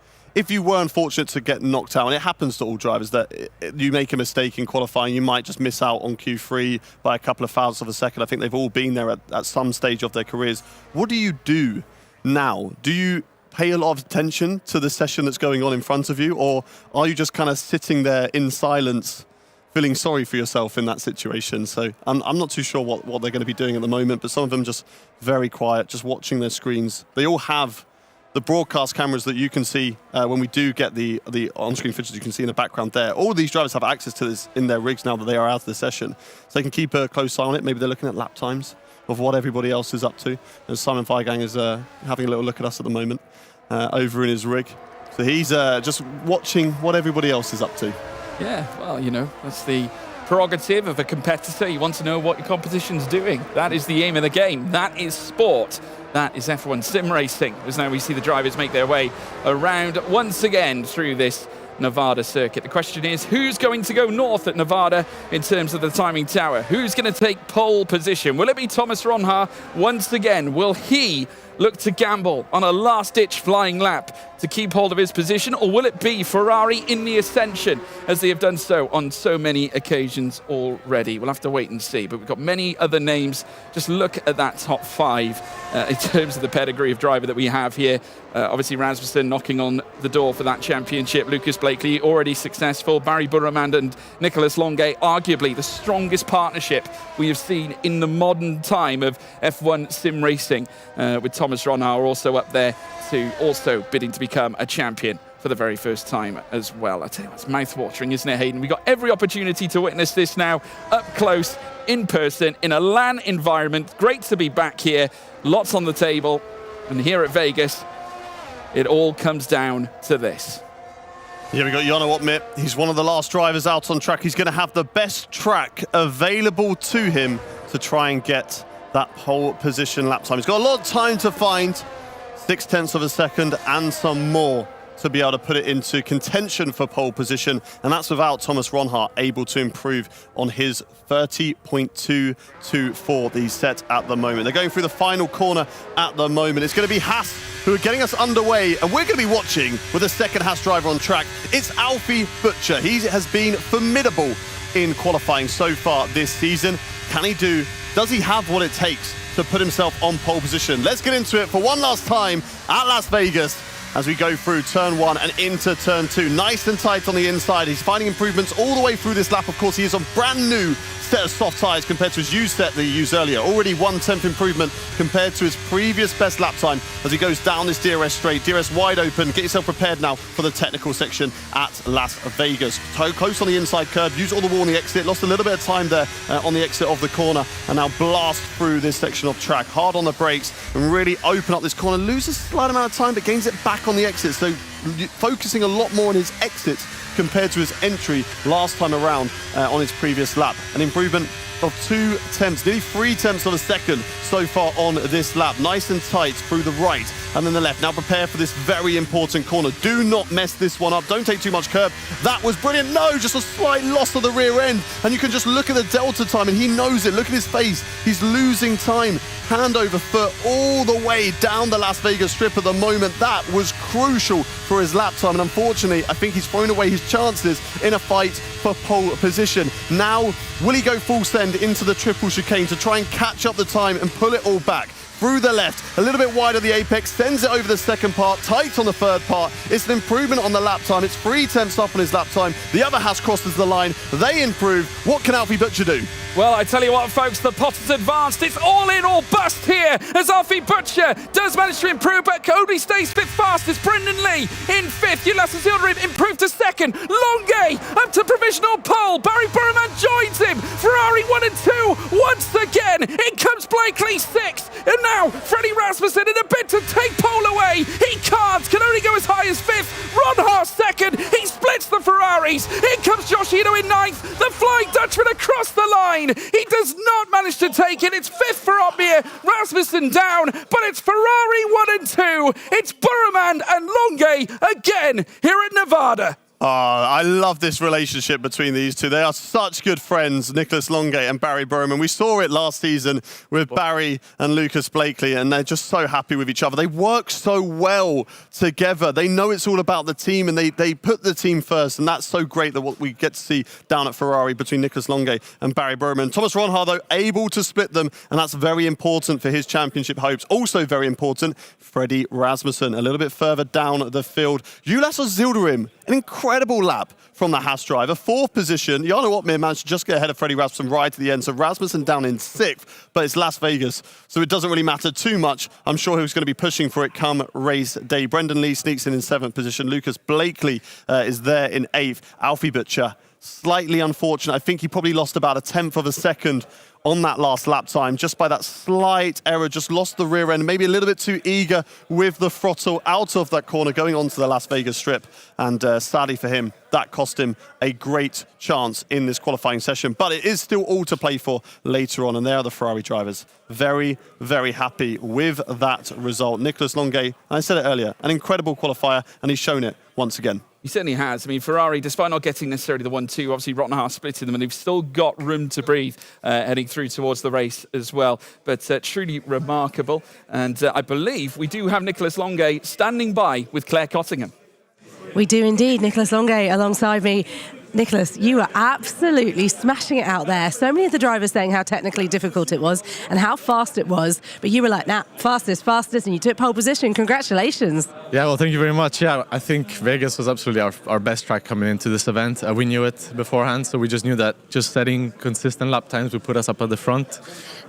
you were unfortunate to get knocked out, and it happens to all drivers, that you make a mistake in qualifying, you might just miss out on Q3 by a couple of thousandths of a second. I think they've all been there at some stage of their careers. What do you do now? Do you pay a lot of attention to the session that's going on in front of you, or are you just kind of sitting there in silence, feeling sorry for yourself in that situation? So I'm not too sure what they're going to be doing at the moment, but some of them just very quiet, just watching their screens. They all have the broadcast cameras that you can see when we do get the on-screen footage you can see in the background there. All of these drivers have access to this in their rigs now that they are out of the session, so they can keep a close eye on it. Maybe they're looking at lap times of what everybody else is up to. As Simon Weigang is having a little look at us at the moment over in his rig. So he's just watching what everybody else is up to. Yeah, well, you know, that's the prerogative of a competitor. You want to know what your competition's doing. That is the aim of the game. That is sport. That is F1 sim racing. As now we see the drivers make their way around once again through this Nevada circuit. The question is, who's going to go north at Nevada in terms of the timing tower? Who's going to take pole position? Will it be Thomas Ronhaar once again? Will he look to gamble on a last-ditch flying lap to keep hold of his position, or will it be Ferrari in the ascension, as they have done so on so many occasions already? We'll have to wait and see, but we've got many other names. Just look at that top 5 in terms of the pedigree of driver that we have here. Obviously, Rasmussen knocking on the door for that championship. Lucas Blakely already successful. Barry Burremand and Nicolas Longuet, arguably the strongest partnership we have seen in the modern time of F1 sim racing, with Thomas Ronhaar also up there too, also bidding to become a champion for the very first time as well. I tell you what, it's mouth-watering, isn't it, Hayden? We've got every opportunity to witness this now, up close, in person, in a LAN environment. Great to be back here. Lots on the table. And here at Vegas, it all comes down to this. Here we got Jarno Opmeer. He's one of the last drivers out on track. He's going to have the best track available to him to try and get that pole position lap time. He's got a lot of time to find, 0.6 of a second and some more to be able to put it into contention for pole position, and that's without Thomas Ronhaar able to improve on his 30.224 that he's set at the moment. They're going through the final corner at the moment. It's going to be Haas who are getting us underway, and we're going to be watching with the second Haas driver on track. It's Alfie Butcher. He has been formidable in qualifying so far this season. Does he have what it takes to put himself on pole position? Let's get into it for one last time at Las Vegas as we go through turn 1 and into turn 2. Nice and tight on the inside. He's finding improvements all the way through this lap. Of course, he is on brand new set of soft tyres compared to his used set that he used earlier. Already 1/10 improvement compared to his previous best lap time as he goes down this DRS straight. DRS wide open. Get yourself prepared now for the technical section at Las Vegas. Close on the inside curve. Use all the wall on the exit. Lost a little bit of time there on the exit of the corner. And now blast through this section of track. Hard on the brakes and really open up this corner. Loses a slight amount of time but gains it back on the exit. So focusing a lot more on his exits compared to his entry last time around on his previous lap. An improvement of 2/10, nearly 3/10 of a second so far on this lap. Nice and tight through the right and then the left. Now prepare for this very important corner. Do not mess this one up. Don't take too much curb. That was brilliant. No, just a slight loss of the rear end. And you can just look at the delta time and he knows it. Look at his face. He's losing time. Hand over foot all the way down the Las Vegas Strip at the moment. That was crucial for his lap time. And unfortunately, I think he's thrown away his chances in a fight for pole position. Now, will he go full send into the triple chicane to try and catch up the time and pull it all back? Through the left, a little bit wide of the apex, sends it over the second part, tight on the third part. It's an improvement on the lap time. It's 3/10 up on his lap time. The other Haas crosses the line. They improve. What can Alfie Butcher do? Well, I tell you what, folks, the pot is advanced. It's all in or bust here as Alfie Butcher does manage to improve, but only stays fifth fastest. Brendan Lee in fifth. Ulysses Hilderim improved to second. Longuet up to provisional pole. Barry Burremand joins him. Ferrari 1 and 2 once again. In comes Blakely sixth. And now Freddie Rasmussen in a bid to take pole away. He can't, can only go as high as fifth. Ronhaar second. He splits the Ferraris. In comes Josh Eno in ninth. The Flying Dutchman across the line. He does not manage to take it. It's fifth for Opmeer. Rasmussen down, but it's Ferrari 1 and 2. It's Burremand and Longuet again here at Nevada. Oh, I love this relationship between these two. They are such good friends, Nicolas Longuet and Barry Burremand. We saw it last season with Barry and Lucas Blakely, and they're just so happy with each other. They work so well together. They know it's all about the team, and they put the team first, and that's so great that what we get to see down at Ferrari between Nicolas Longuet and Barry Burremand. Thomas Ronhaar, though, able to split them, and that's very important for his championship hopes. Also very important, Freddie Rasmussen, a little bit further down the field. Ulysses Hilderim, an incredible lap from the Haas driver. Fourth position. Jarno Opmeer managed to just get ahead of Freddie Rasmussen right to the end. So Rasmussen down in sixth, but it's Las Vegas, so it doesn't really matter too much. I'm sure who's going to be pushing for it come race day. Brendan Lee sneaks in seventh position. Lucas Blakely is there in eighth. Alfie Butcher slightly unfortunate. I think he probably lost about a tenth of a second on that last lap time, just by that slight error, just lost the rear end, maybe a little bit too eager with the throttle out of that corner going onto the Las Vegas Strip. And sadly for him, that cost him a great chance in this qualifying session. But it is still all to play for later on. And there are the Ferrari drivers. Very, very happy with that result. Nicolas Longuet, I said it earlier, an incredible qualifier, and he's shown it once again. He certainly has. I mean, Ferrari, despite not getting necessarily the 1-2, obviously Rottenhauer splitting them, and they've still got room to breathe heading through towards the race as well. But truly remarkable. And I believe we do have Nicolas Longuet standing by with Claire Cottingham. We do indeed. Nicolas Longuet alongside me. Nicolas, you were absolutely smashing it out there. So many of the drivers saying how technically difficult it was and how fast it was. But you were like, nah, fastest, and you took pole position. Congratulations. Yeah, well, thank you very much. Yeah, I think Vegas was absolutely our best track coming into this event. We knew it beforehand, so we just knew that just setting consistent lap times would put us up at the front.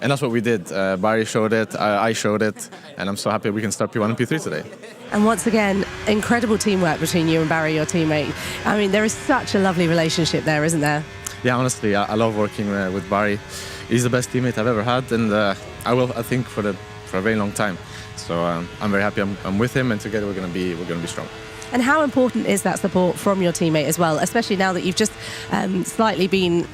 And that's what we did. Barry showed it, I showed it, and I'm so happy we can start P1 and P3 today. And once again, incredible teamwork between you and Barry, your teammate. I mean, there is such a lovely relationship there, isn't there? Yeah, honestly, I love working with Barry. He's the best teammate I've ever had, and I think, for a very long time. So I'm very happy I'm with him, and together we're going to be strong. And how important is that support from your teammate as well, especially now that you've just slightly been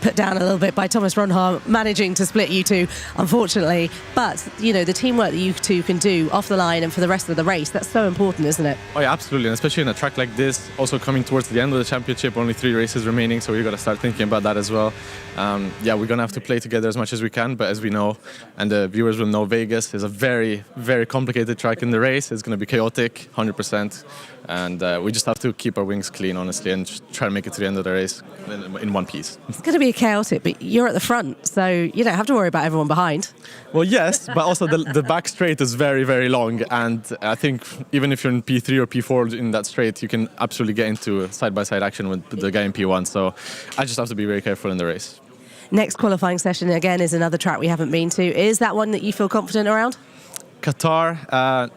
put down a little bit by Thomas Ronhaar managing to split you two, unfortunately. But, you know, the teamwork that you two can do off the line and for the rest of the race, that's so important, isn't it? Oh yeah, absolutely, and especially in a track like this, also coming towards the end of the championship, only 3 races remaining, so we've got to start thinking about that as well. Yeah, we're going to have to play together as much as we can, but as we know, and the viewers will know, Vegas is a very, very complicated track in the race. It's going to be chaotic, 100%, and we just have to keep our wings clean, honestly, and just try to make it to the end of the race in one piece. It's going to be chaotic, but you're at the front, so you don't have to worry about everyone behind. Well, yes, but also the back straight is very, very long, and I think even if you're in P3 or P4 in that straight, you can absolutely get into side-by-side action with the guy in P1, so I just have to be very careful in the race. Next qualifying session, again, is another track we haven't been to. Is that one that you feel confident around? Qatar,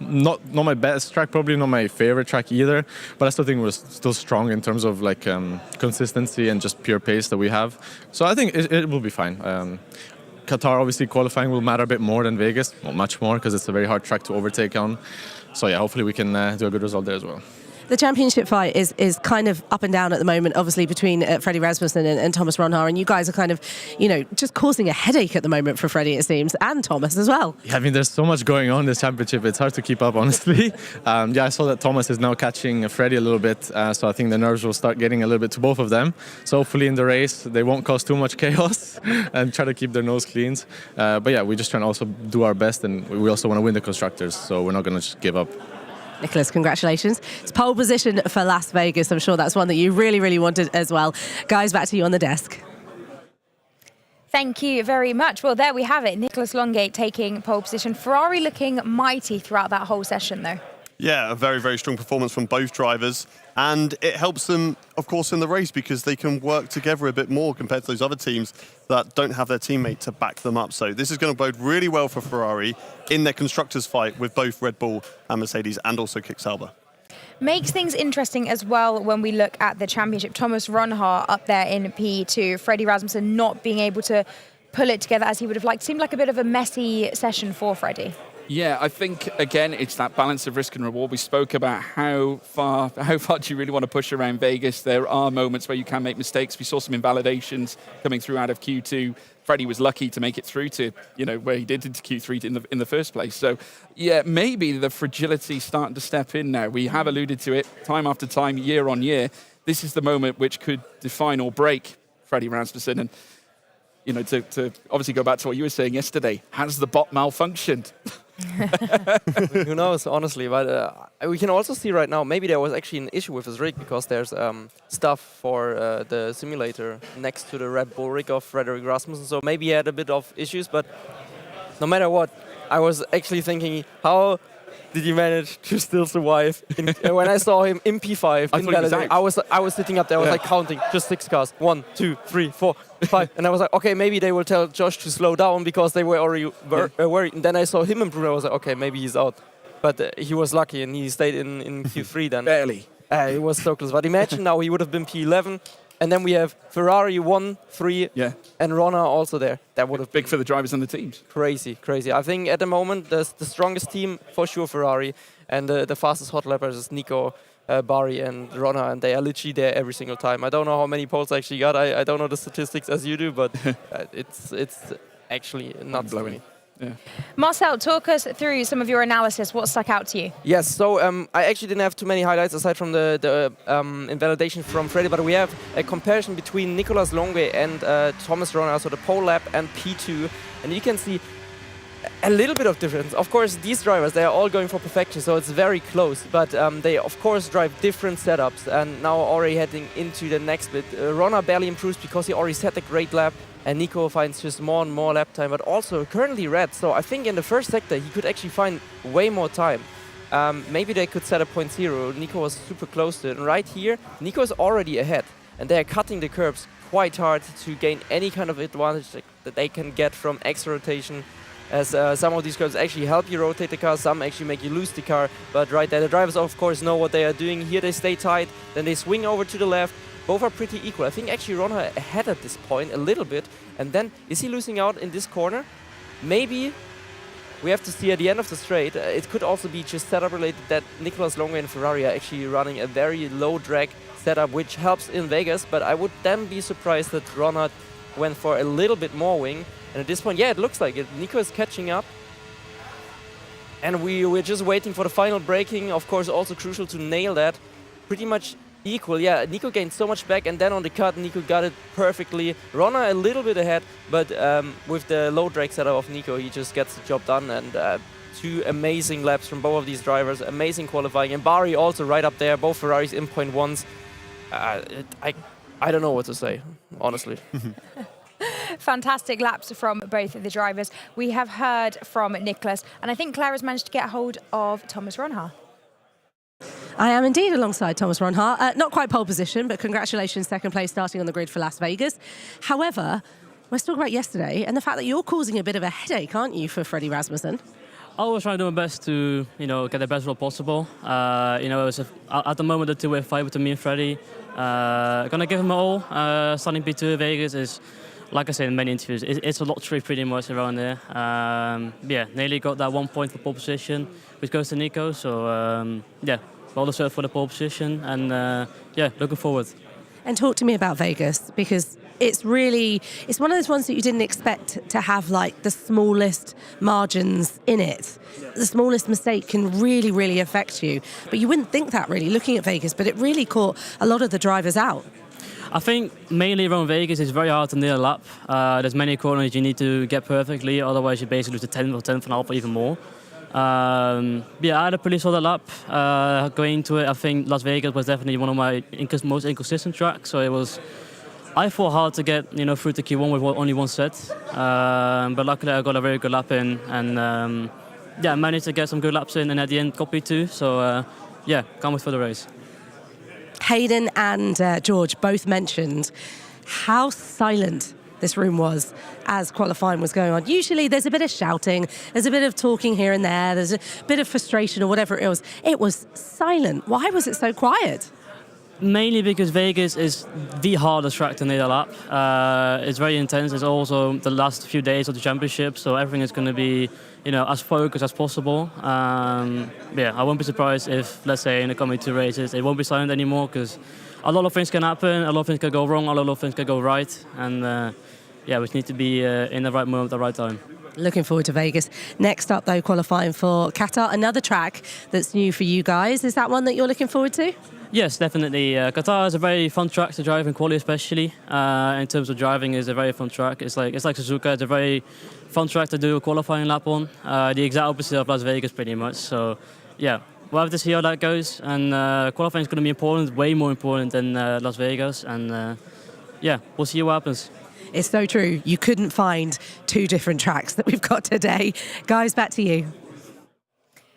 not my best track, probably not my favorite track either, but I still think we're still strong in terms of like consistency and just pure pace that we have. So I think it will be fine. Qatar, obviously, qualifying will matter a bit more than Vegas, well, much more, because it's a very hard track to overtake on. So yeah, hopefully we can do a good result there as well. The championship fight is kind of up and down at the moment, obviously, between Freddie Rasmussen and Thomas Ronhaar, and you guys are kind of, you know, just causing a headache at the moment for Freddie, it seems, and Thomas as well. Yeah, I mean, there's so much going on in this championship, it's hard to keep up, honestly. Yeah, I saw that Thomas is now catching Freddie a little bit, so I think the nerves will start getting a little bit to both of them. So hopefully in the race, they won't cause too much chaos and try to keep their nose clean. But yeah, we're just trying to also do our best, and we also want to win the Constructors, so we're not going to just give up. Nicolas, congratulations. It's pole position for Las Vegas. I'm sure that's one that you really, really wanted as well. Guys, back to you on the desk. Thank you very much. Well, there we have it. Nicolas Longuet taking pole position. Ferrari looking mighty throughout that whole session, though. Yeah, a very, very strong performance from both drivers. And it helps them, of course, in the race because they can work together a bit more compared to those other teams that don't have their teammate to back them up. So this is going to bode really well for Ferrari in their constructors' fight with both Red Bull and Mercedes and also Kick Sauber. Makes things interesting as well when we look at the championship. Thomas Ronhaar up there in P2, Freddie Rasmussen not being able to pull it together as he would have liked. Seemed like a bit of a messy session for Freddie. Yeah, I think, again, it's that balance of risk and reward. We spoke about how far do you really want to push around Vegas. There are moments where you can make mistakes. We saw some invalidations coming through out of Q2. Freddie was lucky to make it through to, where he did into Q3 in the first place. So, yeah, maybe the fragility starting to step in now. We have alluded to it time after time, year on year. This is the moment which could define or break Freddie Rasmussen. And, to obviously go back to what you were saying yesterday, has the bot malfunctioned? Who knows, honestly, but we can also see right now, maybe there was actually an issue with his rig because there's stuff for the simulator next to the Red Bull rig of Frederick Rasmussen, so maybe he had a bit of issues, but no matter what, I was actually thinking, how did he manage to still survive? When I saw him in P5, I was sitting up there, I was like counting, just 6 cars, 1, 2, 3, 4, 5, and I was like, okay, maybe they will tell Josh to slow down because they were already worried. And then I saw him improve, I was like, okay, maybe he's out. But he was lucky and he stayed in Q3 then. Barely. It was so close. But imagine now he would have been P11, And then we have Ferrari 1, 3, Yeah. and Ronna also there. That would have Big for the drivers and the teams. crazy. I think at the moment the strongest team for sure Ferrari, and the fastest hot lappers is Nico, Barry and Ronna, and they are literally there every single time. I don't know how many poles I actually got. I don't know the statistics as you do, but it's actually nuts to me. Yeah. Marcel, talk us through some of your analysis. What stuck out to you? Yes, so I actually didn't have too many highlights aside from the invalidation from Freddy, but we have a comparison between Nicolas Longue and Thomas Ronna, so the pole lap and P2, and you can see a little bit of difference. Of course, these drivers, they are all going for perfection, so it's very close, but they of course drive different setups, and now already heading into the next bit. Ronna barely improves because he already set a great lap, and Nico finds just more and more lap time, but also currently red, so I think in the first sector he could actually find way more time. Maybe they could set a 0.0. Nico was super close to it, and right here, Nico is already ahead, and they are cutting the curbs quite hard to gain any kind of advantage that they can get from extra rotation, as some of these curbs actually help you rotate the car, some actually make you lose the car, but right there, the drivers of course know what they are doing. Here they stay tight, then they swing over to the left. Both are pretty equal. I think actually Ronna ahead at this point a little bit, and then is he losing out in this corner? Maybe. We have to see at the end of the straight. It could also be just setup related that Nicolas Longue and Ferrari are actually running a very low drag setup, which helps in Vegas, but I would then be surprised that Ronna went for a little bit more wing. And at this point, yeah, it looks like it. Nico is catching up. And we're just waiting for the final braking. Of course, also crucial to nail that. Pretty much equal, yeah. Nico gained so much back, and then on the cut, Nico got it perfectly. Ronna a little bit ahead, but with the low drag setup of Nico, he just gets the job done. And two amazing laps from both of these drivers, amazing qualifying. And Barry also right up there, both Ferraris in 0.1s. I don't know what to say, honestly. Fantastic laps from both of the drivers. We have heard from Nicolas, and I think Claire has managed to get hold of Thomas Ronha. I am indeed alongside Thomas Ronha. Not quite pole position, but congratulations, second place starting on the grid for Las Vegas. However, let's talk about yesterday and the fact that you're causing a bit of a headache, aren't you, for Freddie Rasmussen? I was trying to do my best to, get the best result possible. It was at the moment a two-way fight between me and Freddie. Gonna give him all. Starting P2 at Vegas is, like I said in many interviews, it's a lottery pretty much around there. Nearly got that 1 point for pole position, which goes to Nico. So well deserved for the pole position, and looking forward. And talk to me about Vegas, because it's one of those ones that you didn't expect to have like the smallest margins in it. The smallest mistake can really, really affect you. But you wouldn't think that really looking at Vegas, but it really caught a lot of the drivers out. I think mainly around Vegas it's very hard to nail a lap. There's many corners you need to get perfectly, otherwise you basically lose the 10th or 10th and a half or even more. I had a pretty solid lap going into it. I think Las Vegas was definitely one of my most inconsistent tracks, so I fought hard to get through to Q1 with only one set, but luckily I got a very good lap in, and I managed to get some good laps in, and at the end got P2, so can't wait for the race. Hayden and George both mentioned how silent this room was as qualifying was going on. Usually there's a bit of shouting, there's a bit of talking here and there, there's a bit of frustration or whatever it was. It was silent. Why was it so quiet? Mainly because Vegas is the hardest track to nail a lap. It's very intense. It's also the last few days of the championship, so everything is going to be, as focused as possible. I won't be surprised if, let's say, in the coming two races, it won't be silent anymore, because a lot of things can happen, a lot of things can go wrong, a lot of things can go right, and we need to be in the right moment at the right time. Looking forward to Vegas. Next up, though, qualifying for Qatar, another track that's new for you guys. Is that one that you're looking forward to? Yes, definitely. Qatar is a very fun track to drive in quali, especially. In terms of driving, is a very fun track. It's like Suzuka. It's a very fun track to do a qualifying lap on. The exact opposite of Las Vegas, pretty much. So, we'll have to see how that goes. And qualifying is going to be important, way more important than Las Vegas. And we'll see what happens. It's so true. You couldn't find two different tracks that we've got today. Guys, back to you.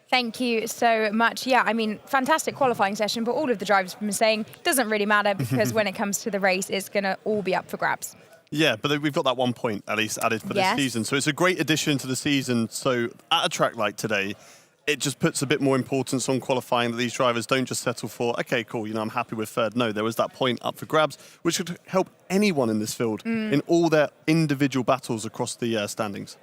Thank you so much. Yeah, I mean, fantastic qualifying session, but all of the drivers have been saying it doesn't really matter because when it comes to the race, it's going to all be up for grabs. Yeah, but we've got that 1 point at least added for this season. So it's a great addition to the season. So at a track like today, it just puts a bit more importance on qualifying, that these drivers don't just settle for, okay, cool, you know, I'm happy with third. No, there was that point up for grabs, which could help anyone in this field in all their individual battles across the standings.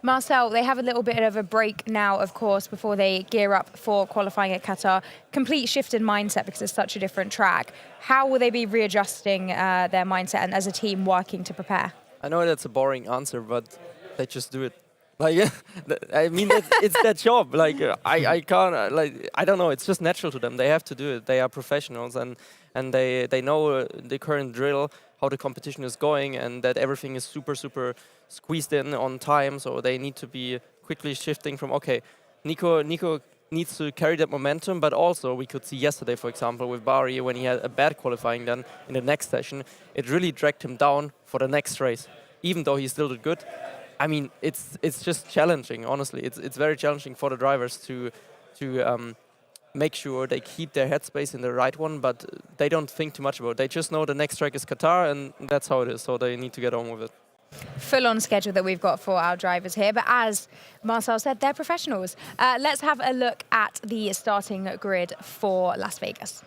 Marcel, they have a little bit of a break now, of course, before they gear up for qualifying at Qatar. Complete shift in mindset because it's such a different track. How will they be readjusting their mindset and as a team working to prepare? I know that's a boring answer, but they just do it. Like, I mean, it's their job. Like, I can't, like, I don't know. It's just natural to them. They have to do it. They are professionals, and they know the current drill, how the competition is going, and that everything is super squeezed in on time. So they need to be quickly shifting from, okay, Nico needs to carry that momentum, but also we could see yesterday, for example, with Bari, when he had a bad qualifying then in the next session, it really dragged him down for the next race, even though he still did good. I mean, it's just challenging, honestly. It's very challenging for the drivers to make sure they keep their headspace in the right one, but they don't think too much about it. They just know the next track is Qatar, and that's how it is, so they need to get on with it. Full-on schedule that we've got for our drivers here, but as Marcel said, they're professionals. Let's have a look at the starting grid for Las Vegas.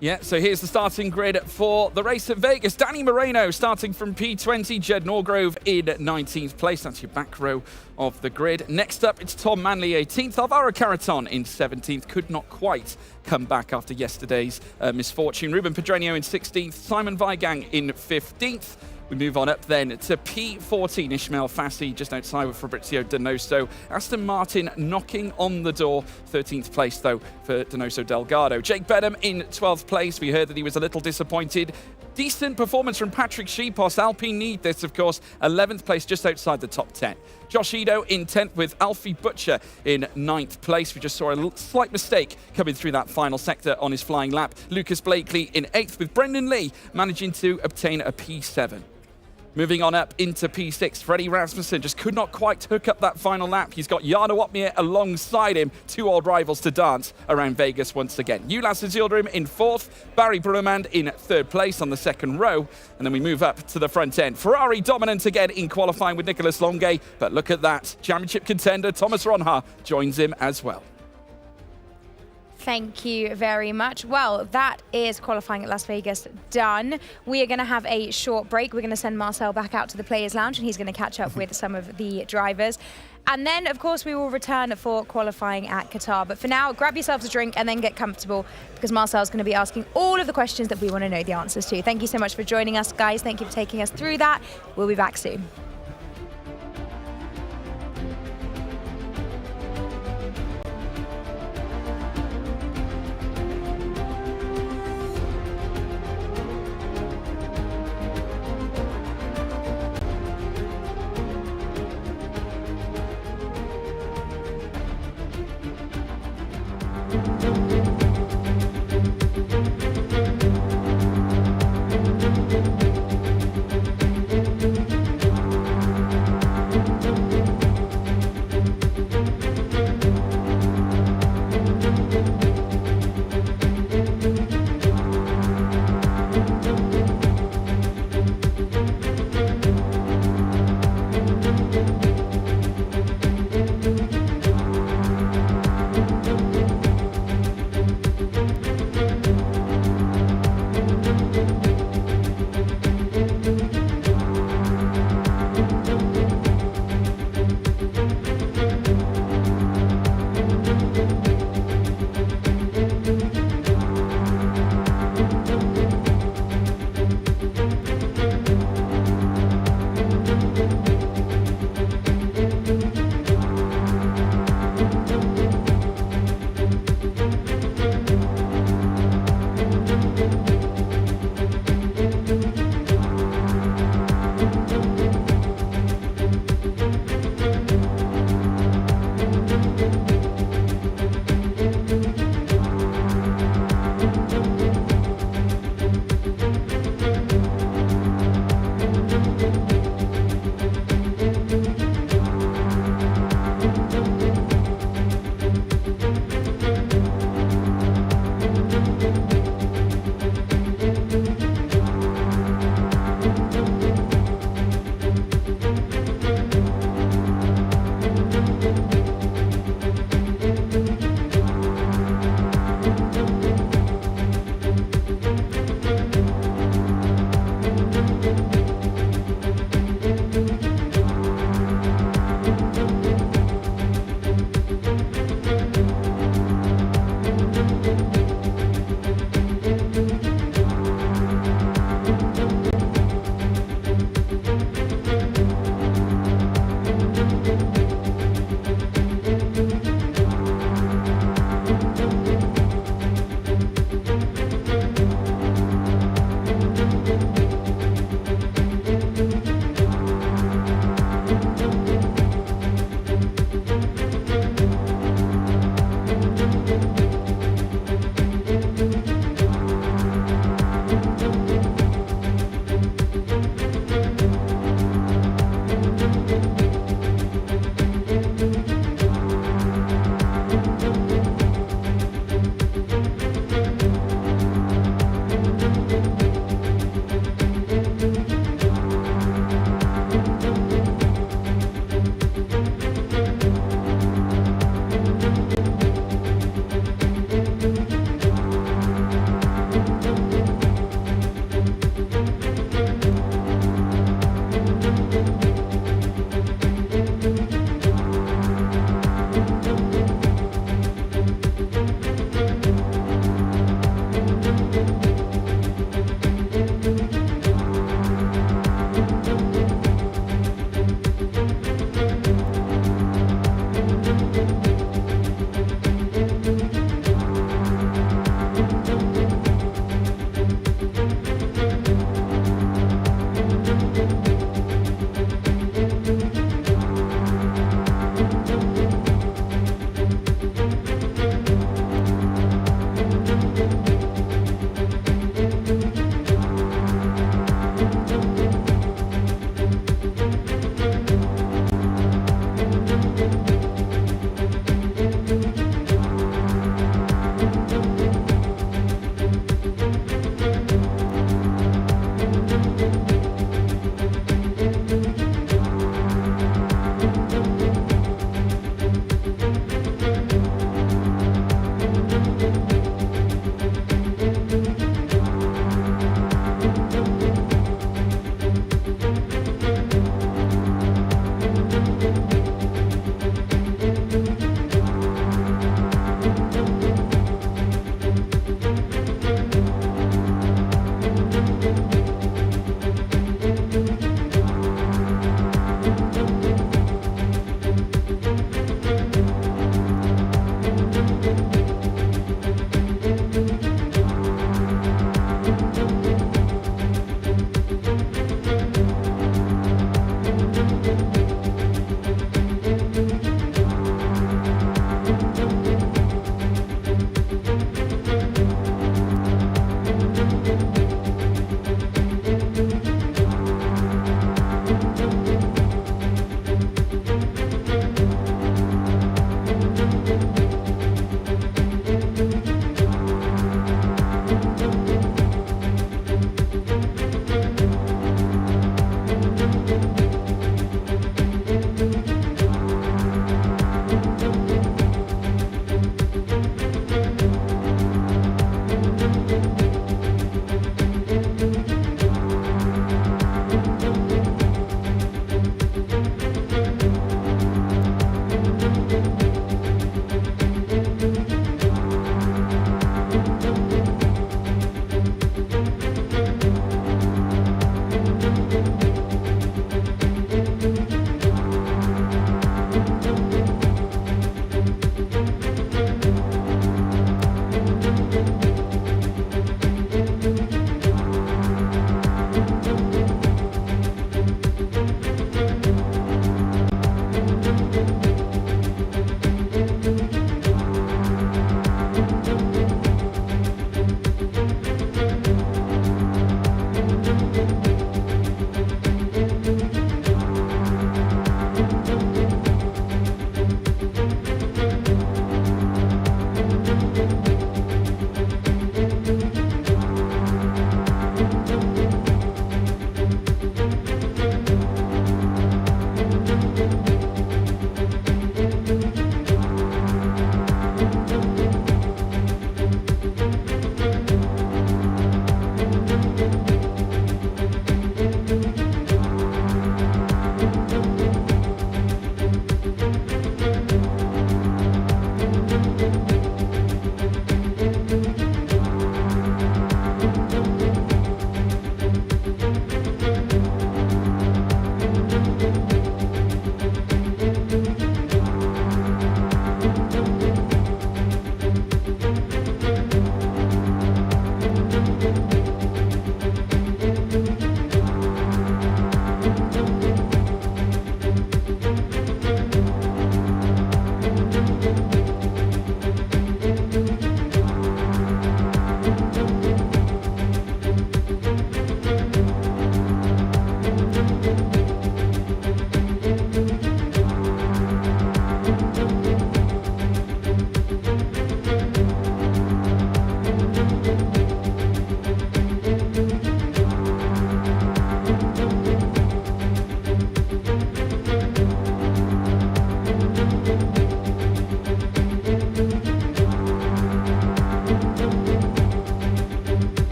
Yeah, so here's the starting grid for the race at Vegas. Danny Moreno starting from P20, Jed Norgrove in 19th place. That's your back row of the grid. Next up, it's Tom Manley, 18th. Alvaro Caraton in 17th. Could not quite come back after yesterday's misfortune. Ruben Pedreño in 16th. Simon Weigang in 15th. We move on up then to P14, Ismail Fassi just outside with Fabrizio Donoso. Aston Martin knocking on the door, 13th place though for Donoso Delgado. Jake Benham in 12th place. We heard that he was a little disappointed. Decent performance from Patrick Schipos. Alpine need this, of course. 11th place just outside the top 10. Josh Edo in 10th with Alfie Butcher in 9th place. We just saw a slight mistake coming through that final sector on his flying lap. Lucas Blakely in 8th with Brendan Lee managing to obtain a P7. Moving on up into P6, Freddie Rasmussen just could not quite hook up that final lap. He's got Jarno Opmeer alongside him, two old rivals to dance around Vegas once again. Ulas Zildrim in 4th, Barry Brumand in 3rd place on the second row, and then we move up to the front end. Ferrari dominant again in qualifying with Nicolas Longuet, but look at that, championship contender Thomas Ronha joins him as well. Thank you very much. Well, that is qualifying at Las Vegas done. We are going to have a short break. We're going to send Marcel back out to the Players Lounge and he's going to catch up with some of the drivers. And then, of course, we will return for qualifying at Qatar. But for now, grab yourselves a drink and then get comfortable because Marcel's going to be asking all of the questions that we want to know the answers to. Thank you so much for joining us, guys. Thank you for taking us through that. We'll be back soon.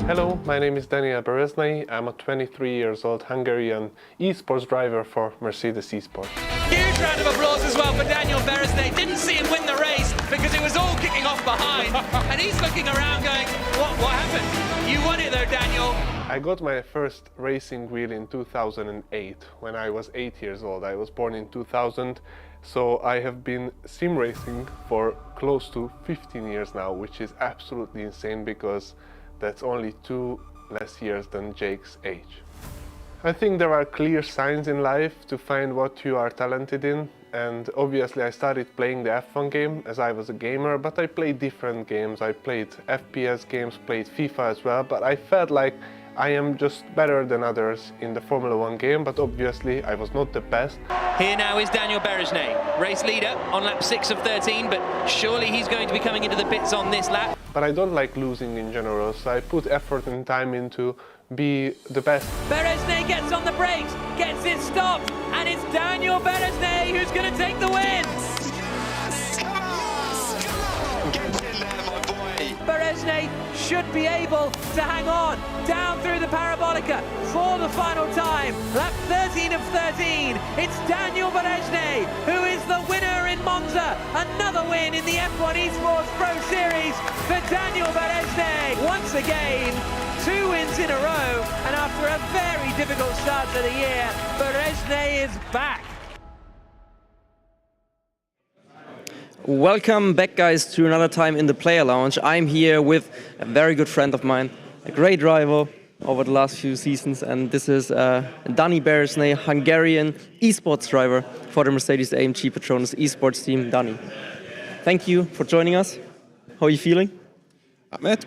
Hello, my name is Daniel Bereznai. I'm a 23 years old Hungarian esports driver for Mercedes Esports. Huge round of applause as well for Daniel Bereznai. Didn't see him win the race because it was all kicking off behind. And he's looking around going, what happened? You won it though, Daniel. I got my first racing wheel in 2008 when I was 8 years old. I was born in 2000, so I have been sim racing for close to 15 years now, which is absolutely insane because that's only 2 less years than Jake's age. I think there are clear signs in life to find what you are talented in, and obviously I started playing the F1 game as I was a gamer, but I played different games. I played FPS games, played FIFA as well, but I felt like I am just better than others in the Formula 1 game, but obviously I was not the best. Here now is Daniel Bereznai, race leader on lap 6 of 13, but surely he's going to be coming into the pits on this lap. But I don't like losing in general, so I put effort and time into be the best. Bereznai gets on the brakes, gets it stopped, and it's Daniel Bereznai who's going to take the win. Bereznai should be able to hang on down through the Parabolica for the final time. Lap 13 of 13. It's Daniel Bereznai who is the winner in Monza. Another win in the F1 Esports Pro Series for Daniel Bereznai. Once again, 2 wins in a row, and after a very difficult start to the year, Bereznai is back. Welcome back, guys, to another time in the Player Lounge. I'm here with a very good friend of mine, a great driver over the last few seasons, and this is Dani Bereznai, Hungarian esports driver for the Mercedes-AMG Petronas esports team. Dani, thank you for joining us. How are you feeling? Matt,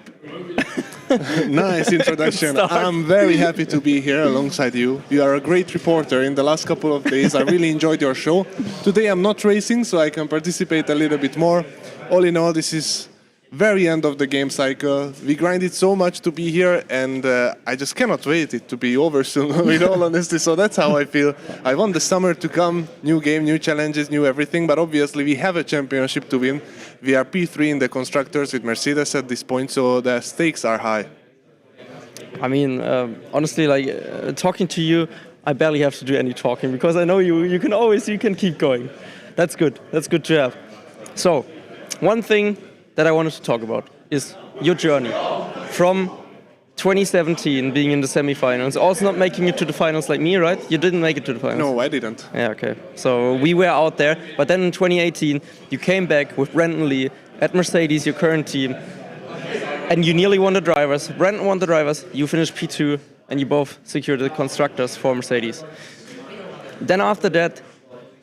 nice introduction. I'm very happy to be here alongside you. You are a great reporter. In the last couple of days, I really enjoyed your show. Today I'm not racing, so I can participate a little bit more. All in all, this is very end of the game cycle. We grinded so much to be here, and I just cannot wait it to be over soon, with all honesty. So that's how I feel. I want the summer to come, new game, new challenges, new everything, but obviously we have a championship to win. We are P3 in the constructors with Mercedes at this point, so the stakes are high. I mean, honestly, like talking to you, I barely have to do any talking because I know you can keep going. That's good. That's good to have. So, one thing that I wanted to talk about is your journey from 2017 being in the semifinals, also not making it to the finals like me, right? You didn't make it to the finals. No, I didn't. Yeah, okay. So we were out there, but then in 2018, you came back with Brendan Lee at Mercedes, your current team, and you nearly won the drivers. Brendan won the drivers, you finished P2, and you both secured the constructors for Mercedes. Then after that,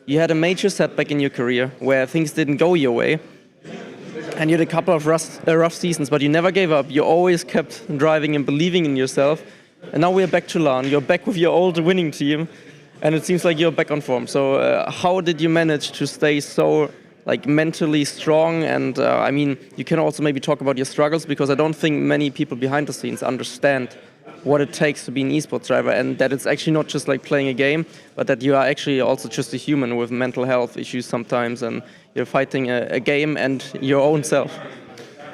you had a major setback in your career where things didn't go your way. And you had a couple of rough seasons, but you never gave up. You always kept driving and believing in yourself. And now we're back to LAN. You're back with your old winning team, and it seems like you're back on form. So how did you manage to stay so mentally strong? And I mean, you can also maybe talk about your struggles, because I don't think many people behind the scenes understand what it takes to be an esports driver, and that it's actually not just like playing a game, but that you are actually also just a human with mental health issues sometimes, and you're fighting a game and your own self.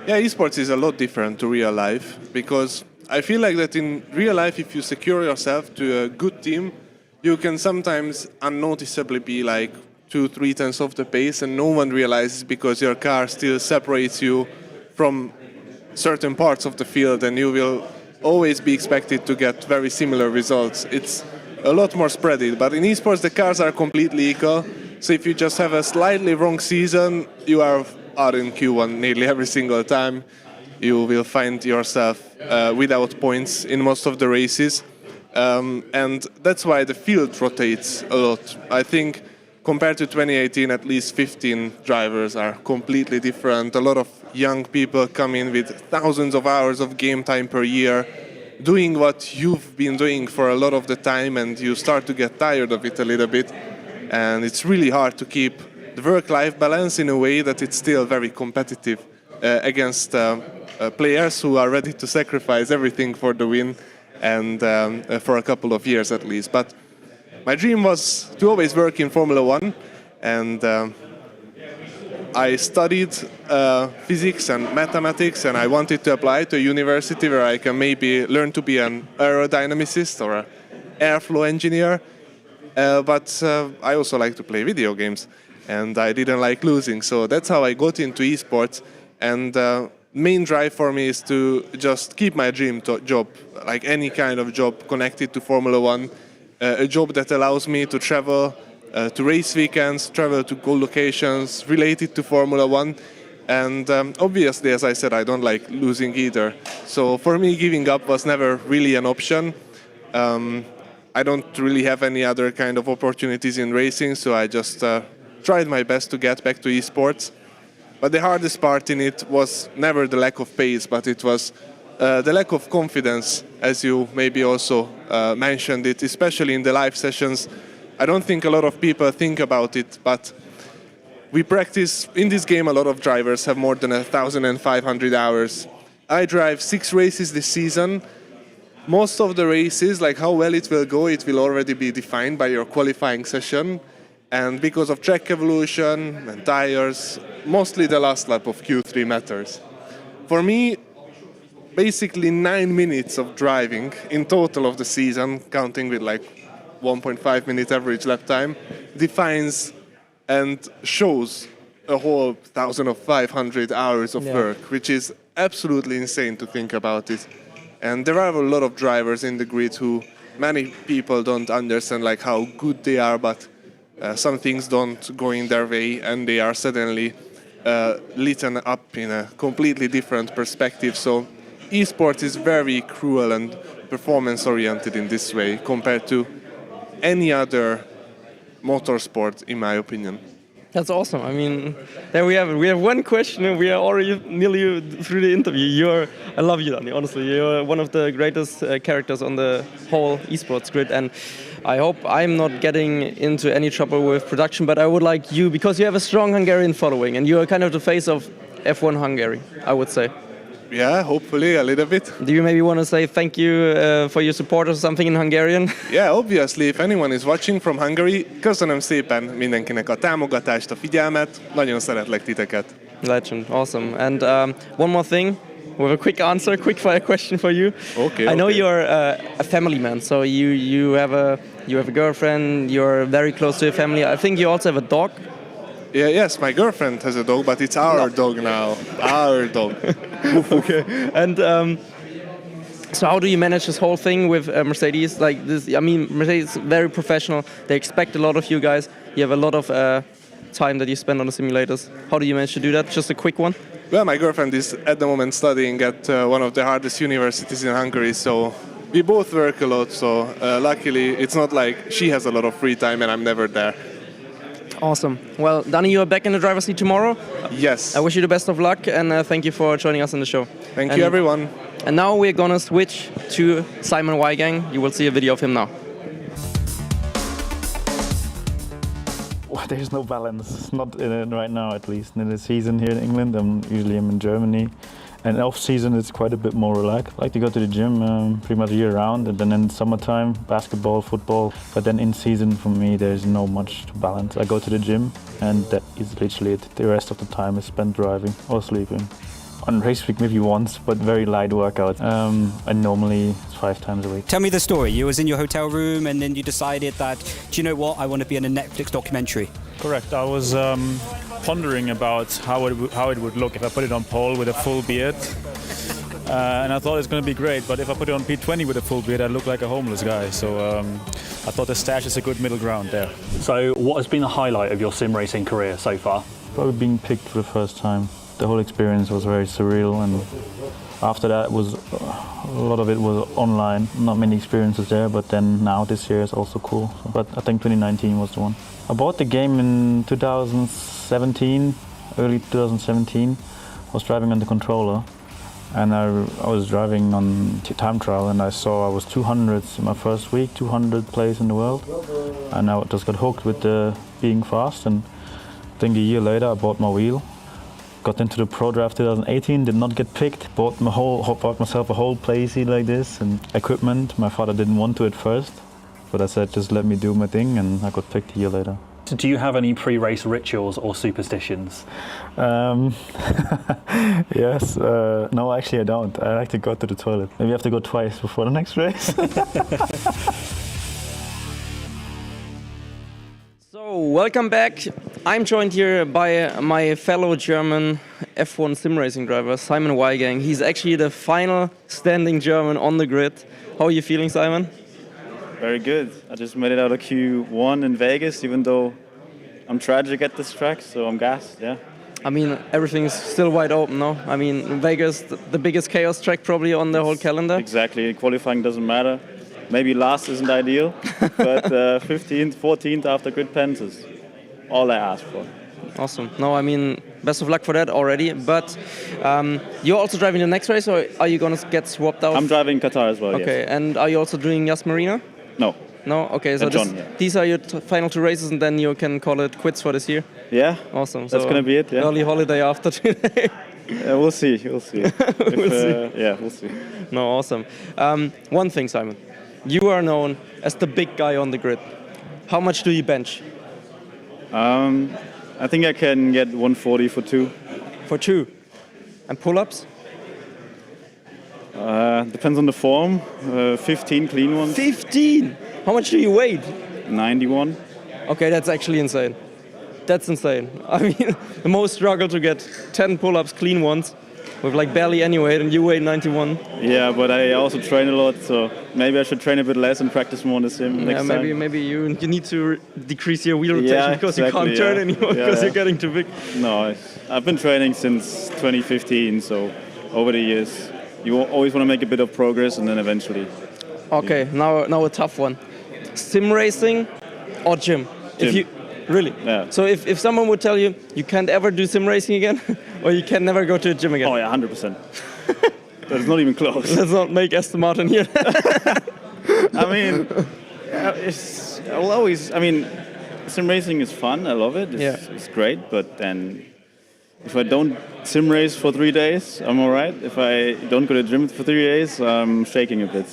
Yeah, esports is a lot different to real life, because I feel like that in real life, if you secure yourself to a good team, you can sometimes unnoticeably be like 2-3 tenths off the pace, and no one realizes because your car still separates you from certain parts of the field, and you will always be expected to get very similar results. It's a lot more spreaded, but in esports the cars are completely equal. So if you just have a slightly wrong season, you are out in Q1 nearly every single time. You will find yourself without points in most of the races. And that's why the field rotates a lot. I think compared to 2018, at least 15 drivers are completely different. A lot of young people come in with thousands of hours of game time per year, doing what you've been doing for a lot of the time, and you start to get tired of it a little bit. And it's really hard to keep the work-life balance in a way that it's still very competitive against players who are ready to sacrifice everything for the win, and for a couple of years at least. But my dream was to always work in Formula 1, and I studied physics and mathematics, and I wanted to apply to a university where I can maybe learn to be an aerodynamicist or an airflow engineer. But I also like to play video games, and I didn't like losing. So that's how I got into esports. And main drive for me is to just keep my dream job, like any kind of job connected to Formula One, a job that allows me to travel to race weekends, travel to cool locations related to Formula One. And obviously, as I said, I don't like losing either. So for me, giving up was never really an option. I don't really have any other kind of opportunities in racing, so I just tried my best to get back to esports. But the hardest part in it was never the lack of pace, but it was the lack of confidence, as you maybe also mentioned it, especially in the live sessions. I don't think a lot of people think about it, but we practice in this game. A lot of drivers have more than 1,500 hours. I drive 6 races this season. Most of the races, like how well it will go, it will already be defined by your qualifying session. And because of track evolution and tires, mostly the last lap of Q3 matters. For me, basically 9 minutes of driving in total of the season, counting with like 1.5 minute average lap time, defines and shows a whole 1,500 hours of work, which is absolutely insane to think about it. And there are a lot of drivers in the grid who many people don't understand like how good they are, but some things don't go in their way and they are suddenly lit up in a completely different perspective. So esports is very cruel and performance oriented in this way compared to any other motorsport, in my opinion. That's awesome. I mean, there we have it. We have one question and we are already nearly through the interview. I love you, Dani, honestly. You're one of the greatest characters on the whole esports grid. And I hope I'm not getting into any trouble with production, but I would like you, because you have a strong Hungarian following and you are kind of the face of F1 Hungary, I would say. Yeah, hopefully a little bit. Do you maybe want to say thank you for your support or something in Hungarian? Yeah, obviously, if anyone is watching from Hungary, köszönöm szépen mindenkinek a támogatást, a figyelmet, nagyon szeretlek titeket. Legend, awesome. And one more thing, with a quick answer, quick fire question for you. Okay. I know you're a family man, so you have a girlfriend, you're very close to your family. I think you also have a dog. Yeah, yes, my girlfriend has a dog, but it's our dog now. Our dog. Okay. And so how do you manage this whole thing with Mercedes? Like this, I mean, Mercedes is very professional. They expect a lot of you guys. You have a lot of time that you spend on the simulators. How do you manage to do that? Just a quick one. Well, my girlfriend is at the moment studying at one of the hardest universities in Hungary, so we both work a lot. So luckily, it's not like she has a lot of free time and I'm never there. Awesome. Well, Dani, you are back in the driver's seat tomorrow. Yes. I wish you the best of luck and thank you for joining us on the show. Thank you, everyone. And now we're gonna switch to Simon Weigang. You will see a video of him now. Well, there's no balance, not right now at least. In the season here in England, I'm in Germany. And off season, it's quite a bit more relaxed. I like to go to the gym pretty much year round, and then in summertime, basketball, football. But then in season, for me, there's no much to balance. I go to the gym, and that is literally it. The rest of the time is spent driving or sleeping. On race week, maybe once, but very light workout. And normally it's 5 times a week. Tell me the story. You was in your hotel room, and then you decided that, do you know what? I want to be in a Netflix documentary. Correct. I was pondering about how it would look if I put it on pole with a full beard. And I thought it's going to be great, but if I put it on P20 with a full beard, I look like a homeless guy. So I thought the stash is a good middle ground there. So what has been the highlight of your sim racing career so far? Probably being picked for the first time. The whole experience was very surreal, and after that was a lot of it was online. Not many experiences there, but then now this year is also cool. But I think 2019 was the one. I bought the game in 2017, early 2017. I was driving on the controller, and I was driving on time trial, and I saw I was 200th in my first week, 200th place in the world, and I just got hooked with being fast. And I think a year later I bought my wheel. Got into the Pro Draft 2018, did not get picked. Bought myself a whole playseat like this and equipment. My father didn't want to at first, but I said just let me do my thing, and I got picked a year later. Do you have any pre-race rituals or superstitions? Yes. No, actually I don't. I like to go to the toilet. Maybe I have to go twice before the next race. So, welcome back. I'm joined here by my fellow German F1 sim racing driver, Simon Weigang. He's actually the final standing German on the grid. How are you feeling, Simon? Very good. I just made it out of Q1 in Vegas, even though I'm tragic at this track, so I'm gassed, yeah. I mean, everything's still wide open, no? I mean, Vegas, the biggest chaos track probably on the whole calendar. Exactly. Qualifying doesn't matter. Maybe last isn't ideal, but 15th, 14th after grid pens is all I ask for. Awesome. No, I mean, best of luck for that already. But you're also driving the next race, or are you going to get swapped out? I'm driving Qatar as well, okay, yes. And are you also doing Yas Marina? No. No? Okay, so John, yeah. these are your final 2 races, and then you can call it quits for this year? Yeah. Awesome. That's going to be it, yeah. Early holiday after today. We'll see, we'll see. Yeah, we'll see. No, awesome. One thing, Simon. You are known as the big guy on the grid. How much do you bench? I think I can get 140 for 2. For 2? And pull-ups? Depends on the form. 15 clean ones. 15? How much do you weigh? 91. Okay, that's actually insane. That's insane. I mean, the most struggle to get 10 pull-ups clean ones with like barely any weight, and you weigh 91. Yeah, but I also train a lot, so maybe I should train a bit less and practice more in the sim next time. Maybe you need to decrease your wheel rotation because exactly, you can't turn anymore because you're getting too big. No, I've been training since 2015, so over the years, you always want to make a bit of progress, and then eventually. Okay, now a tough one. Sim racing or gym? Gym. Really? Yeah. So if someone would tell you you can't ever do sim racing again, or you can never go to a gym again? Oh yeah, 100%. That's not even close. Let's not make Aston Martin here. I mean, I'll always. I mean, sim racing is fun. I love it. It's great. But then, if I don't sim race for 3 days, I'm all right. If I don't go to the gym for 3 days, I'm shaking a bit.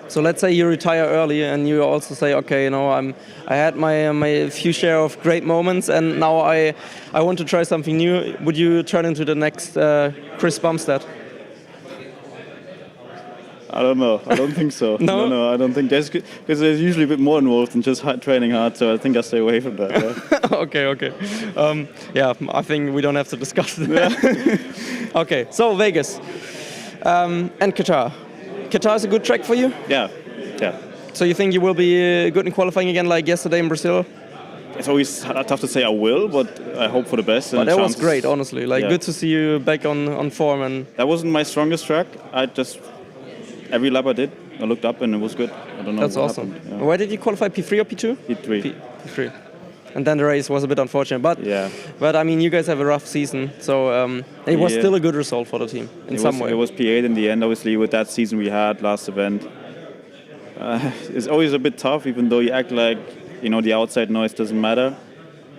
So let's say you retire early, and you also say, okay, I had my few share of great moments, and now I want to try something new. Would you turn into the next Chris Bumstead? I don't know. I don't think so. No, I don't think because there's usually a bit more involved than just training hard. So I think I stay away from that. Yeah. Okay. I think we don't have to discuss that. Okay, so Vegas and Qatar. Qatar is a good track for you? Yeah. So you think you will be good in qualifying again, like yesterday in Brazil? It's always tough to say I will, but I hope for the best. But that was great, honestly. Good to see you back on form. And that wasn't my strongest track. Every lap I did, I looked up and it was good. I don't know. That's awesome. Happened, yeah. Where did you qualify? P3 or P2? P3. P3. And then the race was a bit unfortunate. But I mean, you guys have a rough season, so it was still a good result for the team in some way. It was P8 in the end, obviously, with that season we had last event. It's always a bit tough, even though you act like the outside noise doesn't matter.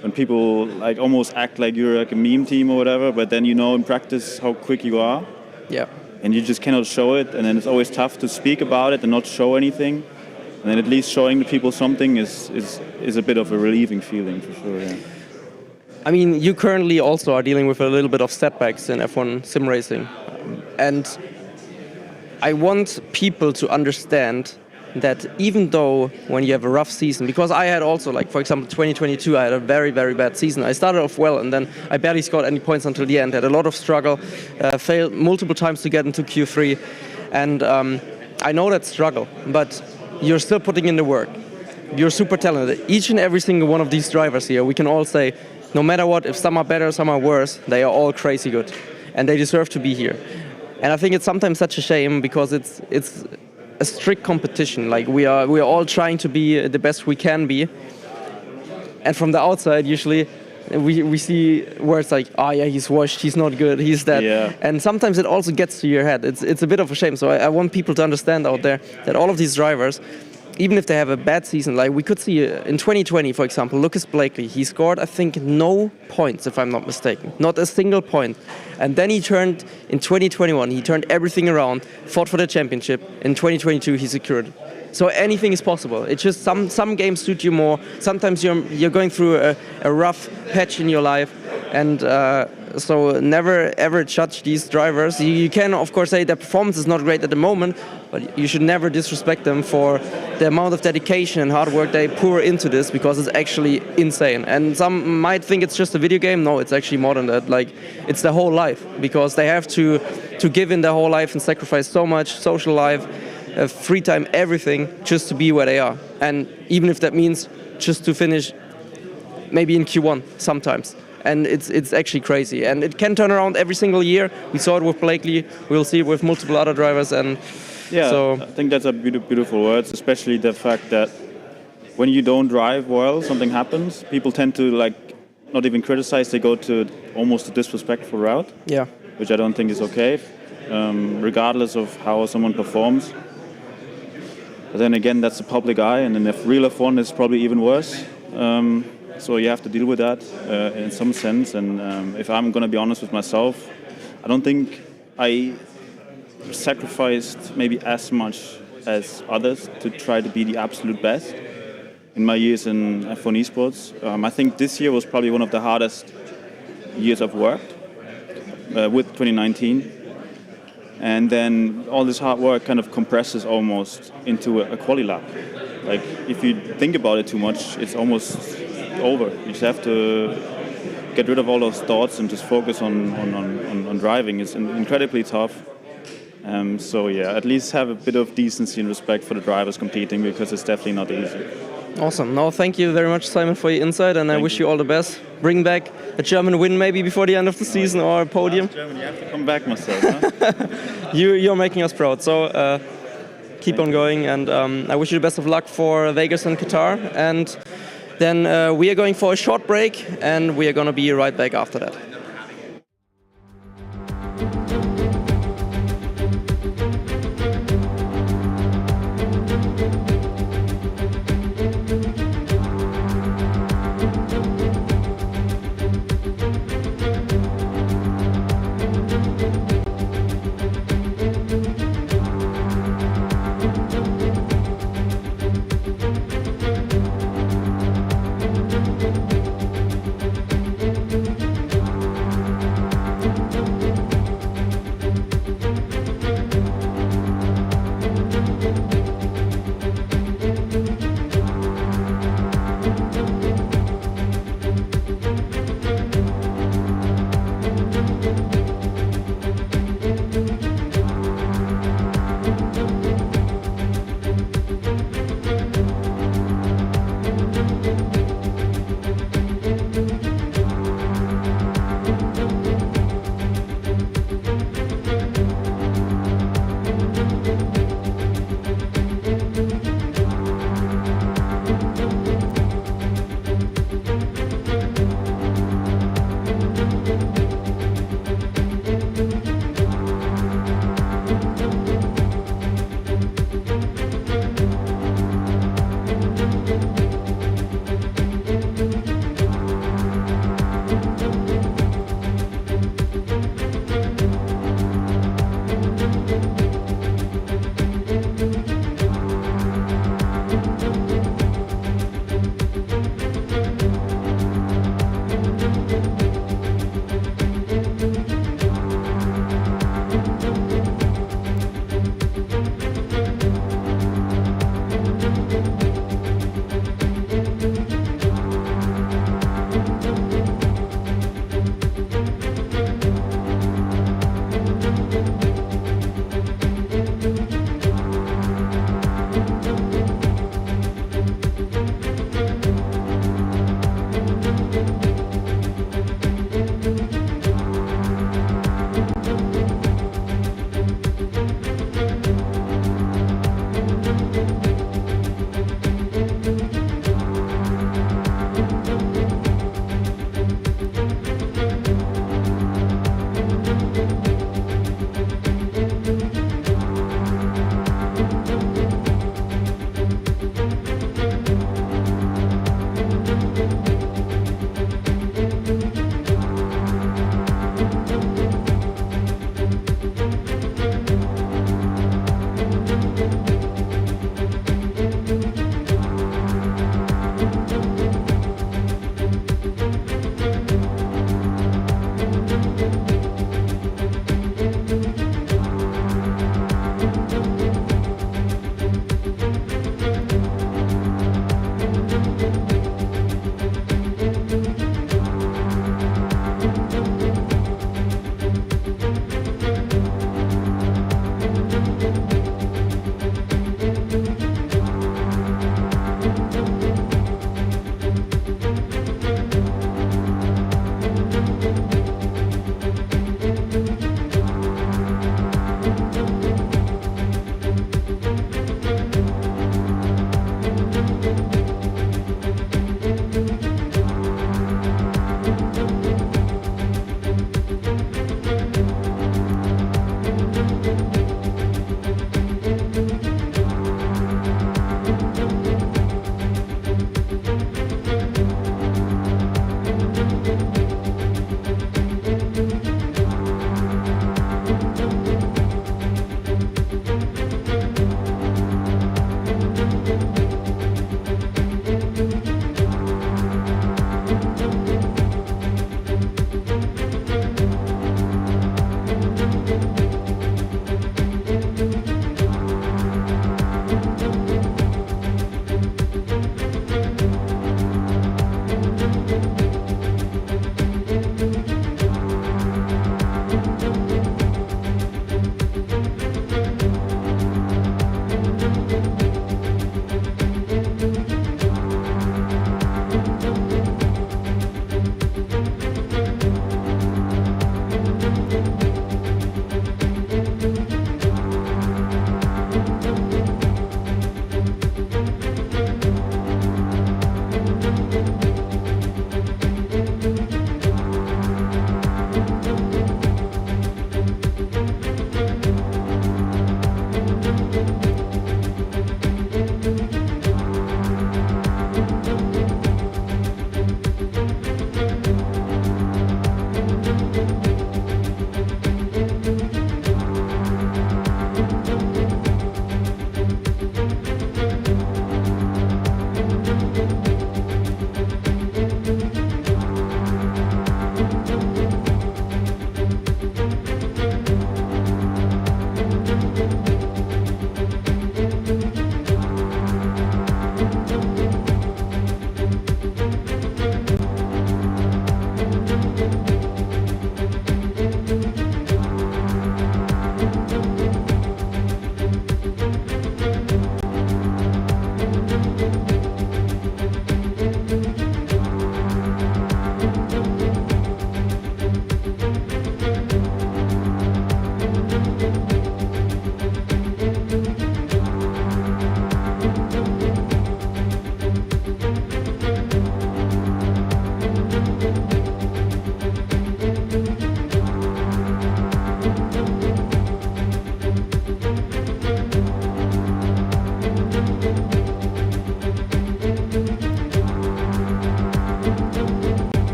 When people almost act like you're like a meme team or whatever, but then in practice how quick you are. Yeah. And you just cannot show it, and then it's always tough to speak about it and not show anything. And then at least showing the people something is a bit of a relieving feeling for sure. Yeah. I mean, you currently also are dealing with a little bit of setbacks in F1 sim racing, and I want people to understand that even though when you have a rough season, because I had also, for example, 2022, I had a very, very bad season. I started off well, and then I barely scored any points until the end. Had a lot of struggle, failed multiple times to get into Q3, and I know that struggle, but you're still putting in the work. You're super talented. Each and every single one of these drivers here, we can all say, no matter what, if some are better, some are worse, they are all crazy good, and they deserve to be here. And I think it's sometimes such a shame because it's a strict competition. We are all trying to be the best we can be, and from the outside usually we see words like, oh yeah, he's washed, he's not good, he's that. Yeah. And sometimes it also gets to your head. It's a bit of a shame. So I want people to understand out there that all of these drivers, even if they have a bad season, we could see in 2020, for example, Lucas Blakely, he scored, I think, no points, if I'm not mistaken. Not a single point. And then in 2021, he turned everything around, fought for the championship. In 2022, he secured So anything is possible. It's just some games suit you more. Sometimes you're going through a rough patch in your life, and so never ever judge these drivers. You can of course say their performance is not great at the moment, but you should never disrespect them for the amount of dedication and hard work they pour into this, because it's actually insane. And some might think it's just a video game. No, it's actually more than that. Like, it's their whole life, because they have to give in their whole life and sacrifice so much social life, free time, everything, just to be where they are. And even if that means just to finish maybe in Q1 sometimes. And it's actually crazy. And it can turn around every single year. We saw it with Blakely. We'll see it with multiple other drivers. And yeah, so I think that's a beautiful words, especially the fact that when you don't drive well, something happens. People tend to not even criticize. They go to almost a disrespectful route. Yeah. Which I don't think is okay, regardless of how someone performs. But then again, that's the public eye, and in the real F1 it's probably even worse. So you have to deal with that in some sense. And if I'm going to be honest with myself, I don't think I sacrificed maybe as much as others to try to be the absolute best in my years in F1 Esports. I think this year was probably one of the hardest years I've worked with 2019. And then all this hard work kind of compresses almost into a quali lap. Like, if you think about it too much, it's almost over. You just have to get rid of all those thoughts and just focus on driving. It's incredibly tough. So yeah, at least have a bit of decency and respect for the drivers competing, because it's definitely not easy. Awesome. No, thank you very much, Simon, for your insight, and I wish you all the best. Bring back a German win maybe before the end of the season, or a podium. Germany, you have to come back, myself. Huh? You're making us proud. So keep on going, and I wish you the best of luck for Vegas and Qatar. And then we are going for a short break, and we are going to be right back after that.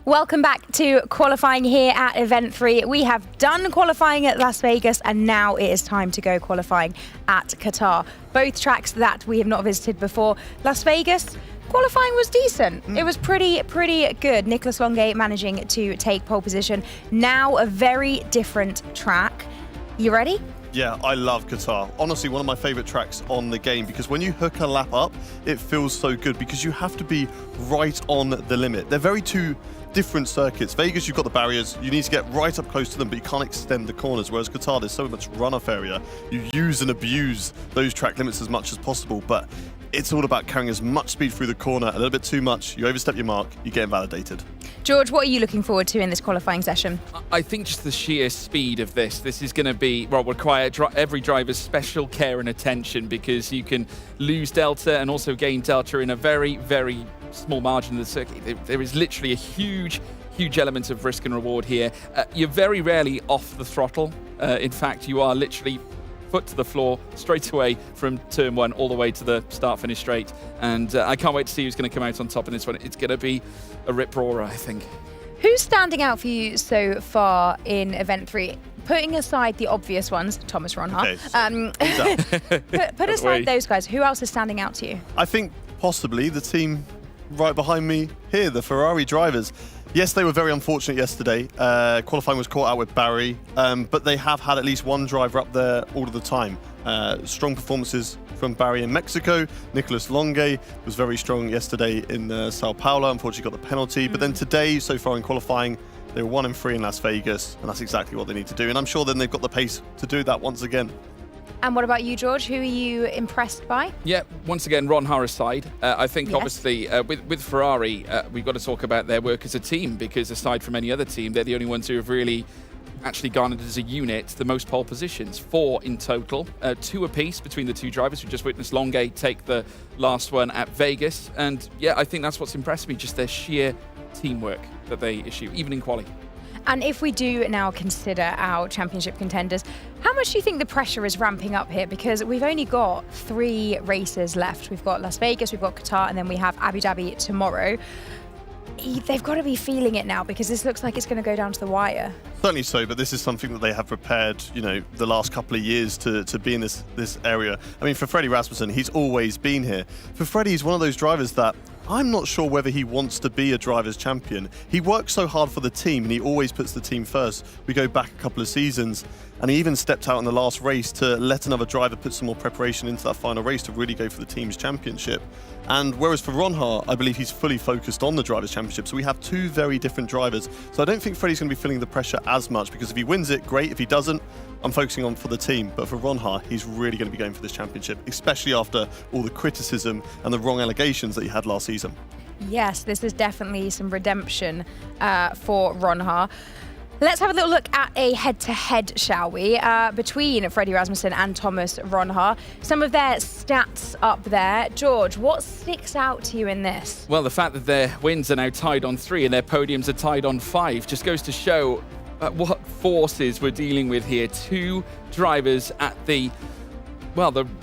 Welcome back to qualifying here at Event 3. We have done qualifying at Las Vegas and now it is time to go qualifying at Qatar. Both tracks that we have not visited before. Las Vegas, qualifying was decent. It was pretty good. Nicholas Longe managing to take pole position. Now a very different track. You ready? Yeah, I love Qatar. Honestly, one of my favorite tracks on the game because when you hook a lap up, it feels so good because you have to be right on the limit. They're very two different circuits. Vegas, you've got the barriers. You need to get right up close to them, but you can't extend the corners. Whereas Qatar, there's so much runoff area. You use and abuse those track limits as much as possible, but it's all about carrying as much speed through the corner. A little bit too much, you overstep your mark, you get invalidated. George, what are you looking forward to in this qualifying session? I think just the sheer speed of this. This is going to be, well, require every driver's special care and attention because you can lose delta and also gain delta in a very, very small margin of the circuit. There is literally a huge element of risk and reward here. You're very rarely off the throttle. In fact, you are literally foot to the floor straight away from turn 1 all the way to the start-finish straight. And I can't wait to see who's going to come out on top in this one. It's going to be a rip-roarer, I think. Who's standing out for you so far in Event 3? Putting aside the obvious ones, Thomas Ronha. Okay, put aside those guys. Who else is standing out to you? I think possibly the team right behind me here, the Ferrari drivers. Yes, they were very unfortunate yesterday. Qualifying was caught out with Barry, but they have had at least one driver up there all of the time. Strong performances from Barry in Mexico. Nicholas Longe was very strong yesterday in Sao Paulo. Unfortunately got the penalty. But then today, so far in qualifying, they were 1 and 3 in Las Vegas, and that's exactly what they need to do. And I'm sure then they've got the pace to do that once again. And what about you, George? Who are you impressed by? Yeah, once again, Ronha aside, I think obviously with Ferrari, we've got to talk about their work as a team because aside from any other team, they're the only ones who have really actually garnered as a unit the most pole positions, 4 in total, 2 apiece between the two drivers. We just witnessed Longe take the last one at Vegas. And yeah, I think that's what's impressed me, just their sheer teamwork that they issue, even in quali. And if we do now consider our championship contenders, how much do you think the pressure is ramping up here? Because we've only got 3 races left. We've got Las Vegas, we've got Qatar, and then we have Abu Dhabi tomorrow. They've got to be feeling it now because this looks like it's going to go down to the wire. Certainly so, but this is something that they have prepared, you know, the last couple of years to be in this area. I mean, for Freddie Rasmussen, he's always been here. For Freddie, he's one of those drivers that I'm not sure whether he wants to be a driver's champion. He works so hard for the team and he always puts the team first. We go back a couple of seasons and he even stepped out in the last race to let another driver put some more preparation into that final race to really go for the team's championship. And whereas for Ronha, I believe he's fully focused on the Drivers' Championship. So we have 2 very different drivers. So I don't think Freddie's going to be feeling the pressure as much because if he wins it, great. If he doesn't, I'm focusing on for the team. But for Ronha, he's really going to be going for this championship, especially after all the criticism and the wrong allegations that he had last season. Yes, this is definitely some redemption for Ronha. Let's have a little look at a head-to-head, shall we, between Freddie Rasmussen and Thomas Ronha. Some of their stats up there. George, what sticks out to you in this? Well, the fact that their wins are now tied on 3 and their podiums are tied on 5 just goes to show what forces we're dealing with here. 2 drivers at the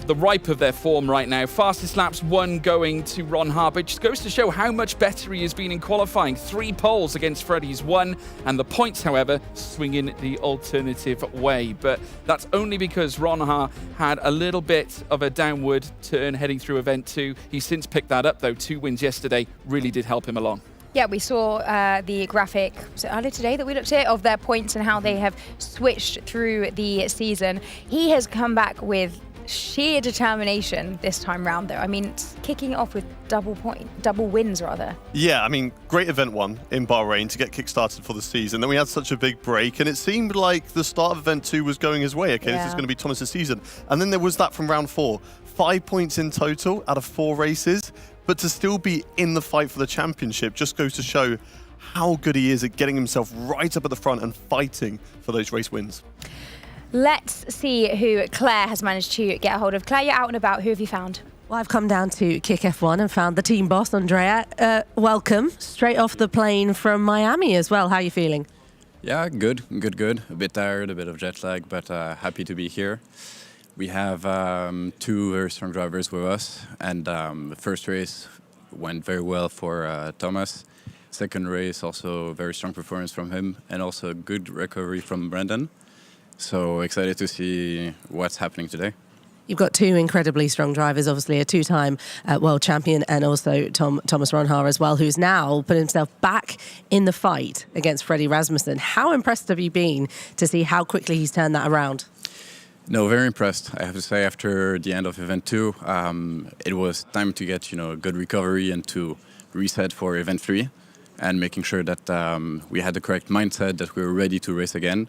ripe of their form right now. Fastest laps, 1 going to Ronha, but it just goes to show how much better he has been in qualifying. 3 poles against Freddie's 1, and the points, however, swing in the alternative way. But that's only because Ronha had a little bit of a downward turn heading through Event 2. He's since picked that up, though. 2 wins yesterday really did help him along. Yeah, we saw the graphic, was it earlier today that we looked at, of their points and how they have switched through the season. He has come back with sheer determination this time round, though. I mean, kicking it off with double wins, rather. Yeah, I mean, great event 1 in Bahrain to get kick-started for the season. Then we had such a big break, and it seemed like the start of event 2 was going his way. Okay, This is going to be Thomas's season. And then there was that from round 4. 5 points in total out of 4 races, but to still be in the fight for the championship just goes to show how good he is at getting himself right up at the front and fighting for those race wins. Let's see who Claire has managed to get a hold of. Claire, you're out and about. Who have you found? Well, I've come down to Kick F1 and found the team boss, Andrea. Welcome, straight off the plane from Miami as well. How are you feeling? Yeah, good. A bit tired, a bit of jet lag, but happy to be here. We have 2 very strong drivers with us, and the first race went very well for Thomas. Second race, also very strong performance from him, and also a good recovery from Brendan. So excited to see what's happening today. You've got two incredibly strong drivers, obviously a two-time world champion and also Thomas Ronhaar as well, who's now put himself back in the fight against Freddie Rasmussen. How impressed have you been to see how quickly he's turned that around? No, very impressed. I have to say, after the end of event 2, it was time to get a good recovery and to reset for event 3, and making sure that we had the correct mindset, that we were ready to race again.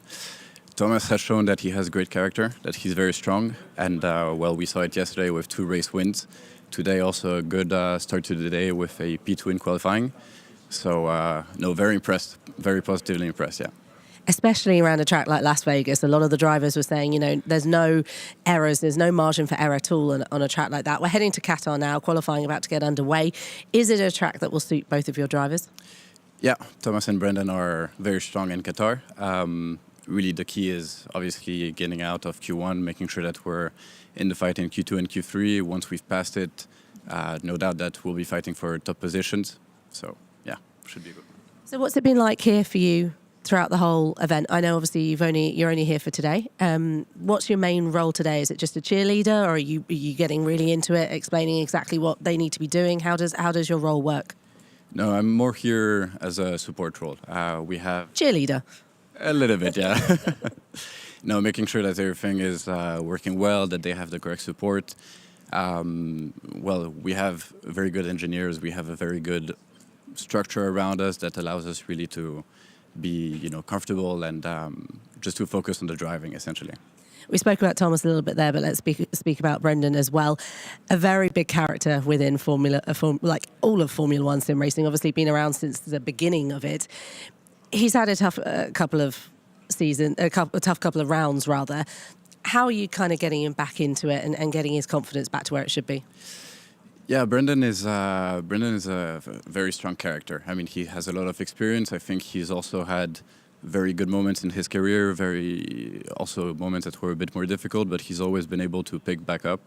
Thomas has shown that he has great character, that he's very strong, and well, we saw it yesterday with 2 race wins. Today also a good start to the day with a P2 in qualifying. So no, very impressed, very positively impressed, yeah. Especially around a track like Las Vegas, a lot of the drivers were saying, there's no errors, there's no margin for error at all on a track like that. We're heading to Qatar now, qualifying about to get underway. Is it a track that will suit both of your drivers? Yeah, Thomas and Brendan are very strong in Qatar. Really the key is obviously getting out of Q1, making sure that we're in the fight in Q2 and Q3. Once we've passed it, no doubt that we'll be fighting for top positions. So yeah, should be good. So what's it been like here for you throughout the whole event? I know obviously you're only here for today. What's your main role today? Is it just a cheerleader, or are you getting really into it, explaining exactly what they need to be doing? How does your role work? No, I'm more here as a support role. We have cheerleader. A little bit, yeah. No, making sure that everything is working well, that they have the correct support. Well, we have very good engineers. We have a very good structure around us that allows us really to be, comfortable and just to focus on the driving, essentially. We spoke about Thomas a little bit there, but let's speak about Brendan as well. A very big character within like all of Formula One sim racing. Obviously, been around since the beginning of it. He's had a tough couple of rounds rather. How are you kind of getting him back into it and getting his confidence back to where it should be? Yeah, Brendan is a very strong character. I mean, he has a lot of experience. I think he's also had very good moments in his career, also moments that were a bit more difficult, but he's always been able to pick back up.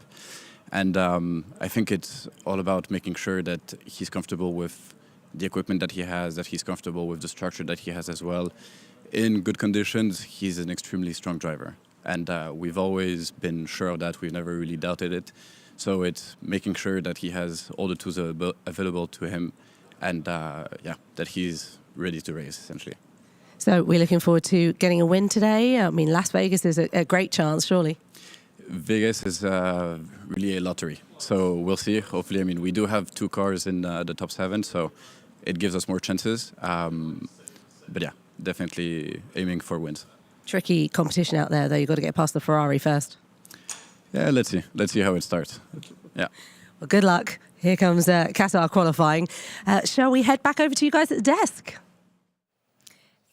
And I think it's all about making sure that he's comfortable with the equipment that he has, that he's comfortable with the structure that he has as well. In good conditions, he's an extremely strong driver. And we've always been sure of that. We've never really doubted it. So it's making sure that he has all the tools available to him and that he's ready to race, essentially. So we're looking forward to getting a win today. I mean, Las Vegas is a great chance, surely. Vegas is really a lottery. So we'll see. Hopefully, I mean, we do have 2 cars in the top 7, so it gives us more chances. But yeah, definitely aiming for wins. Tricky competition out there, though. You've got to get past the Ferrari first. Yeah, let's see. Let's see how it starts. Yeah. Well, good luck. Here comes Qatar qualifying. Shall we head back over to you guys at the desk?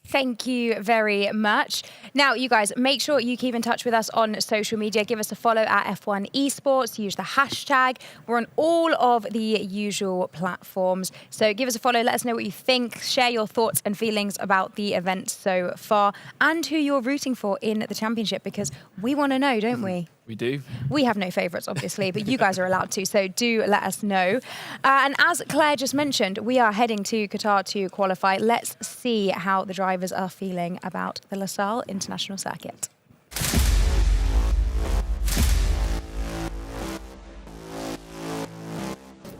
Thank you very much. Now, you guys, make sure you keep in touch with us on social media. Give us a follow at F1 Esports. Use the hashtag. We're on all of the usual platforms. So give us a follow. Let us know what you think. Share your thoughts and feelings about the event so far and who you're rooting for in the championship, because we want to know, don't we? We do. We have no favourites, obviously, but you guys are allowed to, so do let us know. And as Claire just mentioned, we are heading to Qatar to qualify. Let's see how the drivers are feeling about the Lusail International Circuit.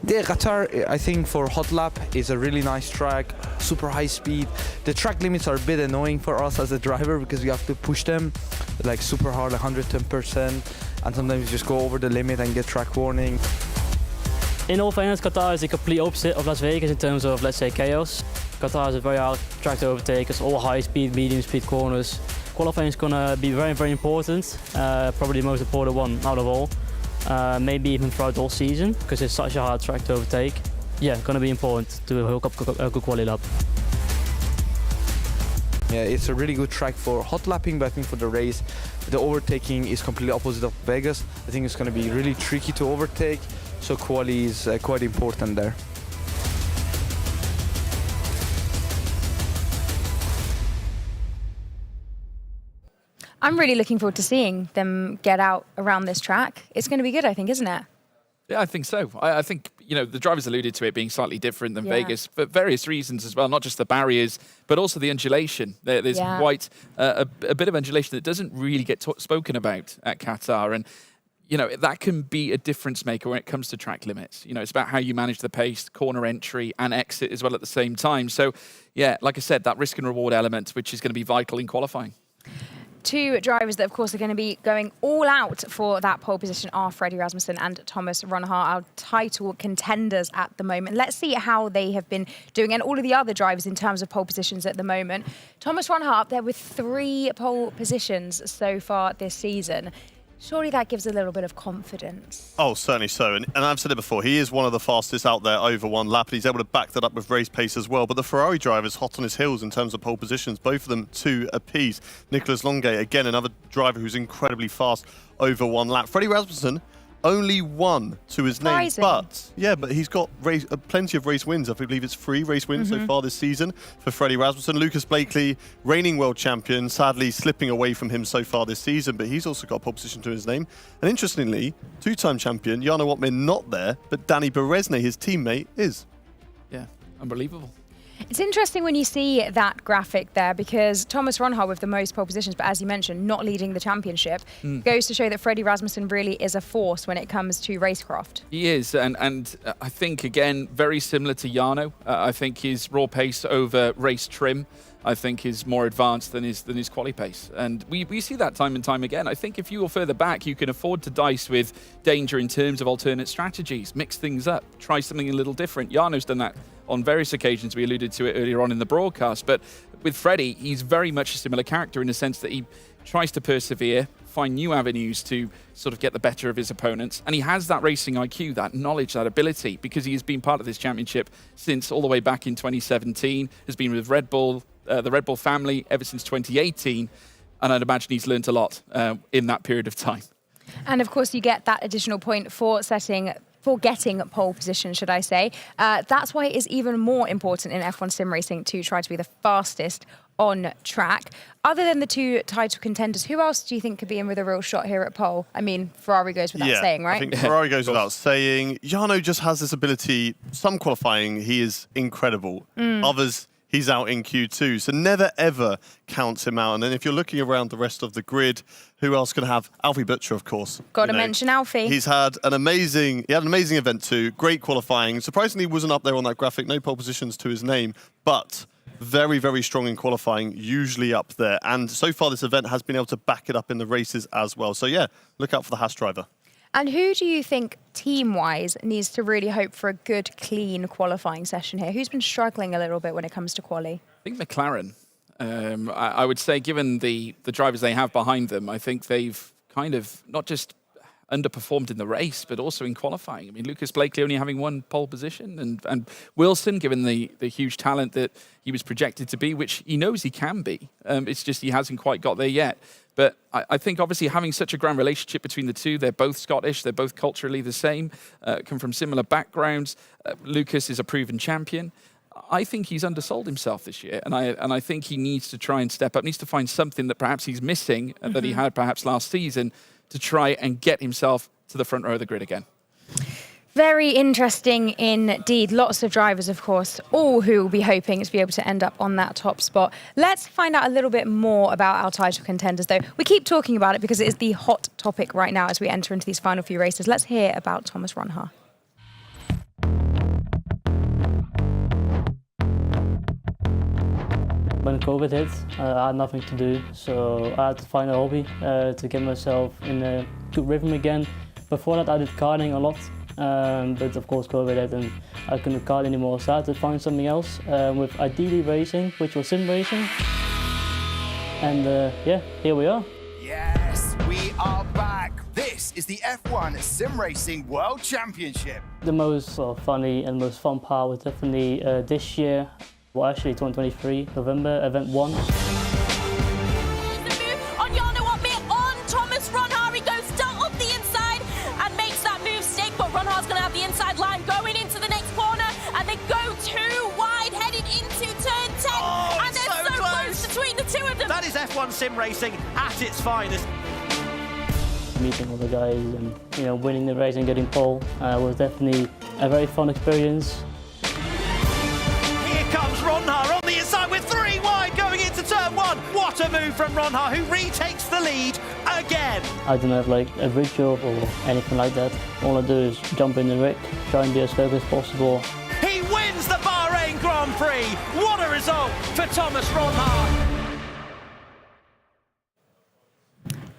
Yeah, Qatar, I think for hot lap is a really nice track, super high speed. The track limits are a bit annoying for us as a driver because we have to push them like super hard, 110%, and sometimes you just go over the limit and get track warning. In all fairness, Qatar is the complete opposite of Las Vegas in terms of, let's say, chaos. Qatar is a very hard track to overtake. It's all high speed, medium speed corners. Qualifying is going to be very, very important, probably the most important one out of all. Maybe even throughout the whole season, because it's such a hard track to overtake. Yeah, going to be important to hook up a good quali lap. Yeah, it's a really good track for hot lapping, but I think for the race, the overtaking is completely opposite of Vegas. I think it's going to be really tricky to overtake, so quali is quite important there. I'm really looking forward to seeing them get out around this track. It's going to be good, I think, isn't it? Yeah, I think so. I think you know, the drivers alluded to it being slightly different than Vegas for various reasons as well, not just the barriers, but also the undulation. There's quite a bit of undulation that doesn't really get spoken about at Qatar. And, you know, that can be a difference maker when it comes to track limits. You know, it's about how you manage the pace, corner entry and exit as well at the same time. So, yeah, like I said, that risk and reward element, which is going to be vital in qualifying. Two drivers that, of course, are going to be going all out for that pole position are Freddie Rasmussen and Thomas Ronhaar, our title contenders at the moment. Let's see how they have been doing, and all of the other drivers in terms of pole positions at the moment. Thomas Ronhaar up there with 3 pole positions so far this season. Surely that gives a little bit of confidence. Oh, certainly so. And I've said it before, he is one of the fastest out there over one lap, and he's able to back that up with race pace as well. But the Ferrari driver's hot on his heels in terms of pole positions, both of them 2 apiece. Nicolas Longuet, again, another driver who's incredibly fast over one lap. Freddie Rasmussen, only 1 to his name, but he's got plenty of race wins. I believe it's 3 race wins so far this season for Freddie Rasmussen. Lucas Blakely, reigning world champion, sadly slipping away from him so far this season, but he's also got a pole position to his name. And interestingly, 2-time champion Jarno Wotmin not there, but Danny Beresne, his teammate, is. Yeah, unbelievable. It's interesting when you see that graphic there, because Thomas Ronhaar with the most pole positions, but as you mentioned, not leading the championship, goes to show that Freddie Rasmussen really is a force when it comes to racecraft. He is, and I think, again, very similar to Jarno. I think his raw pace over race trim, I think, is more advanced than his quali pace. And we see that time and time again. I think if you go further back, you can afford to dice with danger in terms of alternate strategies, mix things up, try something a little different. Jarno's done that on various occasions. We alluded to it earlier on in the broadcast. But with Freddie, he's very much a similar character in the sense that he tries to persevere, find new avenues to sort of get the better of his opponents. And he has that racing IQ, that knowledge, that ability, because he has been part of this championship since all the way back in 2017, has been with Red Bull, the Red Bull family ever since 2018. And I'd imagine he's learned a lot in that period of time. And of course, you get that additional point for getting pole position, should I say. That's why it is even more important in F1 sim racing to try to be the fastest on track. Other than the 2 title contenders, who else do you think could be in with a real shot here at pole? I mean, Ferrari goes without saying, right? I think Ferrari goes without saying. Jarno just has this ability. Some qualifying, he is incredible. Others, he's out in Q2. So never, ever counts him out. And then if you're looking around the rest of the grid, who else can have? Alfie Butcher, of course. Got to mention Alfie. He's had an amazing event too. Great qualifying. Surprisingly, wasn't up there on that graphic. No pole positions to his name, but very, very strong in qualifying, usually up there. And so far, this event has been able to back it up in the races as well. So yeah, look out for the Haas driver. And who do you think, team-wise, needs to really hope for a good, clean qualifying session here? Who's been struggling a little bit when it comes to quali? I think McLaren. I would say, given the drivers they have behind them, I think they've kind of not just underperformed in the race, but also in qualifying. I mean, Lucas Blakely only having 1 pole position, and Wilson, given the huge talent that he was projected to be, which he knows he can be. It's just he hasn't quite got there yet. But I think obviously having such a grand relationship between the two, they're both Scottish, they're both culturally the same, come from similar backgrounds. Lucas is a proven champion. I think he's undersold himself this year, and I think he needs to try and step up, needs to find something that perhaps he's missing that he had perhaps last season to try and get himself to the front row of the grid again. Very interesting indeed. Lots of drivers, of course, all who will be hoping to be able to end up on that top spot. Let's find out a little bit more about our title contenders, though. We keep talking about it because it is the hot topic right now as we enter into these final few races. Let's hear about Thomas Ronhaar. When COVID hit, I had nothing to do, so I had to find a hobby to get myself in a good rhythm again. Before that, I did karting a lot, but of course COVID hit and I couldn't kart anymore, so I had to find something else with ideally racing, which was sim racing. And yeah, here we are. Yes, we are back. This is the F1 Sim Racing World Championship. The most funny and most fun part was definitely this year. Well, actually 2023, November, event 1. The move on Jarno Wotmin on Thomas Ronhaar. He goes down up the inside and makes that move stick, but Ronhaar's going to have the inside line going into the next corner, and they go too wide, headed into turn 10, and they're so close between the two of them. That is F1 Sim Racing at its finest. Meeting all the guys and winning the race and getting pole was definitely a very fun experience. Here comes Ronha on the inside with 3 wide going into turn 1. What a move from Ronha, who retakes the lead again. I don't have like a rig job or anything like that. All I do is jump in the rig, try and be as quick as possible. He wins the Bahrain Grand Prix. What a result for Thomas Ronha.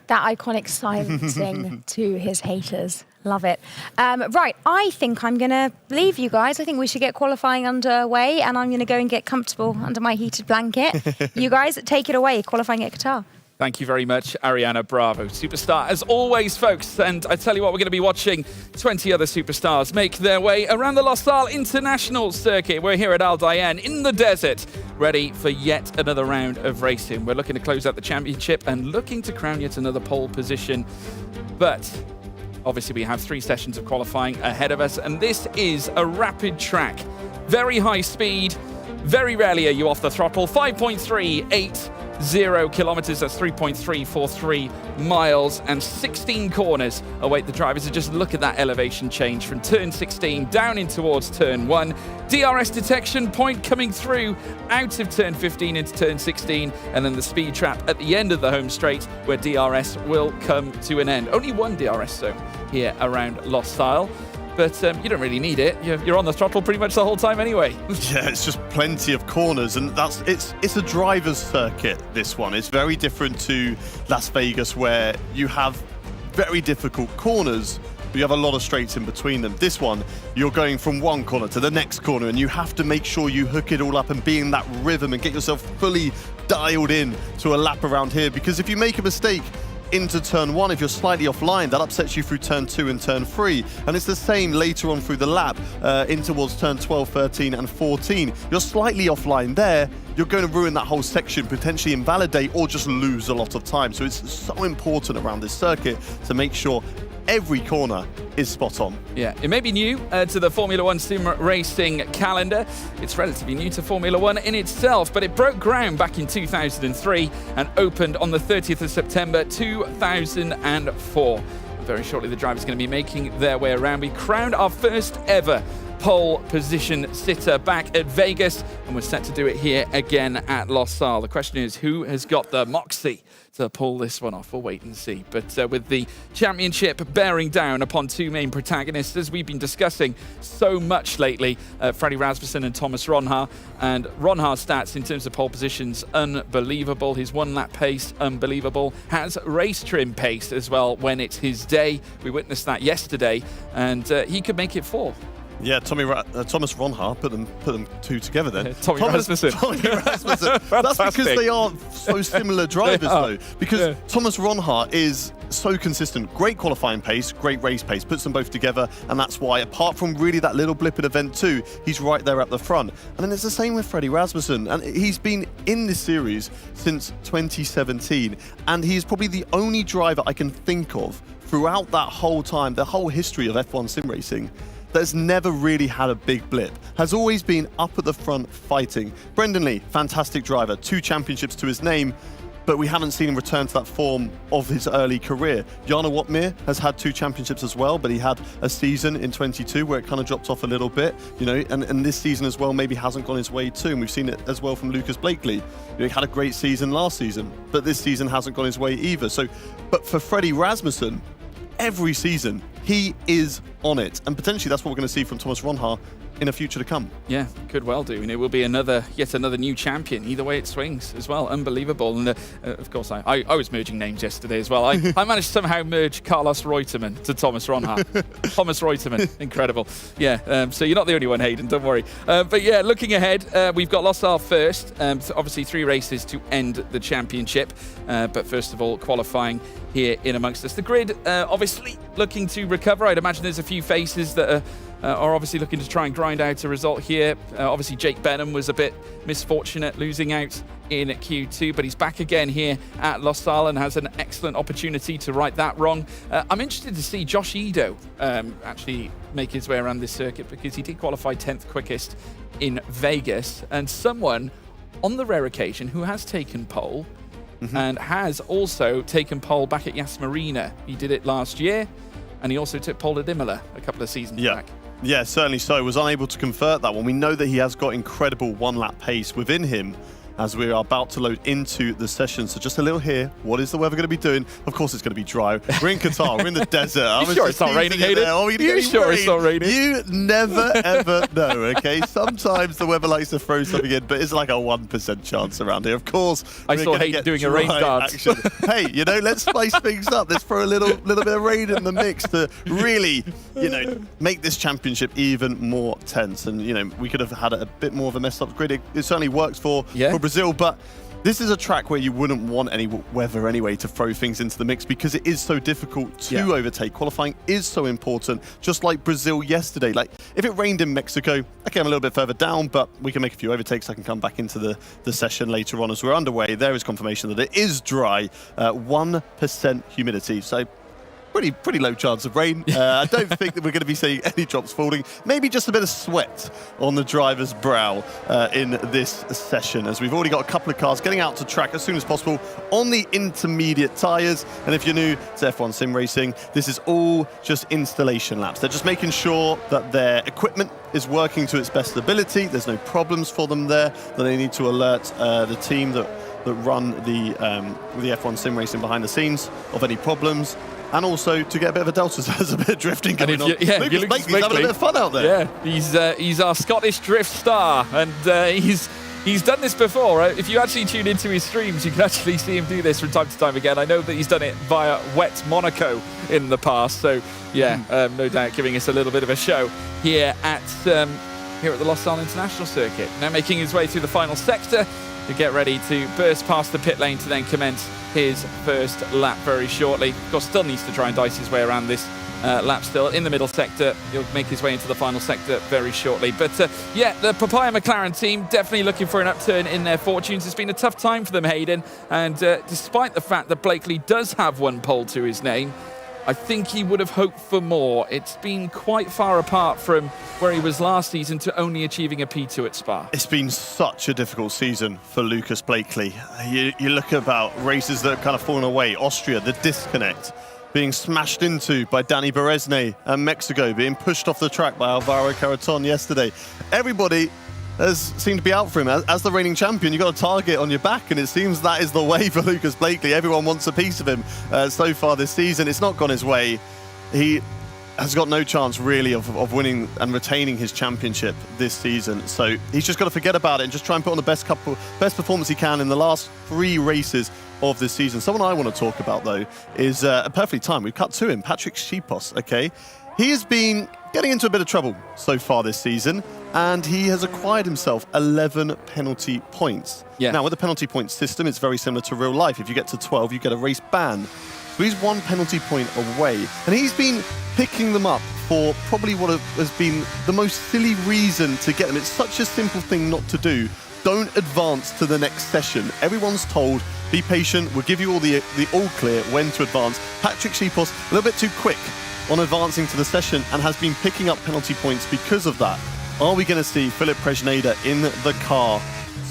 That iconic silencing to his haters. Love it. Right, I think I'm going to leave you guys. I think we should get qualifying underway, and I'm going to go and get comfortable under my heated blanket. You guys, take it away, qualifying at Qatar. Thank you very much, Ariana Bravo. Superstar, as always, folks. And I tell you what, we're going to be watching 20 other superstars make their way around the Lusail International Circuit. We're here at Al Dayan in the desert, ready for yet another round of racing. We're looking to close out the championship and looking to crown yet another pole position. But obviously, we have 3 sessions of qualifying ahead of us, and this is a rapid track. Very high speed. Very rarely are you off the throttle. 5.380 kilometers, that's 3.343 miles, and 16 corners await the drivers to just look at that elevation change from turn 16 down in towards turn 1. DRS detection point coming through out of turn 15 into turn 16, and then the speed trap at the end of the home straight where DRS will come to an end. Only 1 DRS zone here around Lusail. But you don't really need it. You're on the throttle pretty much the whole time anyway. Yeah, it's just plenty of corners, and it's a driver's circuit, this one. It's very different to Las Vegas, where you have very difficult corners, but you have a lot of straights in between them. This one, you're going from one corner to the next corner, and you have to make sure you hook it all up and be in that rhythm and get yourself fully dialed in to a lap around here, because if you make a mistake into turn 1, if you're slightly offline, that upsets you through turn 2 and turn 3. And it's the same later on through the lap, in towards turn 12, 13 and 14. You're slightly offline there, you're going to ruin that whole section, potentially invalidate or just lose a lot of time. So it's so important around this circuit to make sure every corner is spot on. Yeah, it may be new to the Formula 1 sim racing calendar. It's relatively new to Formula 1 in itself, but it broke ground back in 2003 and opened on the 30th of September 2004. Very shortly, the drivers are going to be making their way around. We crowned our first ever pole position sitter back at Vegas, and we're set to do it here again at Lusail. The question is, who has got the moxie to pull this one off? We'll wait and see. But with the championship bearing down upon 2 main protagonists, as we've been discussing so much lately, Freddie Rasmussen and Thomas Ronha. And Ronha's stats in terms of pole positions, unbelievable. His 1-lap pace, unbelievable. Has race trim pace as well when it's his day. We witnessed that yesterday, and he could make it 4. Yeah, Thomas Ronha put them 2 together then. Tommy Rasmussen. That's because they are so similar drivers though. Because Thomas Ronha is so consistent. Great qualifying pace, great race pace. Puts them both together, and that's why, apart from really that little blip at event 2, he's right there at the front. And then it's the same with Freddie Rasmussen. And he's been in this series since 2017. And he's probably the only driver I can think of throughout that whole time, the whole history of F1 sim racing, that's never really had a big blip, has always been up at the front fighting. Brendan Lee, fantastic driver, 2 championships to his name, but we haven't seen him return to that form of his early career. Jarno Watmir has had 2 championships as well, but he had a season in 22 where it kind of dropped off a little bit, and this season as well maybe hasn't gone his way too. And we've seen it as well from Lucas Blakely. He had a great season last season, but this season hasn't gone his way either. But for Freddie Rasmussen, every season he is on it, and potentially that's what we're going to see from Thomas Ronha in a future to come. Yeah, could well do, and it will be yet another new champion. Either way it swings as well, unbelievable. And of course, I was merging names yesterday as well. I managed to somehow merge Carlos Reutemann to Thomas Ronha. Thomas Reutemann, incredible. Yeah, so you're not the only one, Hayden, don't worry. But yeah, looking ahead, we've got Lusail first. So obviously 3 races to end the championship. But first of all, qualifying here in amongst us. The grid, obviously looking to recover. I'd imagine there's a few faces that are obviously looking to try and grind out a result here. Obviously, Jake Benham was a bit misfortunate losing out in Q2, but he's back again here at Lusail and has an excellent opportunity to right that wrong. I'm interested to see Josh Edo actually make his way around this circuit, because he did qualify 10th quickest in Vegas, and someone on the rare occasion who has taken pole and has also taken pole back at Yas Marina. He did it last year, and he also took pole at Imola a couple of seasons back. Yeah, certainly so. Was unable to convert that one. We know that he has got incredible one-lap pace within him as we are about to load into the session. So just a little here. What is the weather going to be doing? Of course it's going to be dry. We're in Qatar. We're in the desert. You sure it's not raining, Hayden? You sure it's not raining? You never, ever know, okay? Sometimes the weather likes to throw something in, but it's like a 1% chance around here. Of course, I saw Hayden doing a rain dance. Hey, you know, let's spice things up. Let's throw a little bit of rain in the mix to really, you know, make this championship even more tense. And, you know, we could have had a bit more of a messed up grid. It certainly works for Brazil, but this is a track where you wouldn't want any weather anyway to throw things into the mix because it is so difficult to overtake. Qualifying is so important, just like Brazil yesterday. Like, if it rained in Mexico, okay, I'm a little bit further down, but we can make a few overtakes. I can come back into the session later on as we're underway. There is confirmation that it is dry, 1% humidity. So pretty low chance of rain. I don't think that we're going to be seeing any drops falling. Maybe just a bit of sweat on the driver's brow in this session, as we've already got a couple of cars getting out to track as soon as possible on the intermediate tyres. And if you're new to F1 Sim Racing, this is all just installation laps. They're just making sure that their equipment is working to its best ability. There's no problems for them there, that they need to alert the team that run the F1 Sim Racing behind the scenes of any problems. And also to get a bit of a delta, so there's a bit of drifting going on. Lucas Blakeley's having a bit of fun out there. Yeah, he's our Scottish drift star, and he's done this before. Right? If you actually tune into his streams, you can actually see him do this from time to time again. I know that he's done it via Wet Monaco in the past, so no doubt giving us a little bit of a show here at the Lusail International Circuit. Now making his way through the final sector to get ready to burst past the pit lane to then commence his first lap very shortly. Of course, still needs to try and dice his way around this lap still in the middle sector. He'll make his way into the final sector very shortly. But the Papaya McLaren team definitely looking for an upturn in their fortunes. It's been a tough time for them, Hayden. And despite the fact that Blakeley does have one pole to his name, I think he would have hoped for more. It's been quite far apart from where he was last season to only achieving a P2 at Spa. It's been such a difficult season for Lucas Blakeley. You look about races that have kind of fallen away. Austria, the disconnect, being smashed into by Danny Beresne, and Mexico being pushed off the track by Alvaro Carreton yesterday. Everybody has seemed to be out for him. As the reigning champion, you've got a target on your back, and it seems that is the way for Lucas Blakeley. Everyone wants a piece of him so far this season. It's not gone his way. He has got no chance really of winning and retaining his championship this season. So he's just got to forget about it and just try and put on the best performance he can in the last 3 races of this season. Someone I want to talk about, though, is a perfect time. We've cut to him, Patrick Schipos, okay? He has been getting into a bit of trouble so far this season, and he has acquired himself 11 penalty points. Now, with the penalty point system, it's very similar to real life. If you get to 12, you get a race ban. So he's 1 penalty point away, and he's been picking them up for probably what has been the most silly reason to get them. It's such a simple thing not to do. Don't advance to the next session. Everyone's told, be patient, we'll give you all the all clear when to advance. Patrick Schipos, a little bit too quick on advancing to the session and has been picking up penalty points because of that. Are we going to see Filip Presneda in the car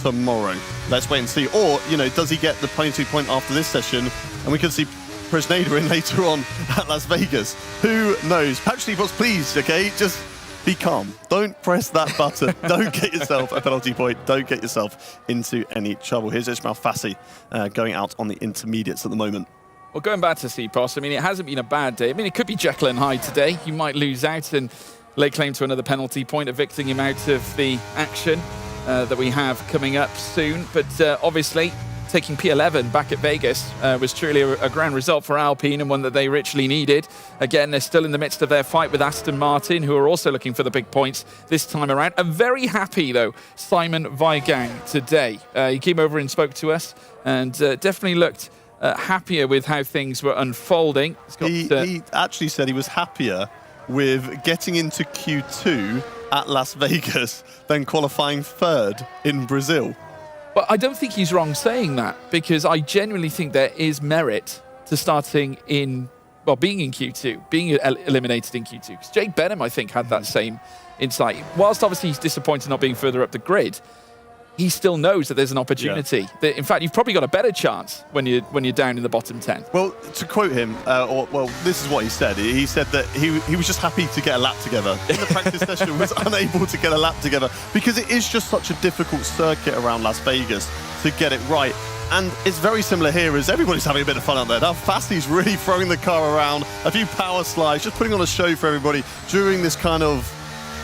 tomorrow? Let's wait and see. Or, you know, does he get the penalty point after this session and we could see Presneda in later on at Las Vegas? Who knows? Patrick Schipos, please, okay, just be calm. Don't press that button. Don't get yourself a penalty point. Don't get yourself into any trouble. Here's Ismail Fassi going out on the intermediates at the moment. Well, going back to Schipos, I mean, it hasn't been a bad day. I mean, it could be Jekyll and Hyde today. You might lose out and lay claim to another penalty point, evicting him out of the action that we have coming up soon. But obviously, taking P11 back at Vegas was truly a grand result for Alpine and one that they richly needed. Again, they're still in the midst of their fight with Aston Martin, who are also looking for the big points this time around. A very happy, though, Simon Weigang today. He came over and spoke to us and definitely looked happier with how things were unfolding. He actually said he was happier with getting into Q2 at Las Vegas than qualifying 3rd in Brazil. But I don't think he's wrong saying that, because I genuinely think there is merit to starting in, well, being in Q2, being eliminated in Q2. Because Jake Benham, I think, had that same insight. Whilst obviously he's disappointed not being further up the grid, he still knows that there's an opportunity. That, in fact, you've probably got a better chance when you're down in the bottom 10. Well, to quote him, this is what he said. He said that he was just happy to get a lap together. In the practice session, was unable to get a lap together because it is just such a difficult circuit around Las Vegas to get it right. And it's very similar here as everybody's having a bit of fun out there. Now, Fassi's really throwing the car around, a few power slides, just putting on a show for everybody during this kind of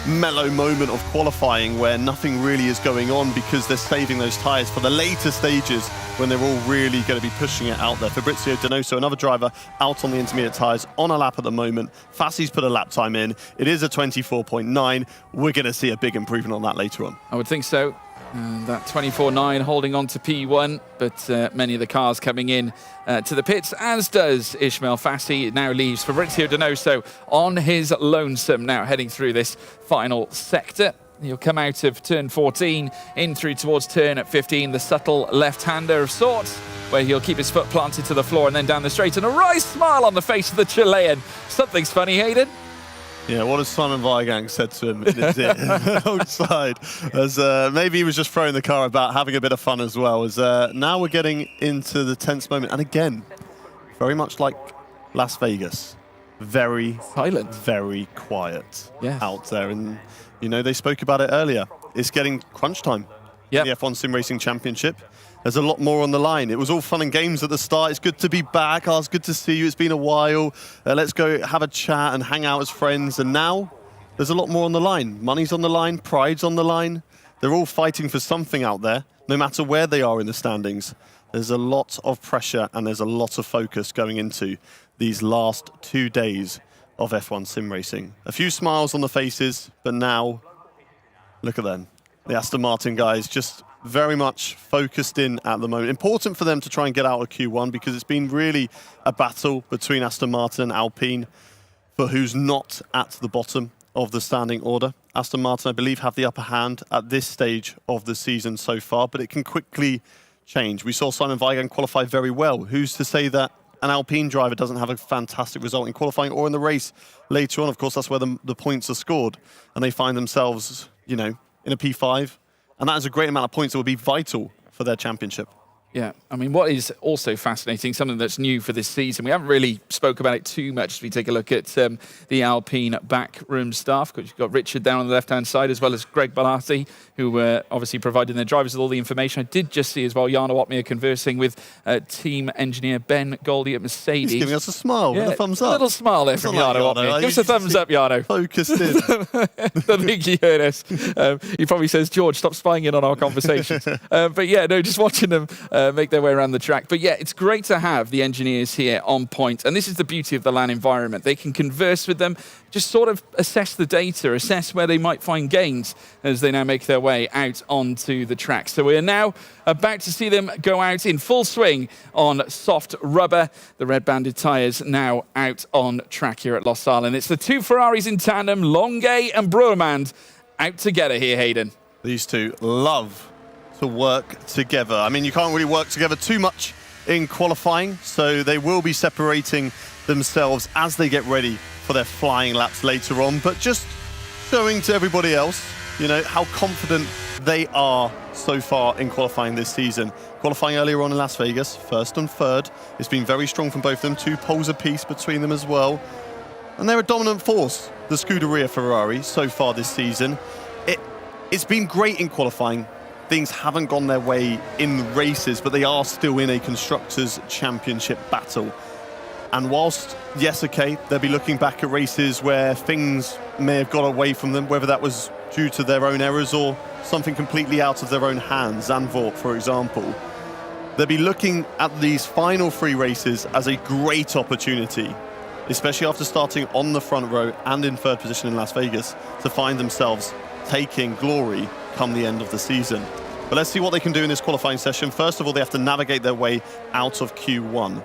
mellow moment of qualifying where nothing really is going on because they're saving those tyres for the later stages when they're all really going to be pushing it out there. Fabrizio Donoso, another driver out on the intermediate tyres on a lap at the moment. Fassi's put a lap time in. It is a 24.9. We're going to see a big improvement on that later on. I would think so. That 24.9 holding on to P1, but many of the cars coming in to the pits, as does Ismail Fassi. It now leaves Fabrizio Donoso on his lonesome, now heading through this final sector. He'll come out of turn 14, in through towards turn 15, the subtle left-hander of sorts, where he'll keep his foot planted to the floor and then down the straight, and a wry smile on the face of the Chilean. Something's funny, Hayden. Yeah, what has Simon Weigang said to him in his ear outside? As maybe he was just throwing the car about, having a bit of fun as well. As now we're getting into the tense moment, and again, very much like Las Vegas, very silent, very quiet out there. And you know, they spoke about it earlier. It's getting crunch time. The F1 Sim Racing Championship. There's a lot more on the line. It was all fun and games at the start. It's good to be back. Oh, it's good to see you. It's been a while. Let's go have a chat and hang out as friends. And now there's a lot more on the line. Money's on the line. Pride's on the line. They're all fighting for something out there, no matter where they are in the standings. There's a lot of pressure and there's a lot of focus going into these last 2 days of F1 Sim Racing. A few smiles on the faces, but now, look at them. The Aston Martin guys just very much focused in at the moment. Important for them to try and get out of Q1 because it's been really a battle between Aston Martin and Alpine for who's not at the bottom of the standing order. Aston Martin, I believe, have the upper hand at this stage of the season so far, but it can quickly change. We saw Simon Weigang qualify very well. Who's to say that an Alpine driver doesn't have a fantastic result in qualifying or in the race later on? Of course, that's where the points are scored, and they find themselves, you know, in a P5. And that is a great amount of points that would be vital for their championship. Yeah, I mean, what is also fascinating, something that's new for this season, we haven't really spoke about it too much as we take a look at the Alpine backroom staff. You've got Richard down on the left-hand side, as well as Greg Balati, who were obviously providing their drivers with all the information. I did just see as well Jarno Opmeer conversing with team engineer Ben Goldie at Mercedes. He's giving us a smile with a thumbs up. A little smile there from Jarno Opmeer. Give us a thumbs up, Jarno. Focused in. I think he heard us. He probably says, George, stop spying in on our conversations. But yeah, no, just watching them make their way around the track. But yeah, it's great to have the engineers here on point. And this is the beauty of the LAN environment. They can converse with them, just sort of assess the data, assess where they might find gains as they now make their way out onto the track. So we are now about to see them go out in full swing on soft rubber. The red-banded tyres now out on track here at Lusail. And it's the two Ferraris in tandem, Longuet and Broermand, out together here, Hayden. These two love to work together. I mean, you can't really work together too much in qualifying, so they will be separating themselves as they get ready for their flying laps later on, but just showing to everybody else, you know, how confident they are so far in qualifying this season. Qualifying earlier on in Las Vegas, first and third. It's been very strong from both of them, 2 poles apiece between them as well. And they're a dominant force, the Scuderia Ferrari, so far this season. It's been great in qualifying. Things haven't gone their way in races, but they are still in a Constructors' Championship battle. And whilst, yes, okay, they'll be looking back at races where things may have got away from them, whether that was due to their own errors or something completely out of their own hands, Zandvoort, for example. They'll be looking at these final 3 races as a great opportunity, especially after starting on the front row and in 3rd position in Las Vegas, to find themselves taking glory come the end of the season. But let's see what they can do in this qualifying session. First of all, they have to navigate their way out of Q1.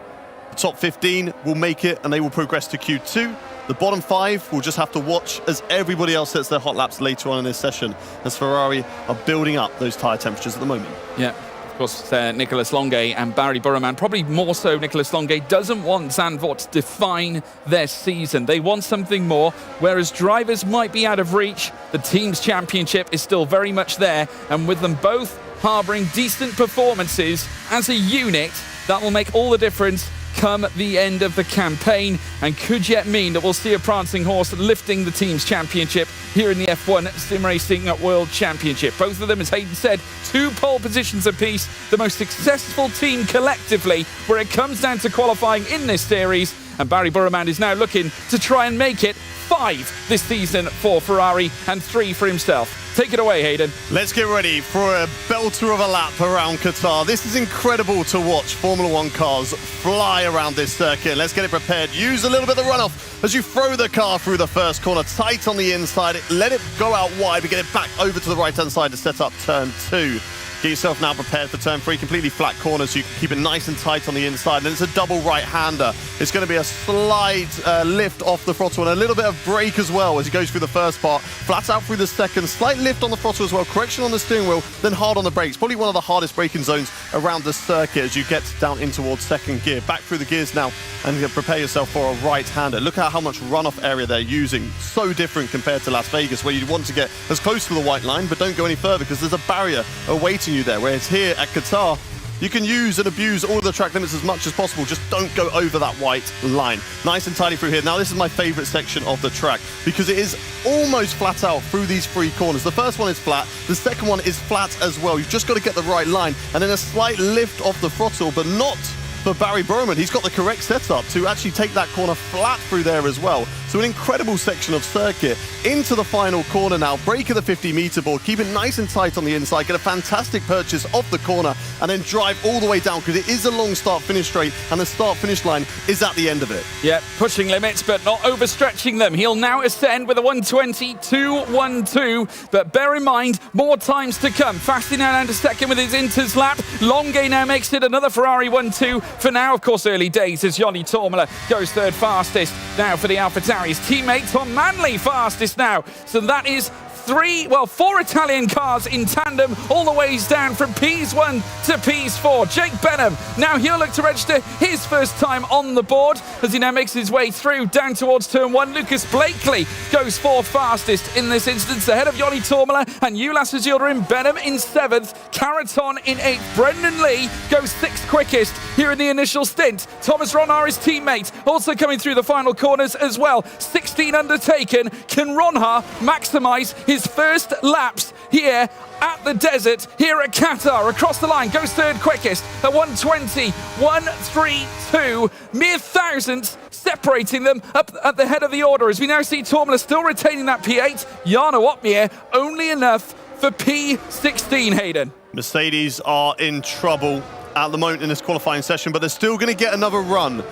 The top 15 will make it and they will progress to Q2. The bottom 5 will just have to watch as everybody else sets their hot laps later on in this session, as Ferrari are building up those tyre temperatures at the moment. Yeah, Of course, Nicolas Longuet and Barry Burroman, probably more so Nicolas Longuet, doesn't want Zandvoort to define their season. They want something more, whereas drivers might be out of reach. The team's championship is still very much there, and with them both harbouring decent performances as a unit, that will make all the difference come the end of the campaign, and could yet mean that we'll see a prancing horse lifting the team's championship here in the F1 Sim Racing World Championship. Both of them, as Hayden said, 2 pole positions apiece, the most successful team collectively where it comes down to qualifying in this series, and Barry Burroman is now looking to try and make it 5 this season for Ferrari and 3 for himself. Take it away, Hayden. Let's get ready for a belter of a lap around Qatar. This is incredible to watch Formula One cars fly around this circuit. Let's get it prepared. Use a little bit of the runoff as you throw the car through the first corner, tight on the inside. Let it go out wide, but get it back over to the right-hand side to set up turn 2. Get yourself now prepared for turn 3, completely flat corner, so you can keep it nice and tight on the inside. And it's a double right-hander. It's going to be a slight lift off the throttle and a little bit of brake as well as he goes through the first part. Flat out through the second, slight lift on the throttle as well, correction on the steering wheel, then hard on the brakes. Probably one of the hardest braking zones around the circuit as you get down in towards second gear. Back through the gears now and prepare yourself for a right-hander. Look at how much runoff area they're using. So different compared to Las Vegas, where you want to get as close to the white line, but don't go any further because there's a barrier awaiting you there. Whereas here at Qatar, you can use and abuse all of the track limits as much as possible. Just don't go over that white line. Nice and tidy through here. Now, this is my favorite section of the track because it is almost flat out through these 3 corners. The first one is flat. The second one is flat as well. You've just got to get the right line and then a slight lift off the throttle, but not for Barry Burroman. He's got the correct setup to actually take that corner flat through there as well. So an incredible section of circuit into the final corner now. Brake at the 50-meter board. Keep it nice and tight on the inside. Get a fantastic purchase off the corner and then drive all the way down because it is a long start-finish straight and the start-finish line is at the end of it. Yeah, pushing limits but not overstretching them. He'll now ascend with a 120.212, but bear in mind, more times to come. Fasting now down to second with his Inters lap. Longuet now makes it another Ferrari 1-2. For now, of course, early days as Joni Tormela goes third fastest. Now for the AlphaTauri's teammate Tom Manley fastest now. So that is 4 Italian cars in tandem all the ways down from Ps1 to Ps4. Jake Benham, now he'll look to register his first time on the board as he now makes his way through down towards turn 1. Lucas Blakely goes 4th fastest in this instance ahead of Joni Tormela and Ulas Azildarim. Benham in 7th, Caraton in 8th. Brendan Lee goes 6th quickest here in the initial stint. Thomas Ronhar, his teammate, also coming through the final corners as well. 16 undertaken. Can Ronhar maximise his first laps here at the desert, here at Qatar? Across the line, goes 3rd quickest at 120.132, mere thousandths separating them up at the head of the order as we now see Tormela still retaining that P8. Jarno Opmeer only enough for P16, Hayden. Mercedes are in trouble at the moment in this qualifying session, but they're still going to get another run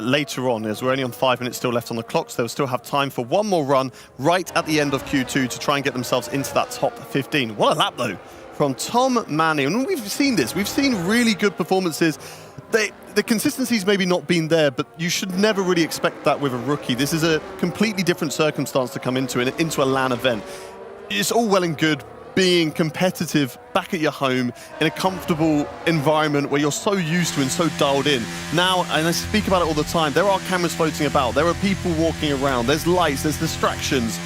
later on, as we're only on 5 minutes still left on the clock, so they'll still have time for one more run right at the end of Q2 to try and get themselves into that top 15. What a lap, though, from Tom Manley. And we've seen this. We've seen really good performances. The consistency's maybe not been there, but you should never really expect that with a rookie. This is a completely different circumstance to come into a LAN event. It's all well and good being competitive back at your home in a comfortable environment where you're so used to and so dialed in. Now, and I speak about it all the time, there are cameras floating about, there are people walking around, there's lights, there's distractions.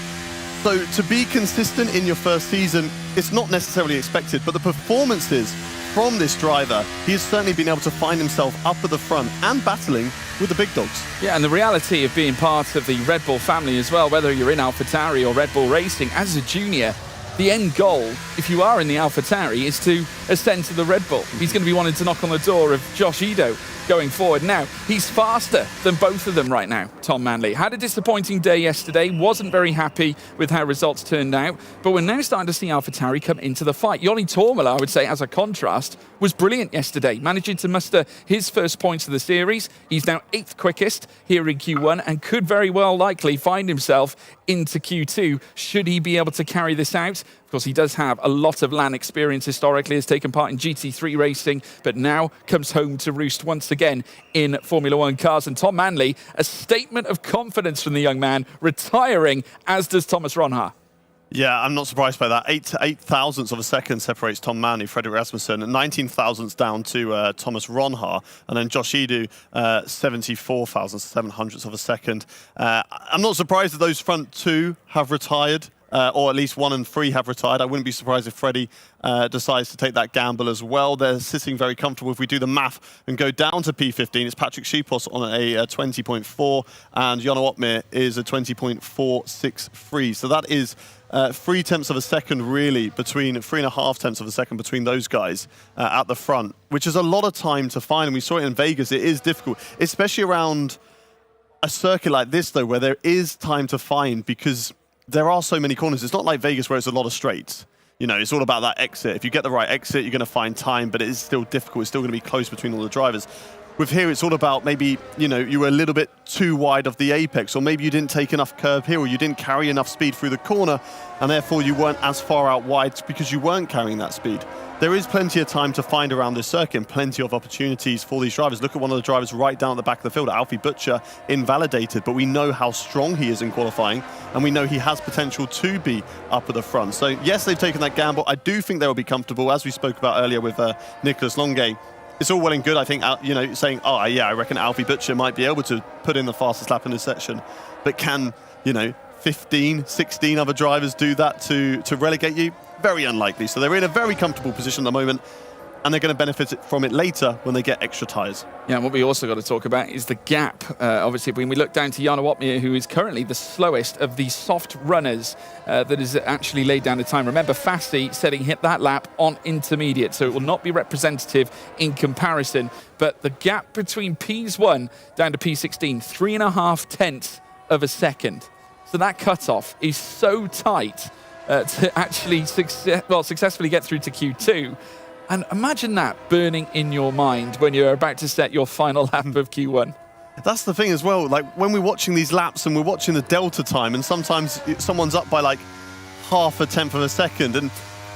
So to be consistent in your first season, it's not necessarily expected, but the performances from this driver, he has certainly been able to find himself up at the front and battling with the big dogs. Yeah, and the reality of being part of the Red Bull family as well, whether you're in AlphaTauri or Red Bull Racing, as a junior, the end goal, if you are in the AlphaTauri, is to ascend to the Red Bull. He's going to be wanting to knock on the door of Josh Ido going forward. Now, he's faster than both of them right now, Tom Manley. Had a disappointing day yesterday, wasn't very happy with how results turned out, but we're now starting to see AlphaTauri come into the fight. Joni Tormela, I would say, as a contrast, was brilliant yesterday, managing to muster his first points of the series. He's now 8th quickest here in Q1 and could very well likely find himself into Q2 should he be able to carry this out. Of course, he does have a lot of LAN experience historically, has taken part in GT3 racing, but now comes home to roost once again in Formula One cars. And Tom Manley, a statement of confidence from the young man, retiring, as does Thomas Ronhar. Yeah, I'm not surprised by that. 8 thousandths of a second separates Tom Manny, Fredrik Rasmussen, and 19 thousandths down to Thomas Ronhaar, and then Josh Edu, 74 thousandths, 700ths of a second. I'm not surprised that those front two have retired, or at least 1 and 3 have retired. I wouldn't be surprised if Freddie decides to take that gamble as well. They're sitting very comfortable. If we do the math and go down to P15, it's Patrick Schipos on a 20.4, and Jono Otmir is a 20.463. So that is 3 tenths of a second, really, between 3.5 tenths of a second between those guys at the front, which is a lot of time to find. And we saw it in Vegas. It is difficult, especially around a circuit like this, though, where there is time to find, because there are so many corners. It's not like Vegas where it's a lot of straights. You know, it's all about that exit. If you get the right exit, you're going to find time, but it is still difficult. It's still going to be close between all the drivers. With here, it's all about maybe, you know, you were a little bit too wide of the apex, or maybe you didn't take enough curb here, or you didn't carry enough speed through the corner, and therefore you weren't as far out wide because you weren't carrying that speed. There is plenty of time to find around this circuit and plenty of opportunities for these drivers. Look at one of the drivers right down at the back of the field, Alfie Butcher, invalidated, but we know how strong he is in qualifying, and we know he has potential to be up at the front. So yes, they've taken that gamble. I do think they'll be comfortable, as we spoke about earlier with Nicholas Longe. It's all well and good, I think, you know, saying, oh, yeah, I reckon Alfie Butcher might be able to put in the fastest lap in this section. But can, you know, 15, 16 other drivers do that to relegate you? Very unlikely. So they're in a very comfortable position at the moment, and they're going to benefit from it later when they get extra tyres. Yeah, and what we also got to talk about is the gap. Obviously, when we look down to Jono Otmir, who is currently the slowest of the soft runners that has actually laid down the time. Remember, Fassi said he hit that lap on intermediate, so it will not be representative in comparison. But the gap between P1 down to P16, 3.5 tenths of a second. So that cutoff is so tight to actually successfully get through to Q2. And imagine that burning in your mind when you're about to set your final lap of Q1. That's the thing as well. Like, when we're watching these laps and we're watching the delta time, and sometimes someone's up by like 0.5 tenth of a second. And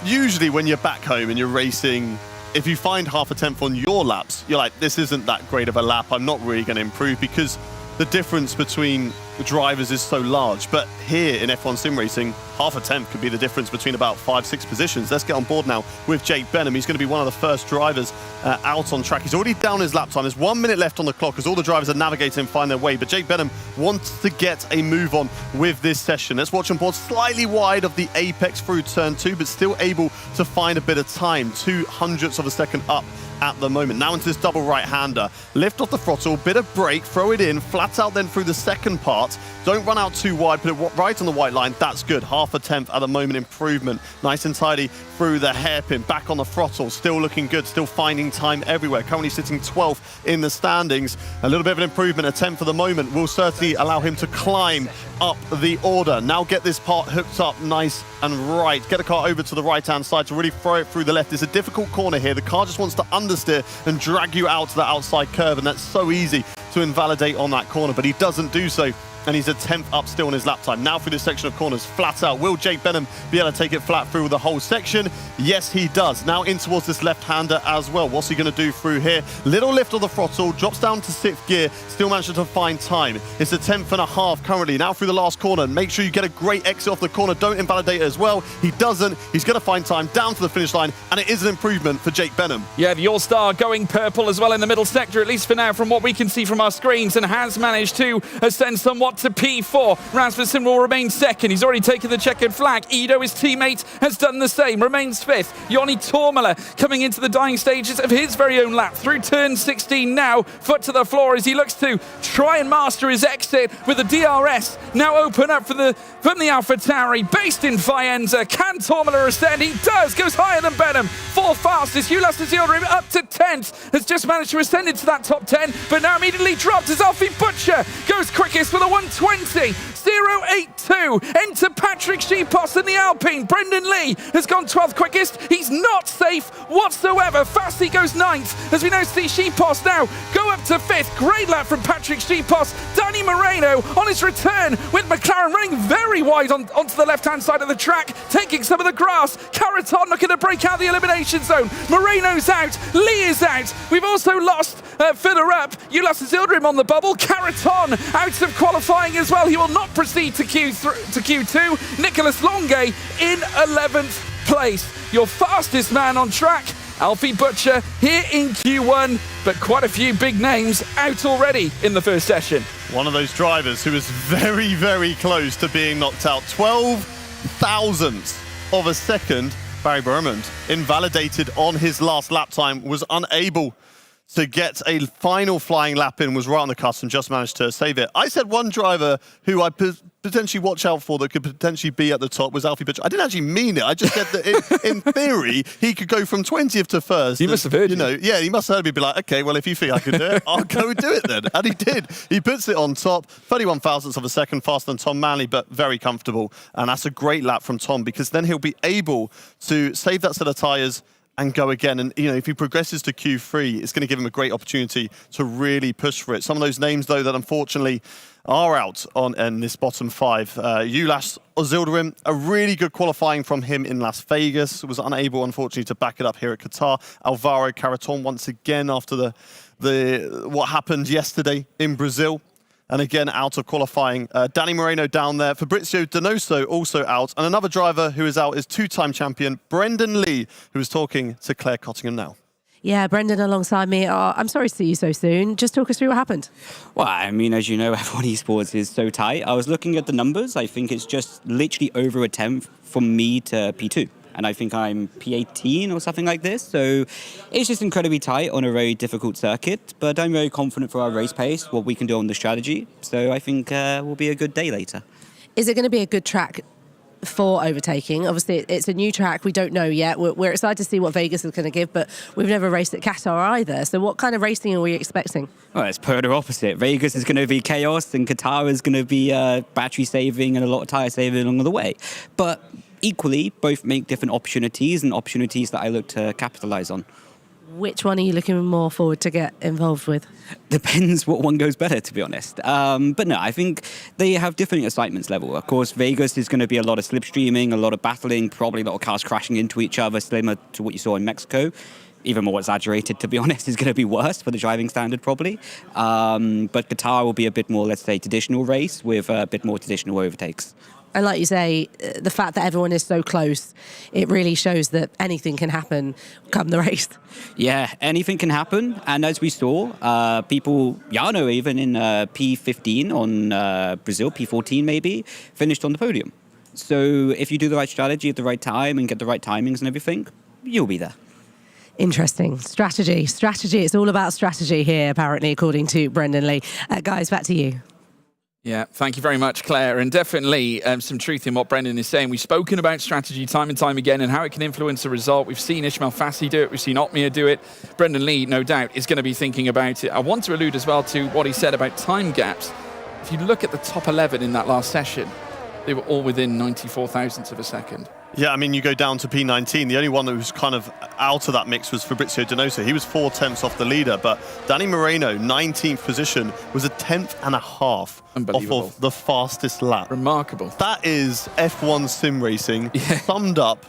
usually when you're back home and you're racing, if you find 0.5 tenth on your laps, you're like, this isn't that great of a lap. I'm not really going to improve, because the difference between the drivers is so large. But here in F1 Sim Racing, 0.5 tenth could be the difference between about 5-6 positions. Let's get on board now with Jake Benham. He's going to be one of the first drivers out on track. He's already down his lap time. There's 1 minute left on the clock as all the drivers are navigating and find their way. But Jake Benham wants to get a move on with this session. Let's watch him board slightly wide of the apex through turn 2, but still able to find a bit of time. 200ths of a second up at the moment. Now into this double right-hander. Lift off the throttle, bit of brake, throw it in, flat out then through the second part. Don't run out too wide, put it right on the white line. That's good. 0.5 tenth at the moment improvement. Nice and tidy through the hairpin. Back on the throttle. Still looking good. Still finding time everywhere. Currently sitting 12th in the standings. A little bit of an improvement. A 10th for the moment will certainly allow him to climb up the order. Now get this part hooked up nice and right. Get the car over to the right-hand side to really throw it through the left. It's a difficult corner here. The car just wants to understeer and drag you out to the outside curve, and that's so easy to invalidate on that corner, but he doesn't do so. And he's a 10th up still on his lap time. Now through this section of corners, flat out. Will Jake Benham be able to take it flat through the whole section? Yes, he does. Now in towards this left-hander as well. What's he going to do through here? Little lift of the throttle, drops down to 6th gear, still manages to find time. It's a 10.5 currently. Now through the last corner. Make sure you get a great exit off the corner. Don't invalidate it as well. He doesn't. He's going to find time down to the finish line, and it is an improvement for Jake Benham. Yeah, the All-Star going purple as well in the middle sector, at least for now, from what we can see from our screens, and has managed to ascend somewhat to P4. Rasmussen will remain second. He's already taken the checkered flag. Ido, his teammate, has done the same. Remains fifth. Joni Tormala coming into the dying stages of his very own lap through turn 16 now. Foot to the floor as he looks to try and master his exit with the DRS now open up from the AlphaTauri based in Faenza. Can Tormala ascend? He does. Goes higher than Benham. Fourth fastest. Ulas Zildrim up to 10th. Has just managed to ascend into that top 10, but now immediately dropped as Alfie Butcher goes quickest with a 120. 0.82. Enter Patrick Schipos in the Alpine. Brendan Lee has gone 12th quickest. He's not safe whatsoever. Fassi goes 9th. As we now see Schipos now go up to 5th. Great lap from Patrick Schipos. Danny Moreno on his return with McLaren running very wide onto the left-hand side of the track, taking some of the grass. Caraton looking to break out the elimination zone. Moreno's out. Lee is out. We've also lost further up Ulas Zildrim on the bubble. Caraton out of qualifying as well. He will not proceed to Q2. Nicholas Longue in 11th place. Your fastest man on track, Alfie Butcher, here in Q1, but quite a few big names out already in the first session. One of those drivers who is very, very close to being knocked out. 12 thousandths of a second. Barry Burmond, invalidated on his last lap time, was unable to get a final flying lap in, was right on the cusp and just managed to save it. I said one driver who I potentially watch out for that could potentially be at the top was Alfie Butcher. I didn't actually mean it. I just said that in theory, he could go from 20th to first. He must have heard you. Yeah, he must have heard me be like, okay, well, if you think I can do it, I'll go and do it then. And he did. He puts it on top. 31 thousandths of a second faster than Tom Manley, but very comfortable. And that's a great lap from Tom because then he'll be able to save that set of tyres and go again. And, if he progresses to Q3, it's going to give him a great opportunity to really push for it. Some of those names, though, that unfortunately are out in this bottom five. Ulas Ozildirim, a really good qualifying from him in Las Vegas, was unable, unfortunately, to back it up here at Qatar. Alvaro Caraton, once again, after what happened yesterday in Brazil. And again, out of qualifying. Danny Moreno down there. Fabrizio Donoso also out. And another driver who is out is two-time champion Brendan Lee, who is talking to Claire Cottingham now. Yeah, Brendan alongside me. I'm sorry to see you so soon. Just talk us through what happened. Well, I mean, as you know, F1 Esports is so tight. I was looking at the numbers. I think it's just literally over a tenth from me to P2. And I think I'm P18 or something like this. So it's just incredibly tight on a very difficult circuit. But I'm very confident for our race pace, what we can do on the strategy. So I think will be a good day later. Is it going to be a good track for overtaking? Obviously, it's a new track. We don't know yet. We're excited to see what Vegas is going to give, but we've never raced at Qatar either. So what kind of racing are we expecting? Well, it's polar opposite. Vegas is going to be chaos and Qatar is going to be battery saving and a lot of tyre saving along the way. But equally, both make different opportunities and opportunities that I look to capitalise on. Which one are you looking more forward to get involved with? Depends what one goes better, to be honest. But no, I think they have different excitements level. Of course, Vegas is going to be a lot of slipstreaming, a lot of battling, probably a lot of cars crashing into each other, similar to what you saw in Mexico. Even more exaggerated, to be honest, is going to be worse for the driving standard, probably. But Qatar will be a bit more, let's say, traditional race with a bit more traditional overtakes. And like you say, the fact that everyone is so close, it really shows that anything can happen come the race. Yeah, anything can happen. And as we saw, people, Jarno even in P15 on Brazil, P14 maybe, finished on the podium. So if you do the right strategy at the right time and get the right timings and everything, you'll be there. Interesting. Strategy. It's all about strategy here, apparently, according to Brendan Lee. Guys, back to you. Yeah, thank you very much, Claire. And definitely some truth in what Brendan is saying. We've spoken about strategy time and time again and how it can influence a result. We've seen Ismail Fassi do it. We've seen Otmir do it. Brendan Lee, no doubt, is going to be thinking about it. I want to allude as well to what he said about time gaps. If you look at the top 11 in that last session, they were all within 94 thousandths of a second. Yeah, I mean, you go down to P19. The only one that was kind of out of that mix was Fabrizio Donoso. He was 4 tenths off the leader, but Danny Moreno, 19th position, was a tenth and a half off of the fastest lap. Remarkable. That is F1 sim racing summed up.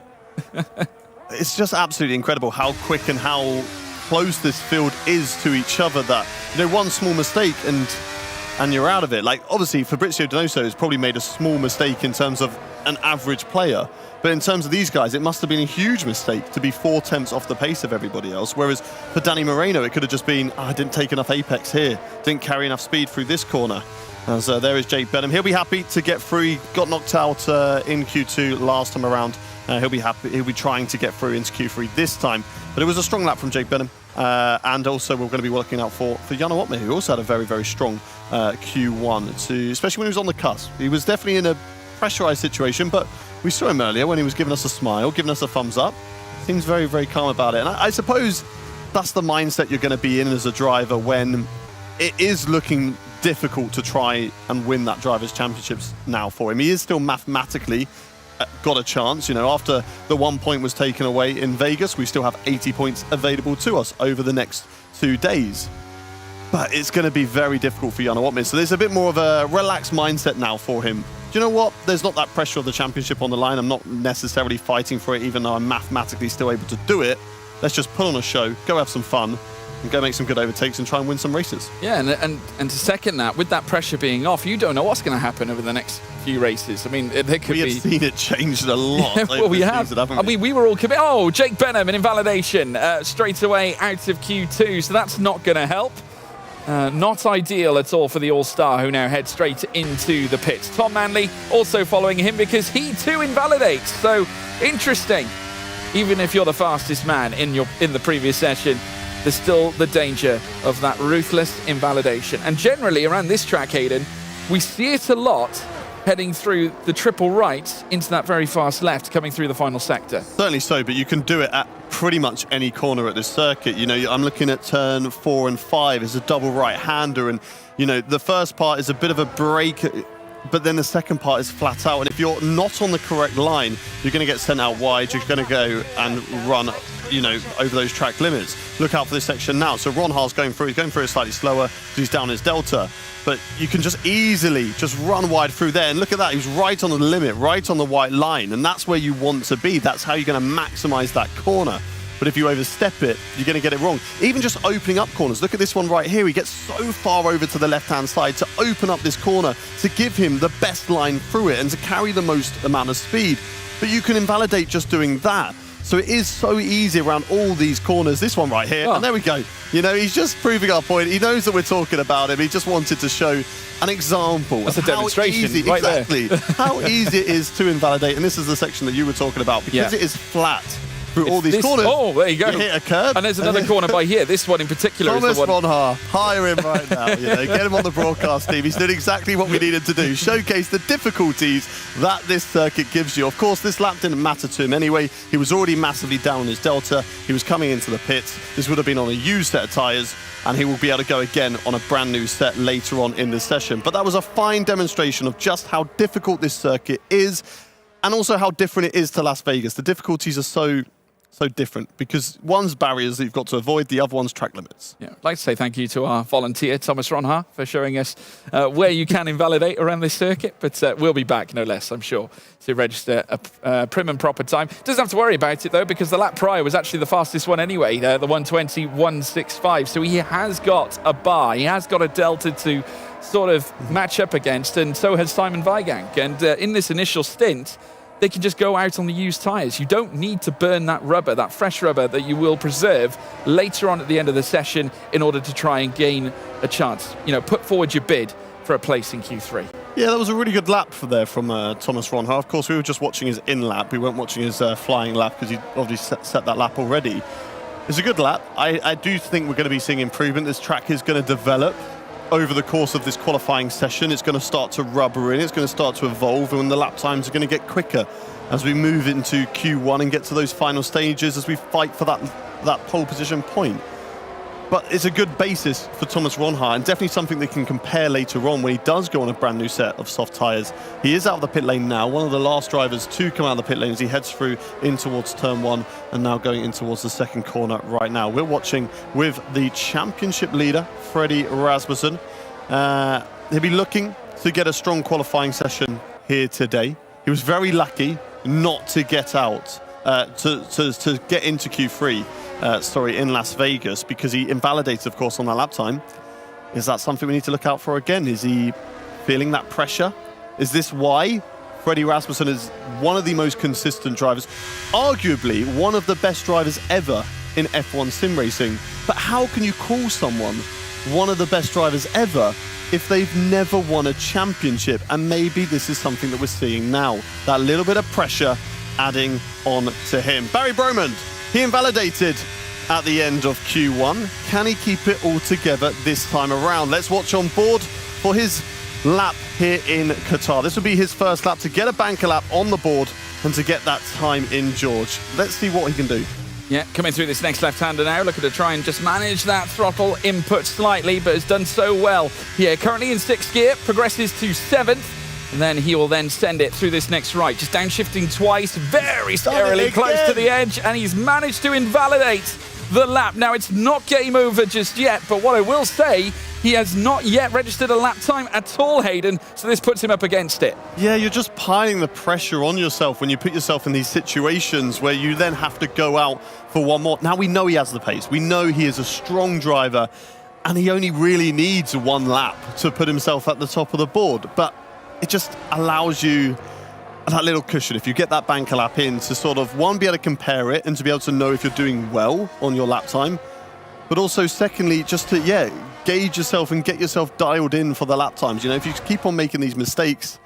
It's just absolutely incredible how quick and how close this field is to each other that, one small mistake and you're out of it. Like, obviously, Fabrizio Donoso has probably made a small mistake in terms of an average player. But in terms of these guys, it must have been a huge mistake to be 4 tenths off the pace of everybody else. Whereas for Danny Moreno, it could have just been, I didn't take enough apex here, didn't carry enough speed through this corner. As there is Jake Benham. He'll be happy to get through. He got knocked out in Q2 last time around. He'll be happy. He'll be trying to get through into Q3 this time. But it was a strong lap from Jake Benham. And also we're going to be looking out for Jarno Otmir, who also had a very, very strong Q1, especially when he was on the cusp. He was definitely in a pressurized situation, but we saw him earlier when he was giving us a smile, giving us a thumbs up. Seems very, very calm about it. And I suppose that's the mindset you're going to be in as a driver when it is looking difficult to try and win that Drivers' Championships now for him. He is still mathematically got a chance. After the 1 point was taken away in Vegas, we still have 80 points available to us over the next 2 days. But it's going to be very difficult for Jarno Otmir. So there's a bit more of a relaxed mindset now for him. Do you know what? There's not that pressure of the championship on the line. I'm not necessarily fighting for it, even though I'm mathematically still able to do it. Let's just put on a show, go have some fun, and go make some good overtakes and try and win some races. Yeah, and to second that, with that pressure being off, you don't know what's going to happen over the next few races. I mean, there could be... We have seen it changed a lot. Yeah, well, we have. Season, haven't we? I mean, we were all committed. Oh, Jake Benham, an invalidation straight away out of Q2, so that's not going to help. Not ideal at all for the All-Star, who now heads straight into the pits. Tom Manley also following him because he too invalidates. So interesting. Even if you're the fastest man in the previous session, there's still the danger of that ruthless invalidation. And generally around this track, Hayden, we see it a lot heading through the triple right into that very fast left, coming through the final sector. Certainly so, but you can do it at pretty much any corner at this circuit. You know, I'm looking at turn 4 and 5 as a double right-hander, and, you know, the first part is a bit of a break, but then the second part is flat out. And if you're not on the correct line, you're going to get sent out wide. You're going to go and run, you know, over those track limits. Look out for this section now. So Ron Haar's going through. He's going through it slightly slower. He's down his delta. But you can just easily just run wide through there. And look at that. He's right on the limit, right on the white line. And that's where you want to be. That's how you're going to maximize that corner. But if you overstep it, you're going to get it wrong. Even just opening up corners. Look at this one right here. He gets so far over to the left-hand side to open up this corner, to give him the best line through it and to carry the most amount of speed. But you can invalidate just doing that. So it is so easy around all these corners. This one right here, and there we go. You know, he's just proving our point. He knows that we're talking about him. He just wanted to show an example. That's a demonstration right exactly, there. how easy it is to invalidate. And this is the section that you were talking about, because it is flat through all these corners. Oh, there you go. You hit a curb. And there's another corner by here. This one in particular Thomas is the one. Ron Haar, hire him right now. You know, get him on the broadcast team. He's doing exactly what we needed to do. Showcase the difficulties that this circuit gives you. Of course, this lap didn't matter to him anyway. He was already massively down on his delta. He was coming into the pits. This would have been on a used set of tyres, and he will be able to go again on a brand new set later on in this session. But that was a fine demonstration of just how difficult this circuit is, and also how different it is to Las Vegas. The difficulties are so different, because one's barriers that you've got to avoid, the other one's track limits. Yeah, I'd like to say thank you to our volunteer, Thomas Ron Haar, for showing us where you can invalidate around this circuit, but we'll be back, no less, I'm sure, to register a prim and proper time. Doesn't have to worry about it, though, because the lap prior was actually the fastest one anyway, the 1:20.165, so he has got a bar, he has got a delta to sort of match up against, and so has Simon Weigang. And in this initial stint, they can just go out on the used tyres. You don't need to burn that rubber, that fresh rubber that you will preserve later on at the end of the session in order to try and gain a chance. You know, put forward your bid for a place in Q3. Yeah, that was a really good lap from Thomas Ron Haar. Of course, we were just watching his in-lap. We weren't watching his flying lap because he obviously set that lap already. It's a good lap. I do think we're going to be seeing improvement. This track is going to develop over the course of this qualifying session. It's going to start to rubber in, it's going to start to evolve, and the lap times are going to get quicker as we move into Q1 and get to those final stages as we fight for that pole position point. But it's a good basis for Thomas Ron Haar, and definitely something they can compare later on when he does go on a brand new set of soft tyres. He is out of the pit lane now, one of the last drivers to come out of the pit lane as he heads through in towards turn 1 and now going in towards the second corner right now. We're watching with the championship leader, Freddie Rasmussen. He'll be looking to get a strong qualifying session here today. He was very lucky not to get out, to get into Q3. In Las Vegas, because he invalidated, of course, on that lap time. Is that something we need to look out for again? Is he feeling that pressure? Is this why Freddie Rasmussen is one of the most consistent drivers, arguably one of the best drivers ever in F1 sim racing? But how can you call someone one of the best drivers ever if they've never won a championship? And maybe this is something that we're seeing now, that little bit of pressure adding on to him. Barry Bromond, he invalidated at the end of Q1. Can he keep it all together this time around? Let's watch on board for his lap here in Qatar. This will be his first lap to get a banker lap on the board and to get that time in George. Let's see what he can do. Yeah, coming through this next left-hander now, looking to try and just manage that throttle input slightly, but has done so well. Yeah, currently in 6th gear, progresses to 7th. And then he will then send it through this next right, just downshifting twice, very scarily close to the edge, and he's managed to invalidate the lap. Now, it's not game over just yet, but what I will say, He has not yet registered a lap time at all, Hayden, so this puts him up against it. Yeah, you're just piling the pressure on yourself when you put yourself in these situations where you then have to go out for one more. Now we know he has the pace. We know he is a strong driver, and he only really needs one lap to put himself at the top of the board. But it just allows you that little cushion, if you get that banker lap in, to sort of, one, be able to compare it and to be able to know if you're doing well on your lap time, but also secondly, just to, gauge yourself and get yourself dialed in for the lap times. You know, if you keep on making these mistakes,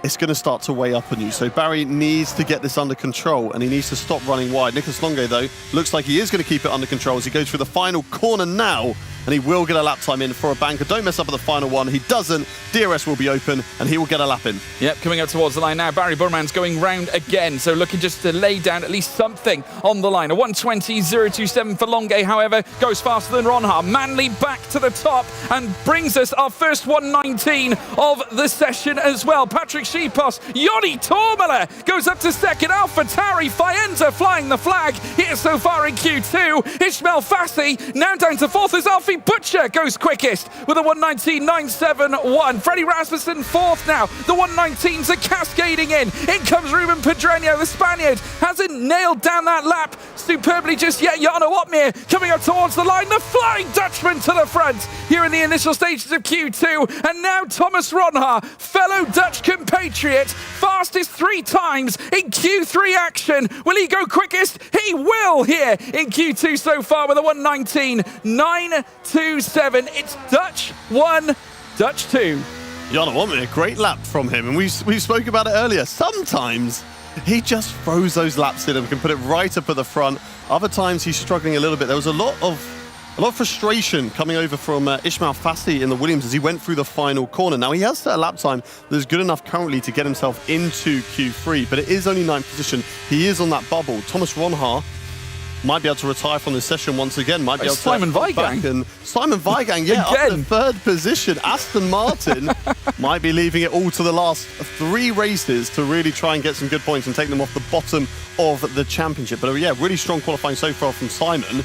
it's going to start to weigh up on you. So Barry needs to get this under control, and he needs to stop running wide. Nicholas Longo, though, looks like he is going to keep it under control as he goes through the final corner now, and he will get a lap time in for a banker. Don't mess up at the final one. He doesn't. DRS will be open, and he will get a lap in. Yep, coming up towards the line now. Barry Burman's going round again, so looking just to lay down at least something on the line. A 1:20.027 for Longue, however, goes faster than Ronha. Manley back to the top and brings us our first 1:19 of the session as well. Patrick Schipos, Yoni Tormala goes up to second. Alpha Tari Faenza flying the flag here so far in Q2. Ishmael Fassi now down to fourth as Alfie Butcher goes quickest with a 1:19.971. Freddie Rasmussen fourth now. The 1:19s are cascading in. In comes Ruben Pedreño, the Spaniard. Hasn't nailed down that lap superbly just yet. Jarno Opmeer coming up towards the line. The Flying Dutchman to the front here in the initial stages of Q2. And now Thomas Ronha, fellow Dutch compatriot, fastest 3 times in Q3 action. Will he go quickest? He will here in Q2 so far with a 1:19.927. It's Dutch 1, Dutch 2. Jarno Opmeer, a great lap from him, and we spoke about it earlier. Sometimes he just throws those laps in and can put it right up at the front. Other times he's struggling a little bit. There was a lot of frustration coming over from Ishmael Fassi in the Williams as he went through the final corner. Now, he has set a lap time that is good enough currently to get himself into Q3, but it is only 9th position. He is on that bubble. Thomas Ronha might be able to retire from this session once again. Might be able Simon to Weigang. And Simon Weigang, up to 3rd position. Aston Martin might be leaving it all to the last 3 races to really try and get some good points and take them off the bottom of the championship. But really strong qualifying so far from Simon.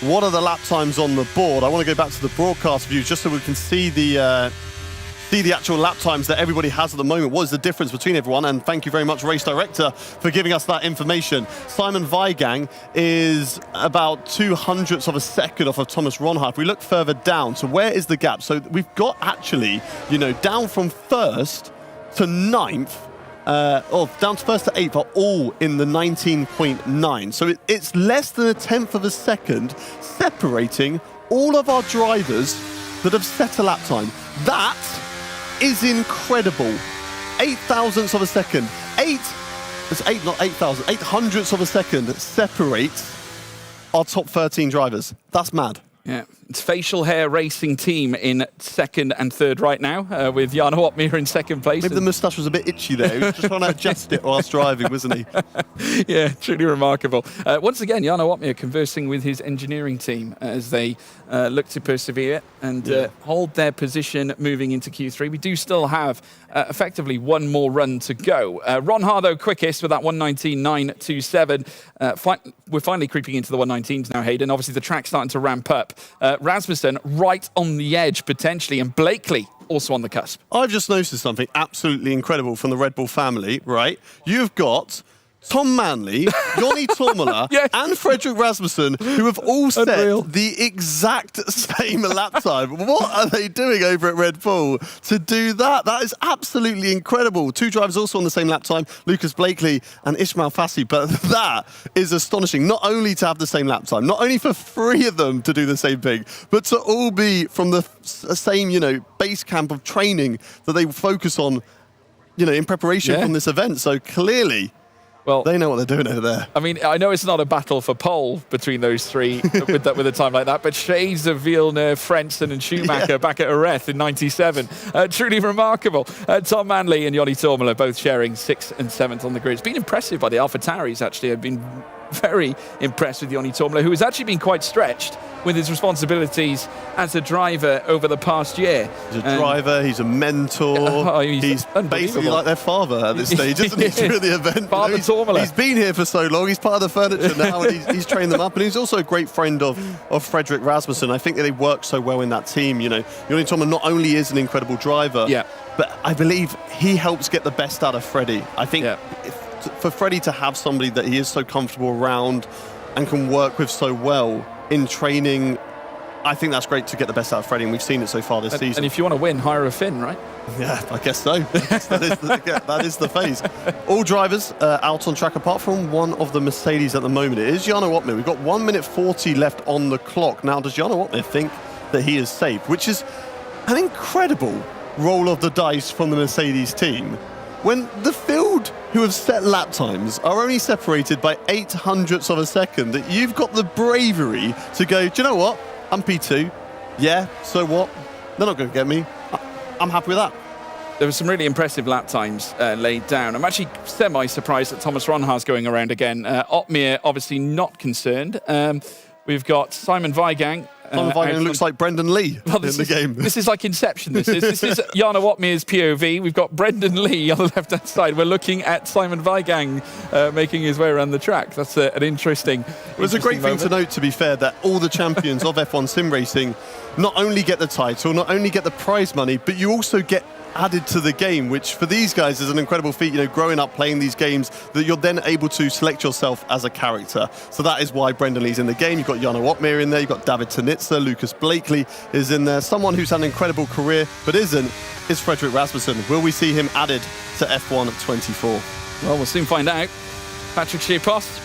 What are the lap times on the board? I want to go back to the broadcast view just so we can see the actual lap times that everybody has at the moment. What is the difference between everyone? And thank you very much, Race Director, for giving us that information. Simon Weigang is about 0.02 of a second off of Thomas Ronha. If we look further down, so where is the gap? So we've got actually, down from 1st to 9th, down to 1st to 8th are all in the 19.9. So it's less than 1/10 of a second separating all of our drivers that have set a lap time. That is incredible. 0.08 of a second. 800ths of a second separates our top 13 drivers. That's mad. Yeah, it's Facial Hair Racing Team in 2nd and 3rd right now, with Jarno Opmeer in 2nd place. Maybe the moustache was a bit itchy there. He was just trying to adjust it whilst driving, wasn't he? Yeah, truly remarkable. Once again, Jarno Opmeer conversing with his engineering team as they look to persevere and hold their position moving into Q3. We do still have effectively one more run to go. Ron Hardo quickest with that 1:19.927. We're finally creeping into the 1:19s now, Hayden. Obviously, the track's starting to ramp up. Rasmussen right on the edge, potentially, and Blakely also on the cusp. I've just noticed something absolutely incredible from the Red Bull family, right? You've got Tom Manley, Yoni Tormala, and Frederick Rasmussen, who have all set the exact same lap time. What are they doing over at Red Bull to do that? That is absolutely incredible. 2 drivers also on the same lap time, Lucas Blakely and Ishmael Fassi, but that is astonishing. Not only to have the same lap time, not only for 3 of them to do the same thing, but to all be from the same, base camp of training that they focus on, in preparation from this event. So clearly, well, they know what they're doing over there. I mean, I know it's not a battle for pole between those 3 with a time like that, but shades of Villeneuve, Frentzen and Schumacher back at Areth in 97. Truly remarkable. Tom Manley and Yoni Tormala both sharing 6th and 7th on the grid. It's been impressive by the AlphaTauris, actually. Have been very impressed with Joni Tormler, who has actually been quite stretched with his responsibilities as a driver over the past year. He's a driver, he's a mentor, he's basically like their father at this stage, isn't he, through the event? Father Tormler. He's been here for so long, he's part of the furniture now, and he's trained them up, and he's also a great friend of Fredrik Rasmussen. I think that they work so well in that team. You know, Joni Tormler not only is an incredible driver, but I believe he helps get the best out of Freddie. I think for Freddie to have somebody that he is so comfortable around and can work with so well in training, I think that's great to get the best out of Freddie, and we've seen it so far this season. And if you want to win, hire a Finn, right? Yeah, I guess so. that is the phase. All drivers out on track, apart from one of the Mercedes at the moment. It is Jarno Opmeer. We've got 1 minute 40 left on the clock. Now, does Jarno Opmeer think that he is safe? Which is an incredible roll of the dice from the Mercedes team, when the field who have set lap times are only separated by 0.08 of a second, that you've got the bravery to go, do you know what? I'm P2. Yeah, so what? They're not going to get me. I'm happy with that. There were some really impressive lap times laid down. I'm actually semi-surprised that Thomas Ronhaar's going around again. Opmeer obviously not concerned. We've got Simon Weigang. Simon Weigang looks like Brendan Lee in the game. This is like Inception, this is. This is Jarno Opmeer's POV. We've got Brendan Lee on the left-hand side. We're looking at Simon Weigang making his way around the track. That's an interesting It was a great thing to note, to be fair, that all the champions of F1 Sim Racing not only get the title, not only get the prize money, but you also get added to the game, which for these guys is an incredible feat, you know, growing up playing these games, that you're then able to select yourself as a character. So that is why Brendan Lee's in the game. You've got Jarno Opmeer in there, you've got David Tanitsa, Lucas Blakely is in there. Someone who's had an incredible career but isn't is Fredrik Rasmussen. Will we see him added to F1 24? Well, we'll soon find out. Patrick Schiapos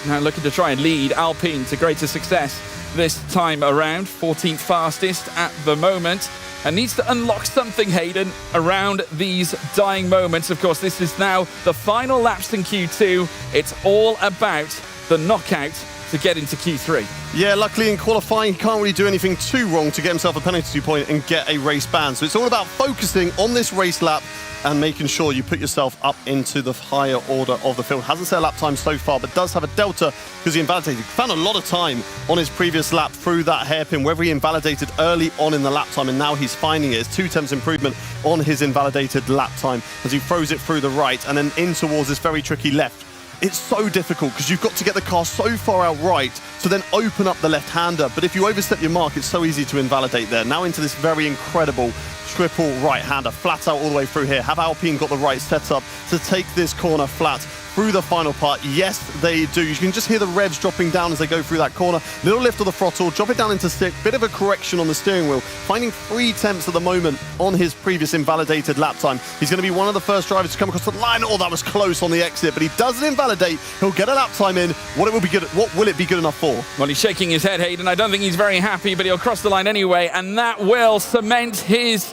now looking to try and lead Alpine to greater success this time around. 14th fastest at the moment, and needs to unlock something, Hayden, around these dying moments. Of course, this is now the final laps in Q2. It's all about the knockout to get into Q3. Yeah, luckily in qualifying, he can't really do anything too wrong to get himself a penalty point and get a race ban. So it's all about focusing on this race lap and making sure you put yourself up into the higher order of the field. Hasn't set a lap time so far, but does have a delta because he invalidated. Found a lot of time on his previous lap through that hairpin, whether he invalidated early on in the lap time, and now he's finding it. It's 2/10 improvement on his invalidated lap time as he throws it through the right and then in towards this very tricky left. It's so difficult because you've got to get the car so far out right to then open up the left-hander. But if you overstep your mark, it's so easy to invalidate there. Now into this very incredible triple right-hander, flat out all the way through here. Have Alpine got the right setup to take this corner flat through the final part? Yes, they do. You can just hear the revs dropping down as they go through that corner. Little lift of the throttle, drop it down into sixth, bit of a correction on the steering wheel, finding 3/10 at the moment on his previous invalidated lap time. He's going to be one of the first drivers to come across the line. Oh, that was close on the exit, but he doesn't invalidate. He'll get a lap time in. What will it be good enough for? Well, he's shaking his head, Hayden. I don't think he's very happy, but he'll cross the line anyway, and that will cement his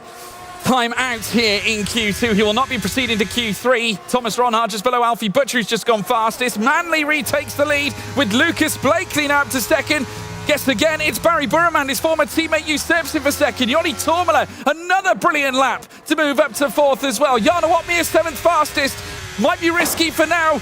time out here in Q2. He will not be proceeding to Q3. Thomas Ronhaar just below Alfie Butcher, who's just gone fastest. Manley retakes the lead with Lucas Blakely now up to second. Guess again, it's Barry Burham and his former teammate usurps him for second. Joni Tormler, another brilliant lap to move up to fourth as well. Jarno Opmeer, 7th fastest. Might be risky for now.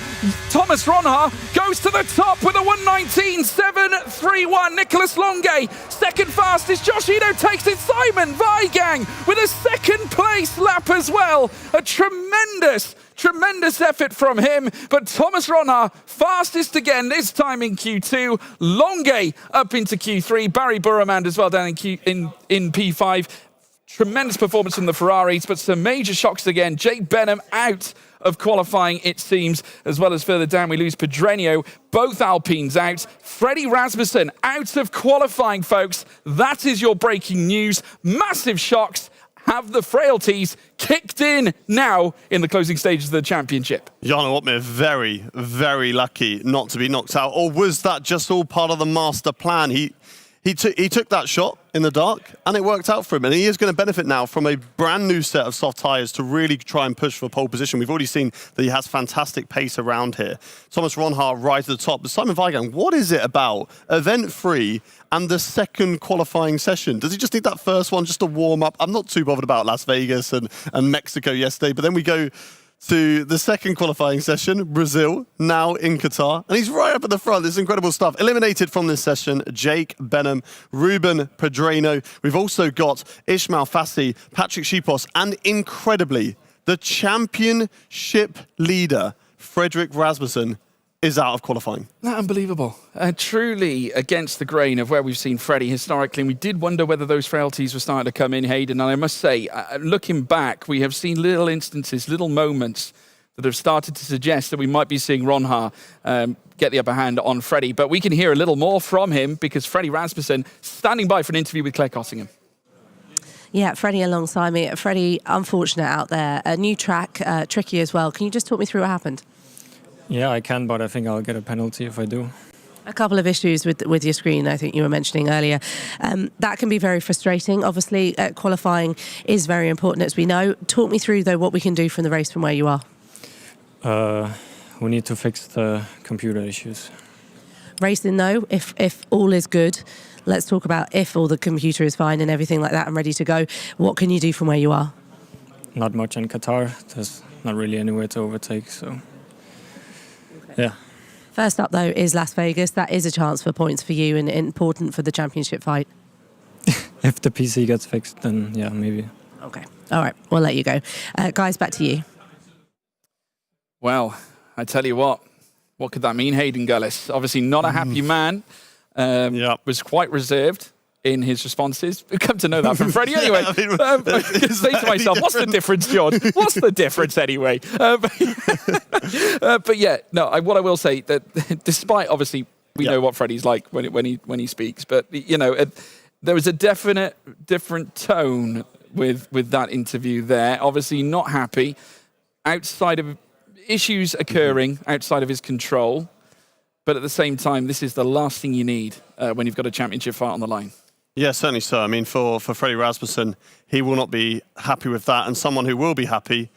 Thomas Ronhaar goes to the top with a 1:19.731. Nicholas Longue, second fastest. Josh Ito takes it. Simon Weigang with a second place lap as well. A tremendous effort from him. But Thomas Ronhaar, fastest again, this time in Q2. Longue up into Q3. Barry Burham as well down in P5. Tremendous performance from the Ferraris, but some major shocks again. Jake Benham out of qualifying, it seems, as well as further down we lose Pedreño. Both Alpines out. Freddie Rasmussen out of qualifying, folks. That is your breaking news. Massive shocks. Have the frailties kicked in now in the closing stages of the championship? Jarno Opmeer very, very lucky not to be knocked out. Or was that just all part of the master plan? He took that shot in the dark and it worked out for him, and he is going to benefit now from a brand new set of soft tyres to really try and push for pole position. We've already seen that he has fantastic pace around here. Thomas Ronhaar right at the top, but Simon Weigang, what is it about event 3 and the second qualifying session? Does he just need that first one just to warm up? I'm not too bothered about Las Vegas and Mexico yesterday, but then we go to the second qualifying session, Brazil, now in Qatar. And he's right up at the front. This is incredible stuff. Eliminated from this session, Jake Benham, Ruben Pedreno. We've also got Ismail Fassi, Patrick Schipos, and incredibly, the championship leader, Fredrik Rasmussen, is out of qualifying. Unbelievable. Truly against the grain of where we've seen Freddie historically. And we did wonder whether those frailties were starting to come in, Hayden. And I must say, looking back, we have seen little instances, little moments that have started to suggest that we might be seeing Ronha get the upper hand on Freddie. But we can hear a little more from him because Freddie Rasmussen standing by for an interview with Claire Cottingham. Yeah, Freddie alongside me. Freddie, unfortunate out there. A new track, tricky as well. Can you just talk me through what happened? Yeah, I can, but I think I'll get a penalty if I do. A couple of issues with your screen, I think you were mentioning earlier. That can be very frustrating. Obviously, qualifying is very important, as we know. Talk me through, though, what we can do from the race from where you are. We need to fix the computer issues. Racing, though, if all is good, let's talk about if all the computer is fine and everything like that and ready to go. What can you do from where you are? Not much in Qatar. There's not really anywhere to overtake, so... Yeah. First up, though, is Las Vegas. That is a chance for points for you and important for the championship fight. If the PC gets fixed, then yeah, maybe. Okay. All right. We'll let you go. Guys, back to you. Well, I tell you what could that mean, Hayden Gullis? Obviously not a happy man. Was quite reserved in his responses. We've come to know that from Freddie anyway. I can say to myself, what's the difference, George? What's the difference anyway? But yeah, no, what I will say, that despite obviously we know what Freddie's like when he speaks, but you know, there was a definite different tone with that interview there. Obviously not happy, outside of issues occurring outside of his control. But at the same time, this is the last thing you need when you've got a championship fight on the line. Yeah, certainly so. I mean, for Freddie Rasmussen, he will not be happy with that. And someone who will be happy,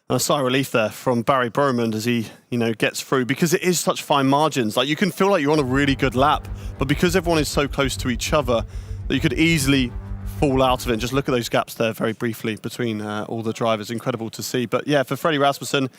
and a sigh of relief there from Barry Bromand as he, gets through, because it is such fine margins. Like, you can feel like you're on a really good lap, but because everyone is so close to each other, that you could easily fall out of it. And just look at those gaps there very briefly between all the drivers. Incredible to see. But yeah, for Freddie Rasmussen,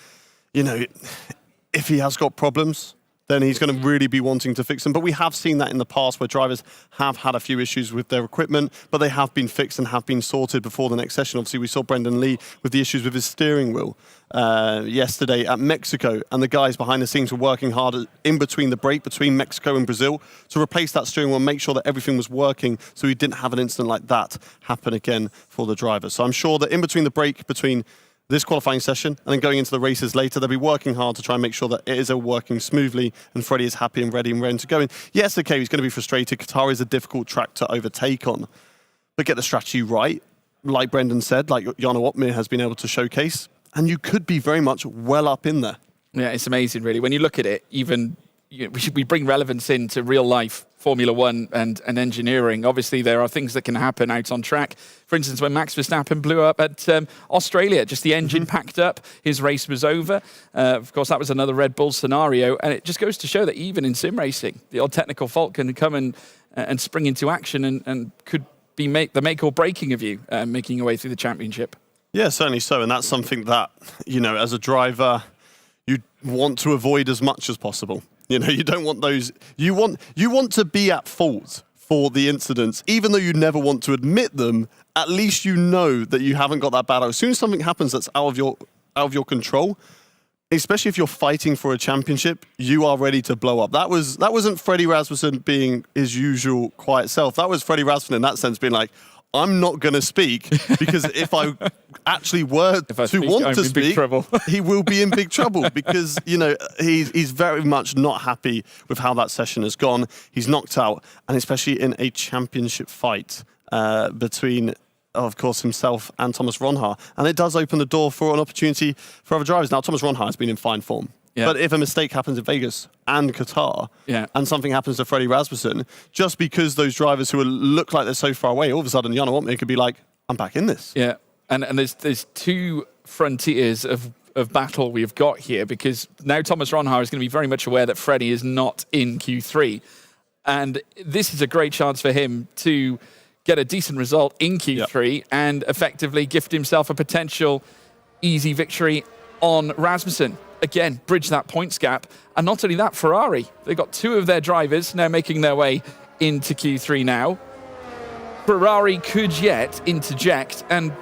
if he has got problems, then he's going to really be wanting to fix them. But we have seen that in the past where drivers have had a few issues with their equipment, but they have been fixed and have been sorted before the next session. Obviously, we saw Brendan Lee with the issues with his steering wheel yesterday at Mexico, and the guys behind the scenes were working hard in between the break between Mexico and Brazil to replace that steering wheel and make sure that everything was working so we didn't have an incident like that happen again for the drivers. So I'm sure that in between the break between this qualifying session and then going into the races later, they'll be working hard to try and make sure that it is all working smoothly and Freddie is happy and ready to go. And yes, okay, he's going to be frustrated. Qatar is a difficult track to overtake on, but get the strategy right, like Brendan said, like Jana Otmir has been able to showcase, and you could be very much well up in there. Yeah, it's amazing, really. When you look at it, even we bring relevance into real life Formula One and engineering. Obviously, there are things that can happen out on track. For instance, when Max Verstappen blew up at Australia, just the engine packed up, his race was over. Of course, that was another Red Bull scenario. And it just goes to show that even in sim racing, the odd technical fault can come and spring into action and could be the make or breaking of you making your way through the championship. Yeah, certainly so. And that's something that, as a driver, you want to avoid as much as possible. You don't want those. You want to be at fault for the incidents, even though you never want to admit them. At least you know that you haven't got that bad. As soon as something happens that's out of your control, especially if you're fighting for a championship, you are ready to blow up. That wasn't Freddie Rasmussen being his usual quiet self. That was Freddie Rasmussen in that sense being like, I'm not going to speak because if I actually were to want to speak, he will be in big trouble because, he's very much not happy with how that session has gone. He's knocked out, and especially in a championship fight between, of course, himself and Thomas Ronha. And it does open the door for an opportunity for other drivers. Now, Thomas Ronha has been in fine form. Yeah. But if a mistake happens in Vegas and Qatar, and something happens to Freddie Rasmussen, just because those drivers who look like they're so far away, all of a sudden Jana Otmir could be like, I'm back in this. Yeah, and there's two frontiers of battle we've got here, because now Thomas Ronha is going to be very much aware that Freddie is not in Q3. And this is a great chance for him to get a decent result in Q3 and effectively gift himself a potential easy victory on Rasmussen. Again, bridge that points gap. And not only that, Ferrari, they've got 2 of their drivers now making their way into Q3 now. Ferrari could yet interject and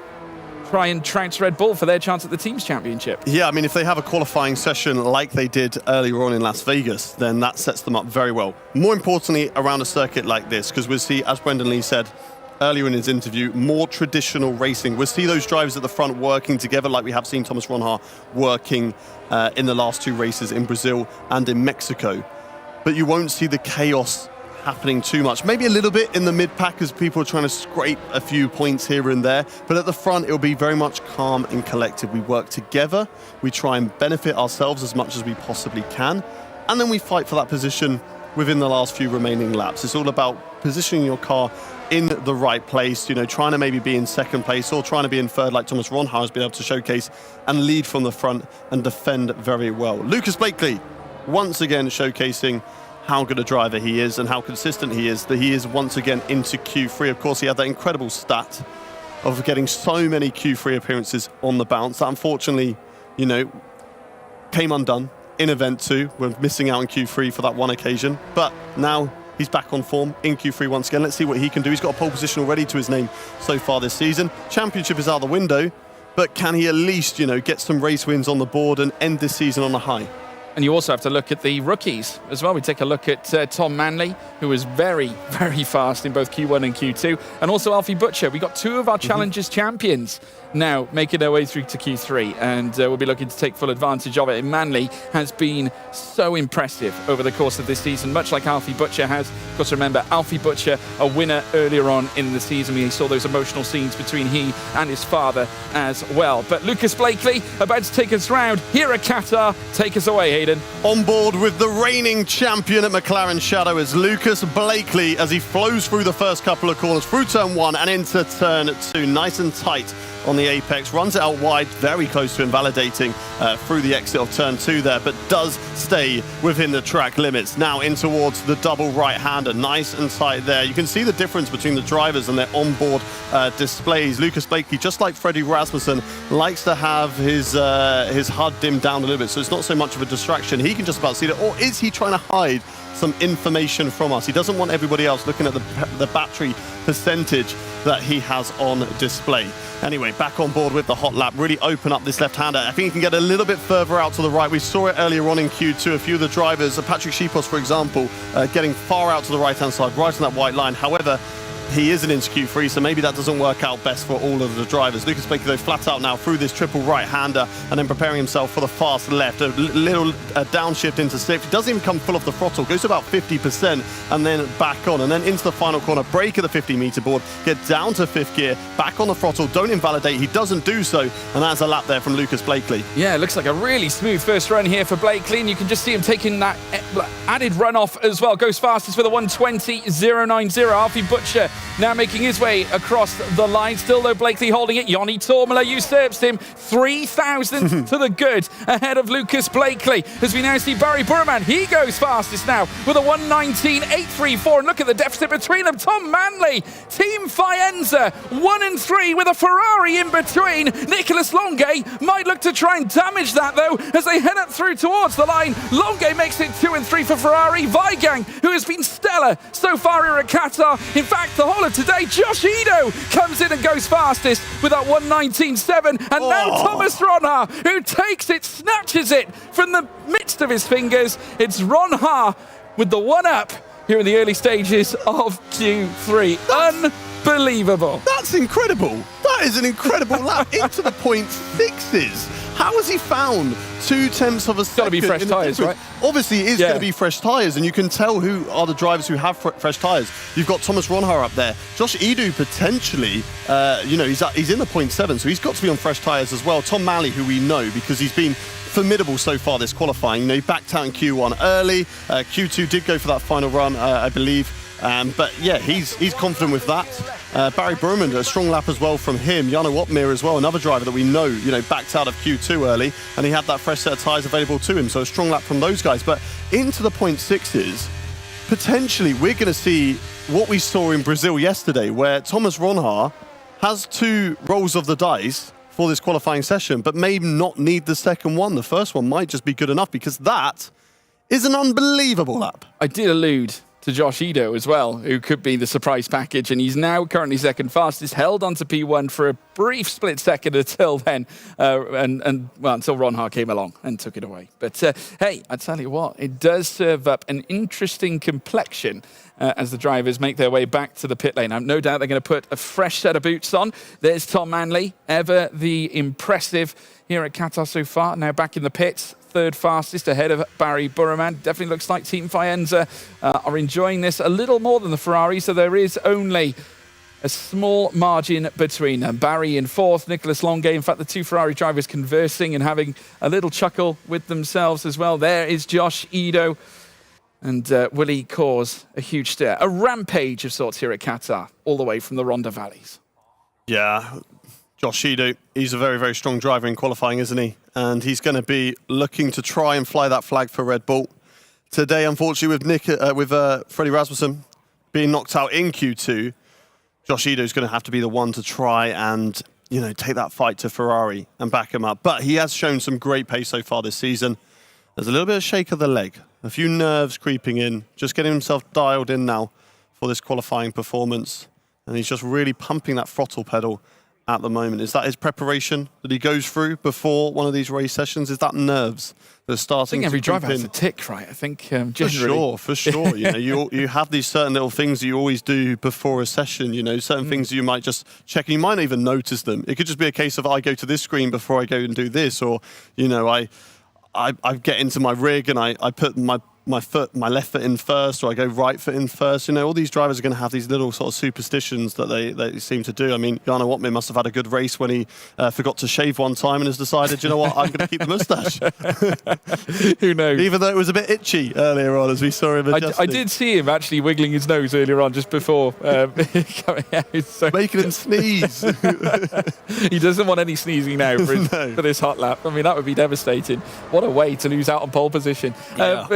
try and trounce Red Bull for their chance at the Teams Championship. Yeah, I mean, if they have a qualifying session like they did earlier on in Las Vegas, then that sets them up very well. More importantly, around a circuit like this, because we'll see, as Brendan Lee said earlier in his interview, more traditional racing. We'll see those drivers at the front working together like we have seen Thomas Ronhaar working in the last 2 races in Brazil and in Mexico. But you won't see the chaos happening too much. Maybe a little bit in the mid-pack as people are trying to scrape a few points here and there. But at the front, it'll be very much calm and collected. We work together. We try and benefit ourselves as much as we possibly can. And then we fight for that position within the last few remaining laps. It's all about positioning your car in the right place, you know, trying to maybe be in second place or trying to be in third like Thomas Ronhaar has been able to showcase and lead from the front and defend very well. Lucas Blakely, once again showcasing how good a driver he is and how consistent he is, that he is once again into Q3. Of course, he had that incredible stat of getting so many Q3 appearances on the bounce. That unfortunately, you know, came undone in Event 2. We're missing out on Q3 for that one occasion. But now he's back on form in Q3 once again. Let's see what he can do. He's got a pole position already to his name so far this season. Championship is out the window, but can he at least, you know, get some race wins on the board and end this season on a high? And you also have to look at the rookies as well. We take a look at Tom Manley, who was very, very fast in both Q1 and Q2. And also Alfie Butcher. We got 2 of our Challengers champions now making their way through to Q3. And we'll be looking to take full advantage of it. And Manley has been so impressive over the course of this season, much like Alfie Butcher has. Of course, remember, Alfie Butcher, a winner earlier on in the season. We saw those emotional scenes between he and his father as well. But Lucas Blakely about to take us round here at Qatar. Take us away, Hayden. On board with the reigning champion at McLaren Shadow is Lucas Blakely as he flows through the first couple of corners, through turn 1 and into turn 2. Nice and tight on the apex, runs it out wide, very close to invalidating through the exit of turn 2 there, but does stay within the track limits. Now in towards the double right-hander, nice and tight there. You can see the difference between the drivers and their onboard displays. Lucas Blakely, just like Freddie Rasmussen, likes to have his HUD dimmed down a little bit, so it's not so much of a distraction. He can just about see it, or is he trying to hide some information from us? He doesn't want everybody else looking at the battery percentage that he has on display. Anyway, back on board with the hot lap, really open up this left-hander. I think he can get a little bit further out to the right. We saw it earlier on in Q2, a few of the drivers, Patrick Schipos, for example, getting far out to the right-hand side, right on that white line. However, he isn't into Q3, so maybe that doesn't work out best for all of the drivers. Lucas Blakely, though, flat out now through this triple right-hander and then preparing himself for the fast left. A little downshift into 6th. He doesn't even come full off the throttle, goes to about 50% and then back on. And then into the final corner, brake at the 50-meter board, get down to 5th gear, back on the throttle, don't invalidate. He doesn't do so, and that's a lap there from Lucas Blakely. Yeah, it looks like a really smooth first run here for Blakely, and you can just see him taking that added run off as well. Goes fastest for the 1:20.090. Alfie Butcher now making his way across the line. Still, though, Blakely holding it. Yanni Tormela usurps him. 3,000 to the good ahead of Lucas Blakely. As we now see Barry Burman, he goes fastest now with a 1:19.834. And look at the deficit between them. Tom Manley, Team Faenza, 1 and 3 with a Ferrari in between. Nicolas Longuet might look to try and damage that, though, as they head up through towards the line. Longuet makes it 2 and 3 for Ferrari. Weigang, who has been stellar so far here at Qatar. In fact, the whole of today, Josh Edo comes in and goes fastest with that 1:19.7. And now Thomas Ronhaar, who takes it, snatches it from the midst of his fingers. It's Ronhaar with the 1-up here in the early stages of Q3. Unbelievable. That's incredible. That is an incredible lap into the .6s. How has he found 0.2 of a second? It's got to be fresh tyres, right? Obviously, it is going to be fresh tyres, and you can tell who are the drivers who have fresh tyres. You've got Thomas Ronhaar up there. Josh Edu potentially, you know, he's in the .7, so he's got to be on fresh tyres as well. Tom Manley, who we know because he's been formidable so far this qualifying. You know, he backed out in Q1 early. Q2 did go for that final run, I believe. But yeah, he's confident with that. Barry Burman, a strong lap as well from him. Jano Opmeer as well, another driver that we know, you know, backed out of Q2 early, and he had that fresh set of tyres available to him. So a strong lap from those guys. But into the .6s, potentially we're going to see what we saw in Brazil yesterday, where Thomas Ronhaar has 2 rolls of the dice, for this qualifying session, but may not need the second one. The first one might just be good enough because that is an unbelievable lap. I did allude to Josh Ido as well, who could be the surprise package, and he's now currently second fastest, held onto P1 for a brief split second until then, until Ron Haar came along and took it away. But hey, I tell you what, it does serve up an interesting complexion as the drivers make their way back to the pit lane. I've no doubt they're going to put a fresh set of boots on. There's Tom Manley, ever the impressive here at Qatar so far, now back in the pits. Third fastest ahead of Barry Burman. Definitely looks like Team Faenza are enjoying this a little more than the Ferrari, so there is only a small margin between them. Barry in fourth, Nicholas Longuet. In fact, the two Ferrari drivers conversing and having a little chuckle with themselves as well. There is Josh Ido, and will he cause a huge stir? A rampage of sorts here at Qatar, all the way from the Rhondda Valleys. Yeah, Josh Ido, he's a very, very strong driver in qualifying, isn't he? And he's going to be looking to try and fly that flag for Red Bull. Today, unfortunately, with Freddie Rasmussen being knocked out in Q2, Josh Ido is going to have to be the one to try and, you know, take that fight to Ferrari and back him up. But he has shown some great pace so far this season. There's a little bit of shake of the leg, a few nerves creeping in, just getting himself dialed in now for this qualifying performance. And he's just really pumping that throttle pedal at the moment. Is that his preparation that he goes through before one of these race sessions? Is that nerves that are starting to I think every driver creep has in? a tick, right? I think generally. For sure. You know, you have these certain little things that you always do before a session. You know, certain things you might just check, and you might not even notice them. It could just be a case of I go to this screen before I go and do this, or you know, I get into my rig and I put my left foot in first, or I go right foot in first. You know, all these drivers are going to have these little sort of superstitions that they seem to do. I mean, Jarno Watman must have had a good race when he forgot to shave one time and has decided, you know what, I'm going to keep the moustache. Who knows? Even though it was a bit itchy earlier on, as we saw him adjusting. I did see him actually wiggling his nose earlier on, just before coming out. So making him sneeze. He doesn't want any sneezing now for this hot lap. I mean, that would be devastating. What a way to lose out on pole position. Yeah.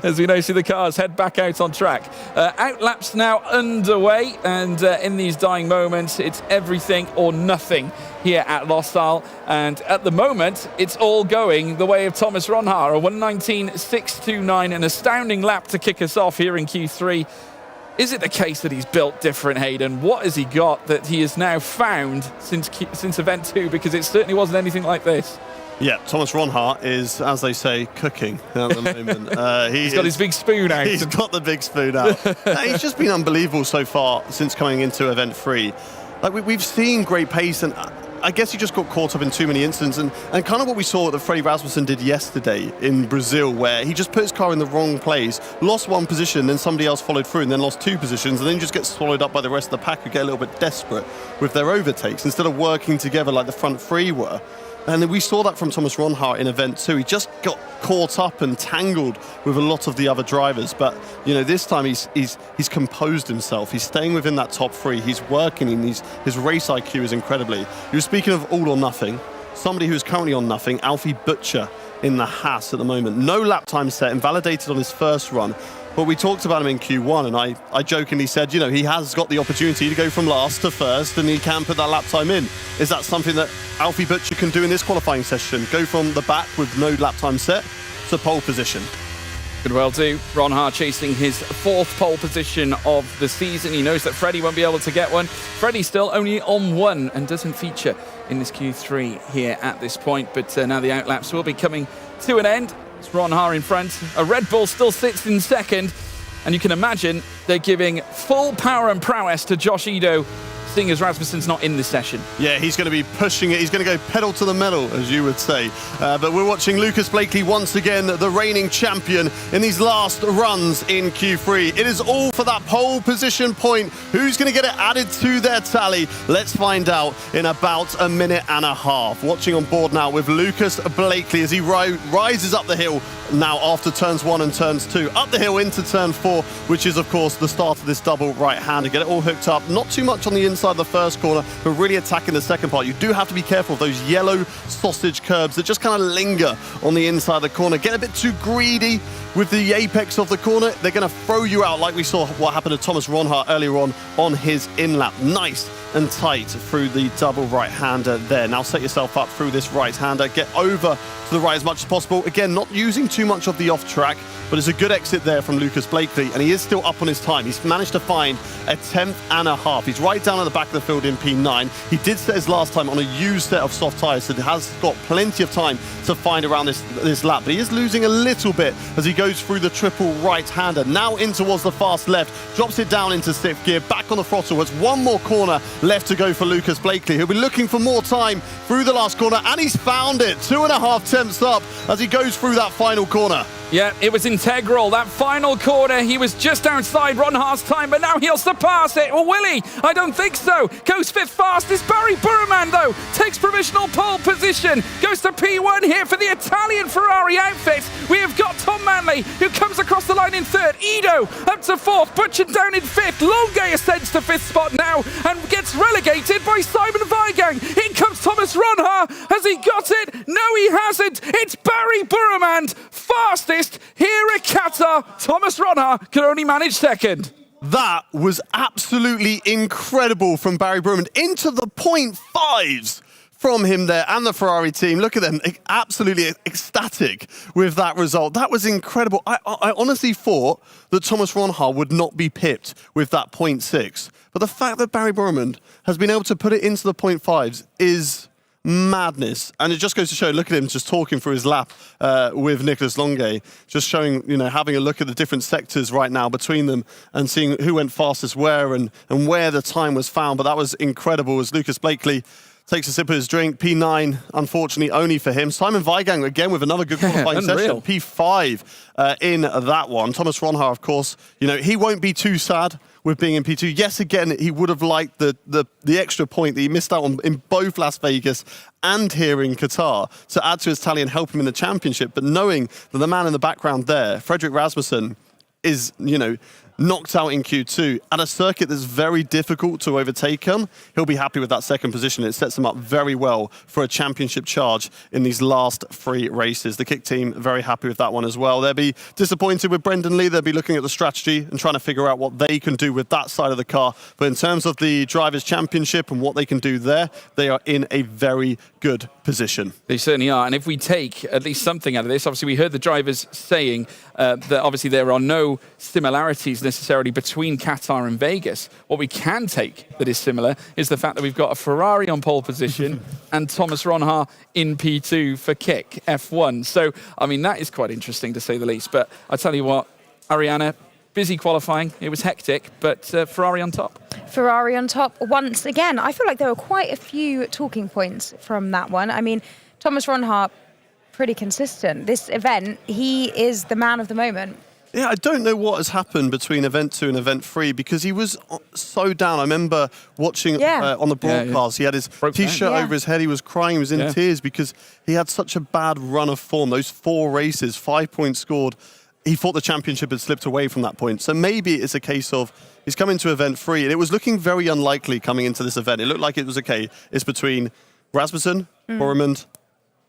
As we know, see the cars head back out on track. Out laps now underway, and in these dying moments, it's everything or nothing here at Lusail. And at the moment, it's all going the way of Thomas Ron Haar, a 1:19.629, an astounding lap to kick us off here in Q3. Is it the case that he's built different, Hayden? What has he got that he has now found since event 2? Because it certainly wasn't anything like this. Yeah, Thomas Ron Haar is, as they say, cooking at the moment. He's got his big spoon out. He's got the big spoon out. He's just been unbelievable so far since coming into event 3. Like we've seen great pace, and I guess he just got caught up in too many incidents, and kind of what we saw that Freddie Rasmussen did yesterday in Brazil, where he just put his car in the wrong place, lost one position, then somebody else followed through, and then lost 2 positions, and then just gets swallowed up by the rest of the pack, who get a little bit desperate with their overtakes instead of working together like the front 3 were. And we saw that from Thomas Ron Haar in event 2. He just got caught up and tangled with a lot of the other drivers. But, you know, this time he's composed himself. He's staying within that top 3. He's working in his race IQ is incredibly. You were speaking of all or nothing. Somebody who's currently on nothing, Alfie Butcher in the Haas at the moment. No lap time set, invalidated on his first run. But we talked about him in Q1, and I jokingly said, you know, he has got the opportunity to go from last to first, and he can put that lap time in. Is that something that Alfie Butcher can do in this qualifying session? Go from the back with no lap time set to pole position? Could well do. Ron Haar chasing his 4th pole position of the season. He knows that Freddie won't be able to get one. Freddie still only on 1 and doesn't feature in this Q3 here at this point. But now the outlaps will be coming to an end. It's Ron Haar in front. A Red Bull still sits in second. And you can imagine they're giving full power and prowess to Josh Ido, seeing as Rasmussen's not in this session. Yeah, he's going to be pushing it. He's going to go pedal to the metal, as you would say. But we're watching Lucas Blakely once again, the reigning champion in these last runs in Q3. It is all for that pole position point. Who's going to get it added to their tally? Let's find out in about a minute and a half. Watching on board now with Lucas Blakely as he rises up the hill now after turns 1 and turns 2. Up the hill into turn 4, which is, of course, the start of this double right-hander. Get it all hooked up. Not too much on the inside inside the first corner, but really attacking the second part. You do have to be careful of those yellow sausage curbs that just kind of linger on the inside of the corner. Get a bit too greedy with the apex of the corner, they're going to throw you out, like we saw what happened to Thomas Ronhaar earlier on his in-lap. Nice and tight through the double right-hander there. Now set yourself up through this right-hander. Get over to the right as much as possible. Again, not using too much of the off-track, but it's a good exit there from Lucas Blakely, and he is still up on his time. He's managed to find a 10th and a half. He's right down at the back of the field in P9. He did set his last time on a used set of soft tyres, so he has got plenty of time to find around this lap, but he is losing a little bit as he goes through the triple right-hander. Now in towards the fast left, drops it down into 6th gear, back on the throttle. There's one more corner left to go for Lucas Blakely, who'll be looking for more time through the last corner, and he's found it. 2.5 tenths up as he goes through that final corner. Yeah, it was integral. That final corner, he was just outside Ronhaar's time, but now he'll surpass it. Or will he? I don't think so. Goes 5th fastest. Barry Burman, though, takes provisional pole position. Goes to P1 here for the Italian Ferrari outfit. We have got Tom Manley, who comes across the line in 3rd. Ido up to 4th. Butcher down in 5th. Longe ascends to 5th spot now and gets relegated by Simon Weigang. In comes Thomas Ronhaar. Has he got it? No, he hasn't. It's Barry Burman, fastest here at Qatar. Thomas Ronhaar can only manage 2nd. That was absolutely incredible from Barry Burman into the 0.5s from him there and the Ferrari team. Look at them, absolutely ecstatic with that result. That was incredible. I honestly thought that Thomas Ronhaar would not be pipped with that 0.6. But the fact that Barry Burman has been able to put it into the 0.5s is madness, and it just goes to show. Look at him just talking through his lap with Nicolas Longe, just showing, having a look at the different sectors right now between them and seeing who went fastest where and where the time was found. But that was incredible as Lucas Blakely takes a sip of his drink. P9, unfortunately, only for him. Simon Weigang, again, with another good qualifying session. P5 in that one. Thomas Ronhaar, of course, he won't be too sad with being in P2. Yes, again, he would have liked the extra point that he missed out on in both Las Vegas and here in Qatar to add to his tally and help him in the championship. But knowing that the man in the background there, Frederick Rasmussen, is, knocked out in Q2 at a circuit that's very difficult to overtake him, he'll be happy with that 2nd position. It sets him up very well for a championship charge in these last 3 races. The Kick team very happy with that one as well. They'll be disappointed with Brendan Lee. They'll be looking at the strategy and trying to figure out what they can do with that side of the car. But in terms of the Drivers' Championship and what they can do there, they are in a very good position. They certainly are. And if we take at least something out of this, obviously we heard the drivers saying that obviously there are no similarities necessarily between Qatar and Vegas. What we can take that is similar is the fact that we've got a Ferrari on pole position and Thomas Ronhaar in P2 for Kick F1. So, that is quite interesting to say the least. But I tell you what, Ariana, busy qualifying. It was hectic, but Ferrari on top. Ferrari on top once again. I feel like there were quite a few talking points from that one. Thomas Ronhaar, pretty consistent. This event, he is the man of the moment. Yeah, I don't know what has happened between Event 2 and Event 3 because he was so down. I remember watching on the broadcast, he had his T-shirt over his head, he was crying, he was in tears because he had such a bad run of form. Those 4 races, 5 points scored. He thought the championship had slipped away from that point. So maybe it's a case of he's come into Event 3 and it was looking very unlikely coming into this event. It looked like it was it's between Rasmussen, Boremund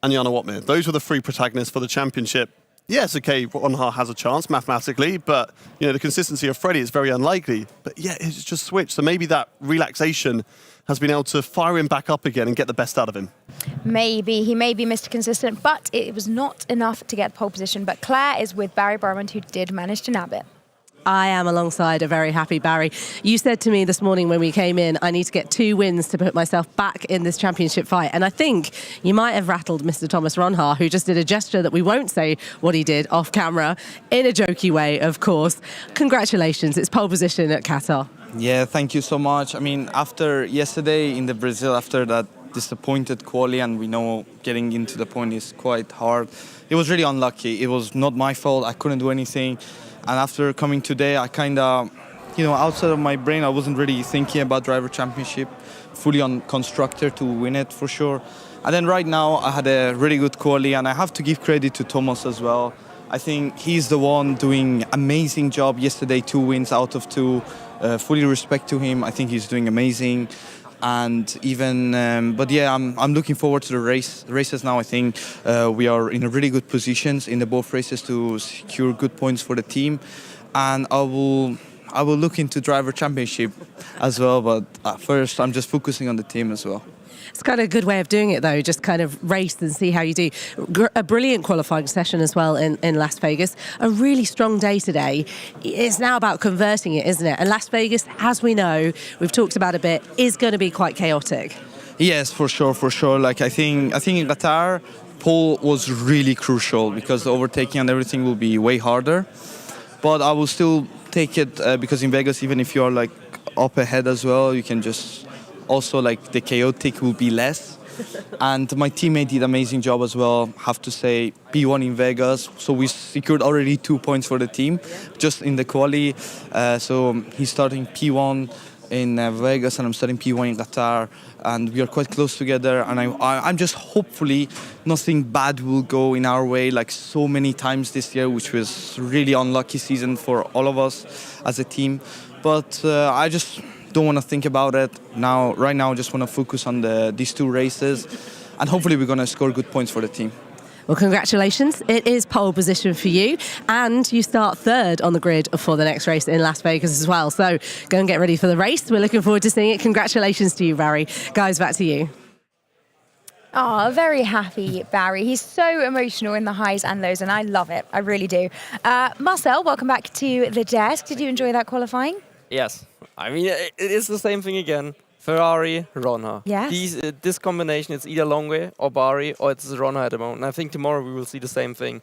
and Jana Wattmir. Those were the 3 protagonists for the championship. Yes, Ronhaar has a chance mathematically, but the consistency of Freddie is very unlikely. But it's just switched. So maybe that relaxation has been able to fire him back up again and get the best out of him. Maybe. He may be Mr. Consistent, but it was not enough to get pole position. But Claire is with Barry Burman, who did manage to nab it. I am alongside a very happy Barry. You said to me this morning when we came in, I need to get 2 wins to put myself back in this championship fight. And I think you might have rattled Mr. Thomas Ronhaar, who just did a gesture that we won't say what he did off camera, in a jokey way, of course. Congratulations, it's pole position at Qatar. Yeah, thank you so much. After yesterday in the Brazil, after that disappointed quali, and we know getting into the point is quite hard, it was really unlucky. It was not my fault. I couldn't do anything. And after coming today, I kind of, outside of my brain, I wasn't really thinking about Driver Championship, fully on constructor to win it for sure. And then right now, I had a really good quali, and I have to give credit to Thomas as well. I think he's the one doing amazing job yesterday, 2 wins out of 2. fully respect to him. I think he's doing amazing. And even, but yeah, I'm looking forward to the races now. I think we are in a really good positions in the both races to secure good points for the team, and I will look into driver championship as well. But first, I'm just focusing on the team as well. It's kind of a good way of doing it, though. Just kind of race and see how you do. A brilliant qualifying session as well in Las Vegas. A really strong day today. It's now about converting it, isn't it? And Las Vegas, as we know, we've talked about a bit, is going to be quite chaotic. Yes, for sure. Like I think in Qatar, pole was really crucial because the overtaking and everything will be way harder. But I will still take it because in Vegas, even if you are like up ahead as well, you can just. Also, like the chaotic will be less, and my teammate did an amazing job as well. Have to say, P1 in Vegas, so we secured already 2 points for the team, just in the quali. So he's starting P1 in Vegas, and I'm starting P1 in Qatar, and we are quite close together. And I'm just hopefully nothing bad will go in our way, like so many times this year, which was really unlucky season for all of us as a team. But I just. Don't want to think about it now. Right now, I just want to focus on these 2 races, and hopefully we're going to score good points for the team. Well, congratulations. It is pole position for you, and you start 3rd on the grid for the next race in Las Vegas as well. So go and get ready for the race. We're looking forward to seeing it. Congratulations to you, Barry. Guys, back to you. Oh, very happy, Barry. He's so emotional in the highs and lows, and I love it. I really do. Marcel, welcome back to the desk. Did you enjoy that qualifying? Yes. I mean, it is the same thing again. Ferrari, Ronha. Yes. This combination, it's either Longue or Barry or it's Ronha at the moment. And I think tomorrow we will see the same thing.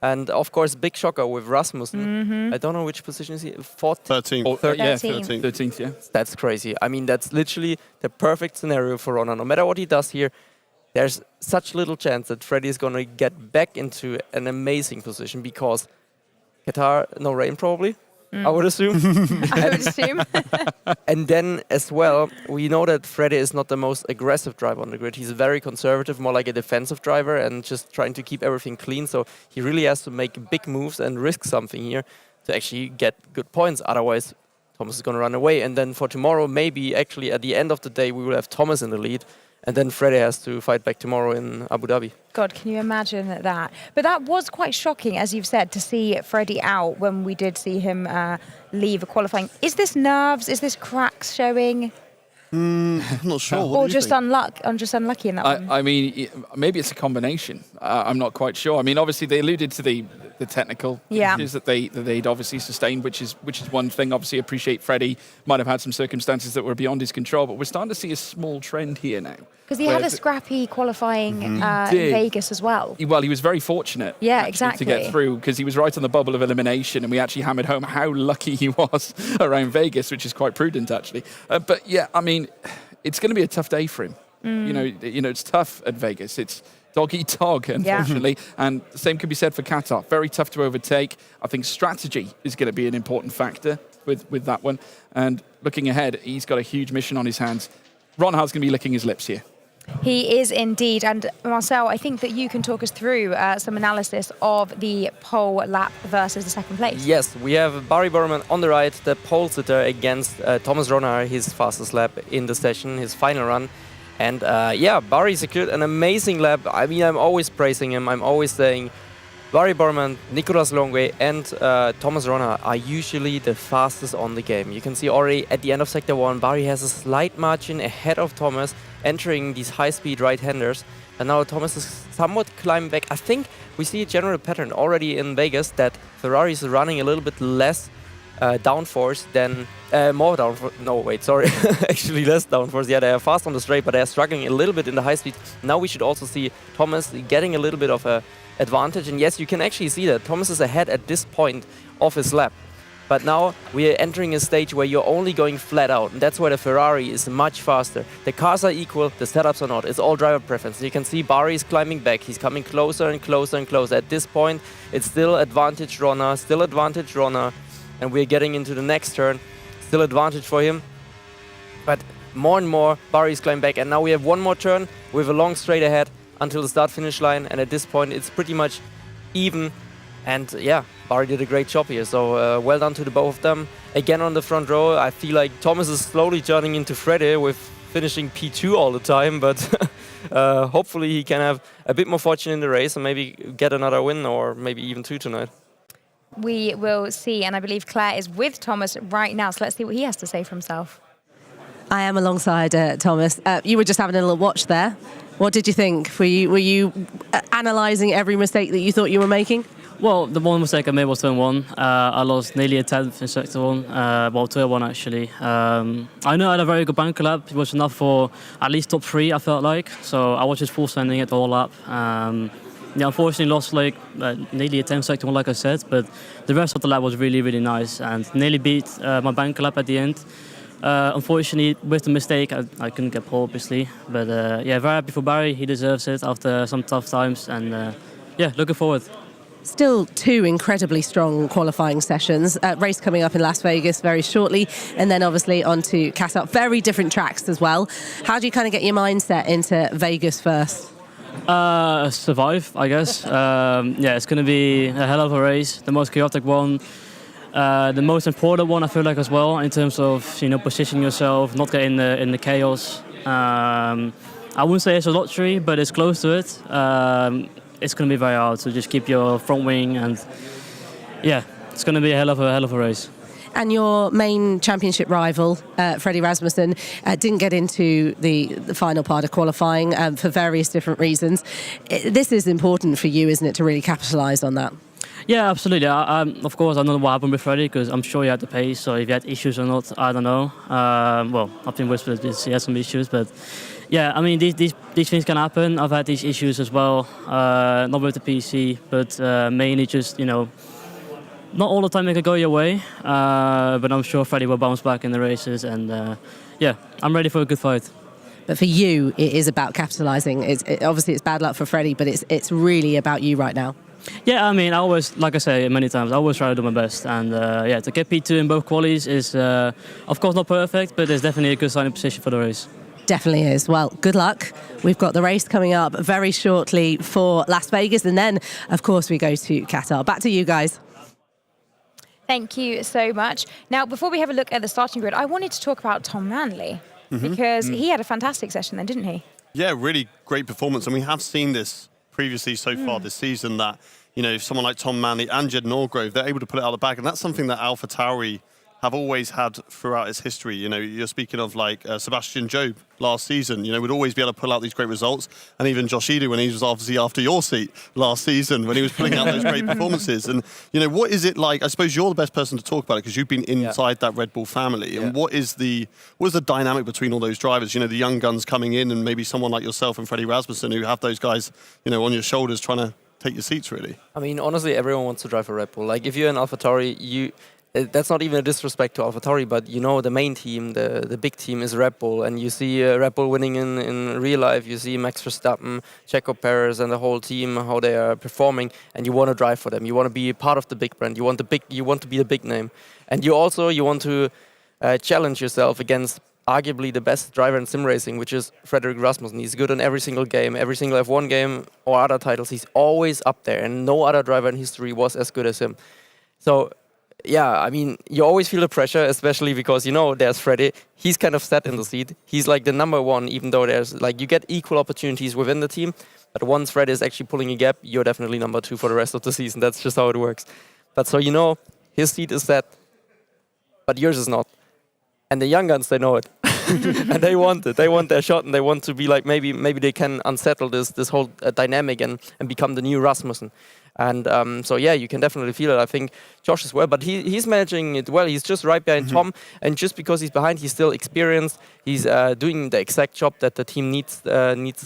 And of course, big shocker with Rasmussen. I don't know which position is he. 13th. Oh, 13th, yeah. That's crazy. I mean, that's literally the perfect scenario for Ronha. No matter what he does here, there's such little chance that Freddy is going to get back into an amazing position because Qatar, no rain probably. I would assume. I would assume. And then as well, we know that Freddy is not the most aggressive driver on the grid. He's very conservative, more like a defensive driver and just trying to keep everything clean. So he really has to make big moves and risk something here to actually get good points. Otherwise, Thomas is going to run away. And then for tomorrow, maybe actually at the end of the day, we will have Thomas in the lead. And then Freddy has to fight back tomorrow in Abu Dhabi. God, can you imagine that? But that was quite shocking, as you've said, to see Freddie out when we did see him leave qualifying. Is this nerves? Is this cracks showing? I'm not sure. Or just unlucky in that one? I mean, maybe it's a combination. I'm not quite sure. I mean, obviously they alluded to the technical issues that they'd obviously sustained, which is one thing. Obviously, appreciate Freddie might have had some circumstances that were beyond his control, but we're starting to see a small trend here now. Because he had a scrappy qualifying in Vegas as well. Well, he was very fortunate exactly. to get through because he was right on the bubble of elimination, and we actually hammered home how lucky he was around Vegas, which is quite prudent, actually. But yeah, I mean, it's going to be a tough day for him. You know, it's tough at Vegas. It's dog eat dog, unfortunately. And the same could be said for Qatar. Very tough to overtake. I think strategy is going to be an important factor with that one. And looking ahead, he's got a huge mission on his hands. Ron Hart's going to be licking his lips here. He is indeed. And Marcel, I think that you can talk us through some analysis of the pole lap versus the second place. Yes, we have Barry Berman on the right, the pole sitter against Thomas Ronhaar, his fastest lap in the session, his final run. And Barry secured an amazing lap. I mean, I'm always praising him. I'm always saying Barry Berman, Nicolas Longue and Thomas Ronhaar are usually the fastest on the game. You can see already at the end of Sector 1, Barry has a slight margin ahead of Thomas, entering these high-speed right-handers. And now Thomas is somewhat climbing back. I think we see a general pattern already in Vegas that Ferrari is running a little bit less downforce than more downforce. No, wait, sorry. Actually, less downforce. Yeah, they are fast on the straight, but they are struggling a little bit in the high speed. Now we should also see Thomas getting a little bit of a advantage. And yes, you can actually see that Thomas is ahead at this point of his lap. But now we are entering a stage where you're only going flat out. And that's where the Ferrari is much faster. The cars are equal, the setups are not. It's all driver preference. You can see Barry is climbing back. He's coming closer and closer and closer. At this point, it's still advantage Ronhaar, and we're getting into the next turn. Still advantage for him. But more and more, Barry's climbing back. And now we have one more turn with a long straight ahead until the start-finish line. And at this point, it's pretty much even. And yeah, Barry did a great job here. So well done to the both of them. Again on the front row, I feel like Thomas is slowly turning into Freddy with finishing P2 all the time. But hopefully he can have a bit more fortune in the race and maybe get another win or maybe even 2 tonight. We will see. And I believe Claire is with Thomas right now. So let's see what he has to say for himself. I am alongside Thomas. You were just having a little watch there. What did you think? Were you analysing every mistake that you thought you were making? Well, the one mistake I made was turn 1. I lost nearly a 10th in sector 1. Well, turn 1 actually. I know I had a very good banker lap. It was enough for at least top 3, I felt like. So I was just full sending it the whole lap. Yeah, unfortunately lost like nearly a 10th sector 1, like I said. But the rest of the lap was really, really nice and nearly beat my banker lap at the end. Unfortunately, with the mistake, I couldn't get pole, obviously. But yeah, very happy for Barry. He deserves it after some tough times. And yeah, looking forward. Still 2 incredibly strong qualifying sessions. Race coming up in Las Vegas very shortly, and then obviously on to Qatar. Very different tracks as well. How do you kind of get your mindset into Vegas first? Survive, I guess. Yeah, it's going to be a hell of a race. The most chaotic one. The most important one, I feel like, as well, in terms of positioning yourself, not getting in the chaos. I wouldn't say it's a lottery, but it's close to it. It's going to be very hard, so just keep your front wing, and yeah, it's going to be a hell of a race. And your main championship rival, Freddie Rasmussen, didn't get into the final part of qualifying for various different reasons. This is important for you, isn't it, to really capitalise on that? Yeah, absolutely. Of course, I don't know what happened with Freddie, because I'm sure he had the pace, so if he had issues or not, I don't know. Well, I've been whispered that he has some issues, but yeah, I mean, these things can happen. I've had these issues as well, not with the PC, but mainly just, not all the time it can go your way, but I'm sure Freddie will bounce back in the races, and yeah, I'm ready for a good fight. But for you, it is about capitalising. Obviously, it's bad luck for Freddie, but it's really about you right now. Yeah, I mean, I always, like I say many times, I always try to do my best. And yeah, to get P2 in both qualies is, of course, not perfect, but it's definitely a good starting position for the race. Definitely is. Well, good luck. We've got the race coming up very shortly for Las Vegas. And then, of course, we go to Qatar. Back to you guys. Thank you so much. Now, before we have a look at the starting grid, I wanted to talk about Tom Manley, because he had a fantastic session then, didn't he? Yeah, really great performance. And we have seen this previously so far this season, that someone like Tom Manley and Jed Norgrove, they're able to put it out of the bag, and that's something that AlphaTauri have always had throughout its history. You're speaking of like Sebastian Job last season, would always be able to pull out these great results, and even Josh Edu when he was obviously after your seat last season, when he was pulling out those great performances. And what is it like? I suppose you're the best person to talk about it, because you've been inside that Red Bull family. And what is the dynamic between all those drivers? The young guns coming in, and maybe someone like yourself and Freddie Rasmussen, who have those guys, on your shoulders trying to take your seats, really. I mean, honestly, everyone wants to drive a Red Bull. Like, if you're an AlphaTauri, that's not even a disrespect to AlphaTauri, but the main team, the big team is Red Bull, and you see Red Bull winning in real life. You see Max Verstappen, Checo Perez, and the whole team, how they are performing, and you want to drive for them. You want to be part of the big brand. You want to be the big name, and you want to challenge yourself against arguably the best driver in sim racing, which is Frederick Rasmussen. He's good on every single game, every single F1 game or other titles. He's always up there, and no other driver in history was as good as him. So, yeah, I mean, you always feel the pressure, especially because, there's Freddie. He's kind of set in the seat. He's like the number one, even though there's you get equal opportunities within the team. But once Freddie is actually pulling a gap, you're definitely number 2 for the rest of the season. That's just how it works. But so, his seat is set, but yours is not. And the young guns, they know it. And they want it. They want their shot, and they want to be like, maybe they can unsettle this whole dynamic and become the new Rasmussen. And so, yeah, you can definitely feel it. I think Josh as well, but he's managing it well. He's just right behind Tom, and just because he's behind, he's still experienced. He's doing the exact job that the team needs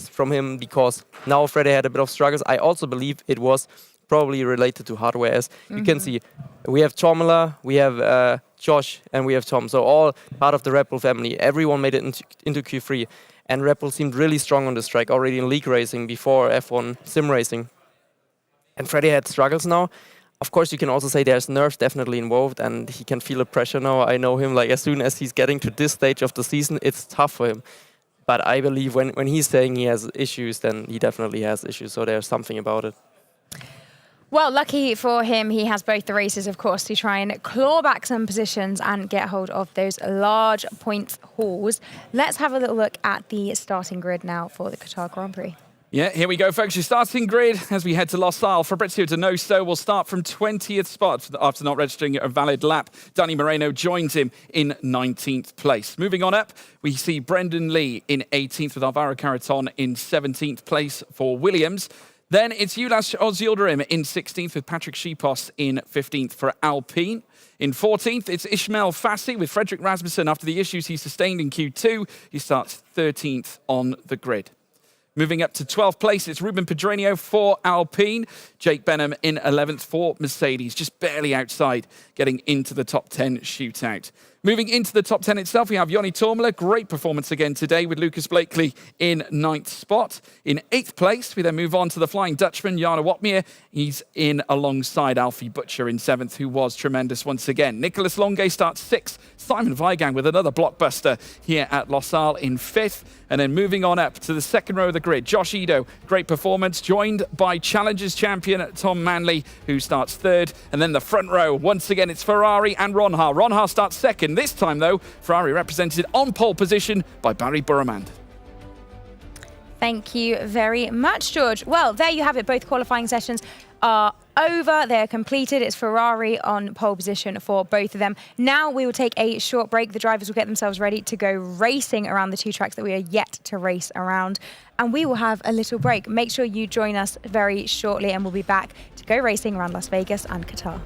from him, because now Freddie had a bit of struggles. I also believe it was probably related to hardware, as you can see. We have Tomala, we have Josh, and we have Tom. So all part of the Red Bull family. Everyone made it into Q3, and Red Bull seemed really strong on this track already in league racing before F1 sim racing. And Freddie had struggles now. Of course, you can also say there's nerves definitely involved, and he can feel the pressure now. I know him, as soon as he's getting to this stage of the season, it's tough for him. But I believe when he's saying he has issues, then he definitely has issues. So there's something about it. Well, lucky for him, he has both the races, of course, to try and claw back some positions and get hold of those large points hauls. Let's have a little look at the starting grid now for the Qatar Grand Prix. Yeah, here we go, folks. Your starting grid as we head to Lusail. Fabrizio Donoso will start from 20th spot after not registering a valid lap. Danny Moreno joins him in 19th place. Moving on up, we see Brendan Lee in 18th with Alvaro Carreton in 17th place for Williams. Then it's Ulas Ozyildirim in 16th with Patrick Schipos in 15th for Alpine. In 14th, it's Ishmael Fassi with Frederick Rasmussen after the issues he sustained in Q2. He starts 13th on the grid. Moving up to 12th place, it's Ruben Pedreño for Alpine. Jake Benham in 11th for Mercedes, just barely outside, getting into the top 10 shootout. Moving into the top 10 itself, we have Joni Tormela. Great performance again today with Lucas Blakely in 9th spot. In 8th place, we then move on to the Flying Dutchman, Jarno Watmere. He's in alongside Alfie Butcher in 7th, who was tremendous once again. Nicholas Longue starts 6th. Simon Weigang with another blockbuster here at Lusail in 5th. And then moving on up to the second row of the grid, Josh Edo, great performance, joined by Challengers champion Tom Manley, who starts 3rd. And then the front row, once again, it's Ferrari and Ronha. Ronha starts 2nd. This time, though, Ferrari represented on pole position by Barry Burramand. Thank you very much, George. Well, there you have it. Both qualifying sessions are over. They're completed. It's Ferrari on pole position for both of them. Now we will take a short break. The drivers will get themselves ready to go racing around the 2 tracks that we are yet to race around. And we will have a little break. Make sure you join us very shortly and we'll be back to go racing around Las Vegas and Qatar.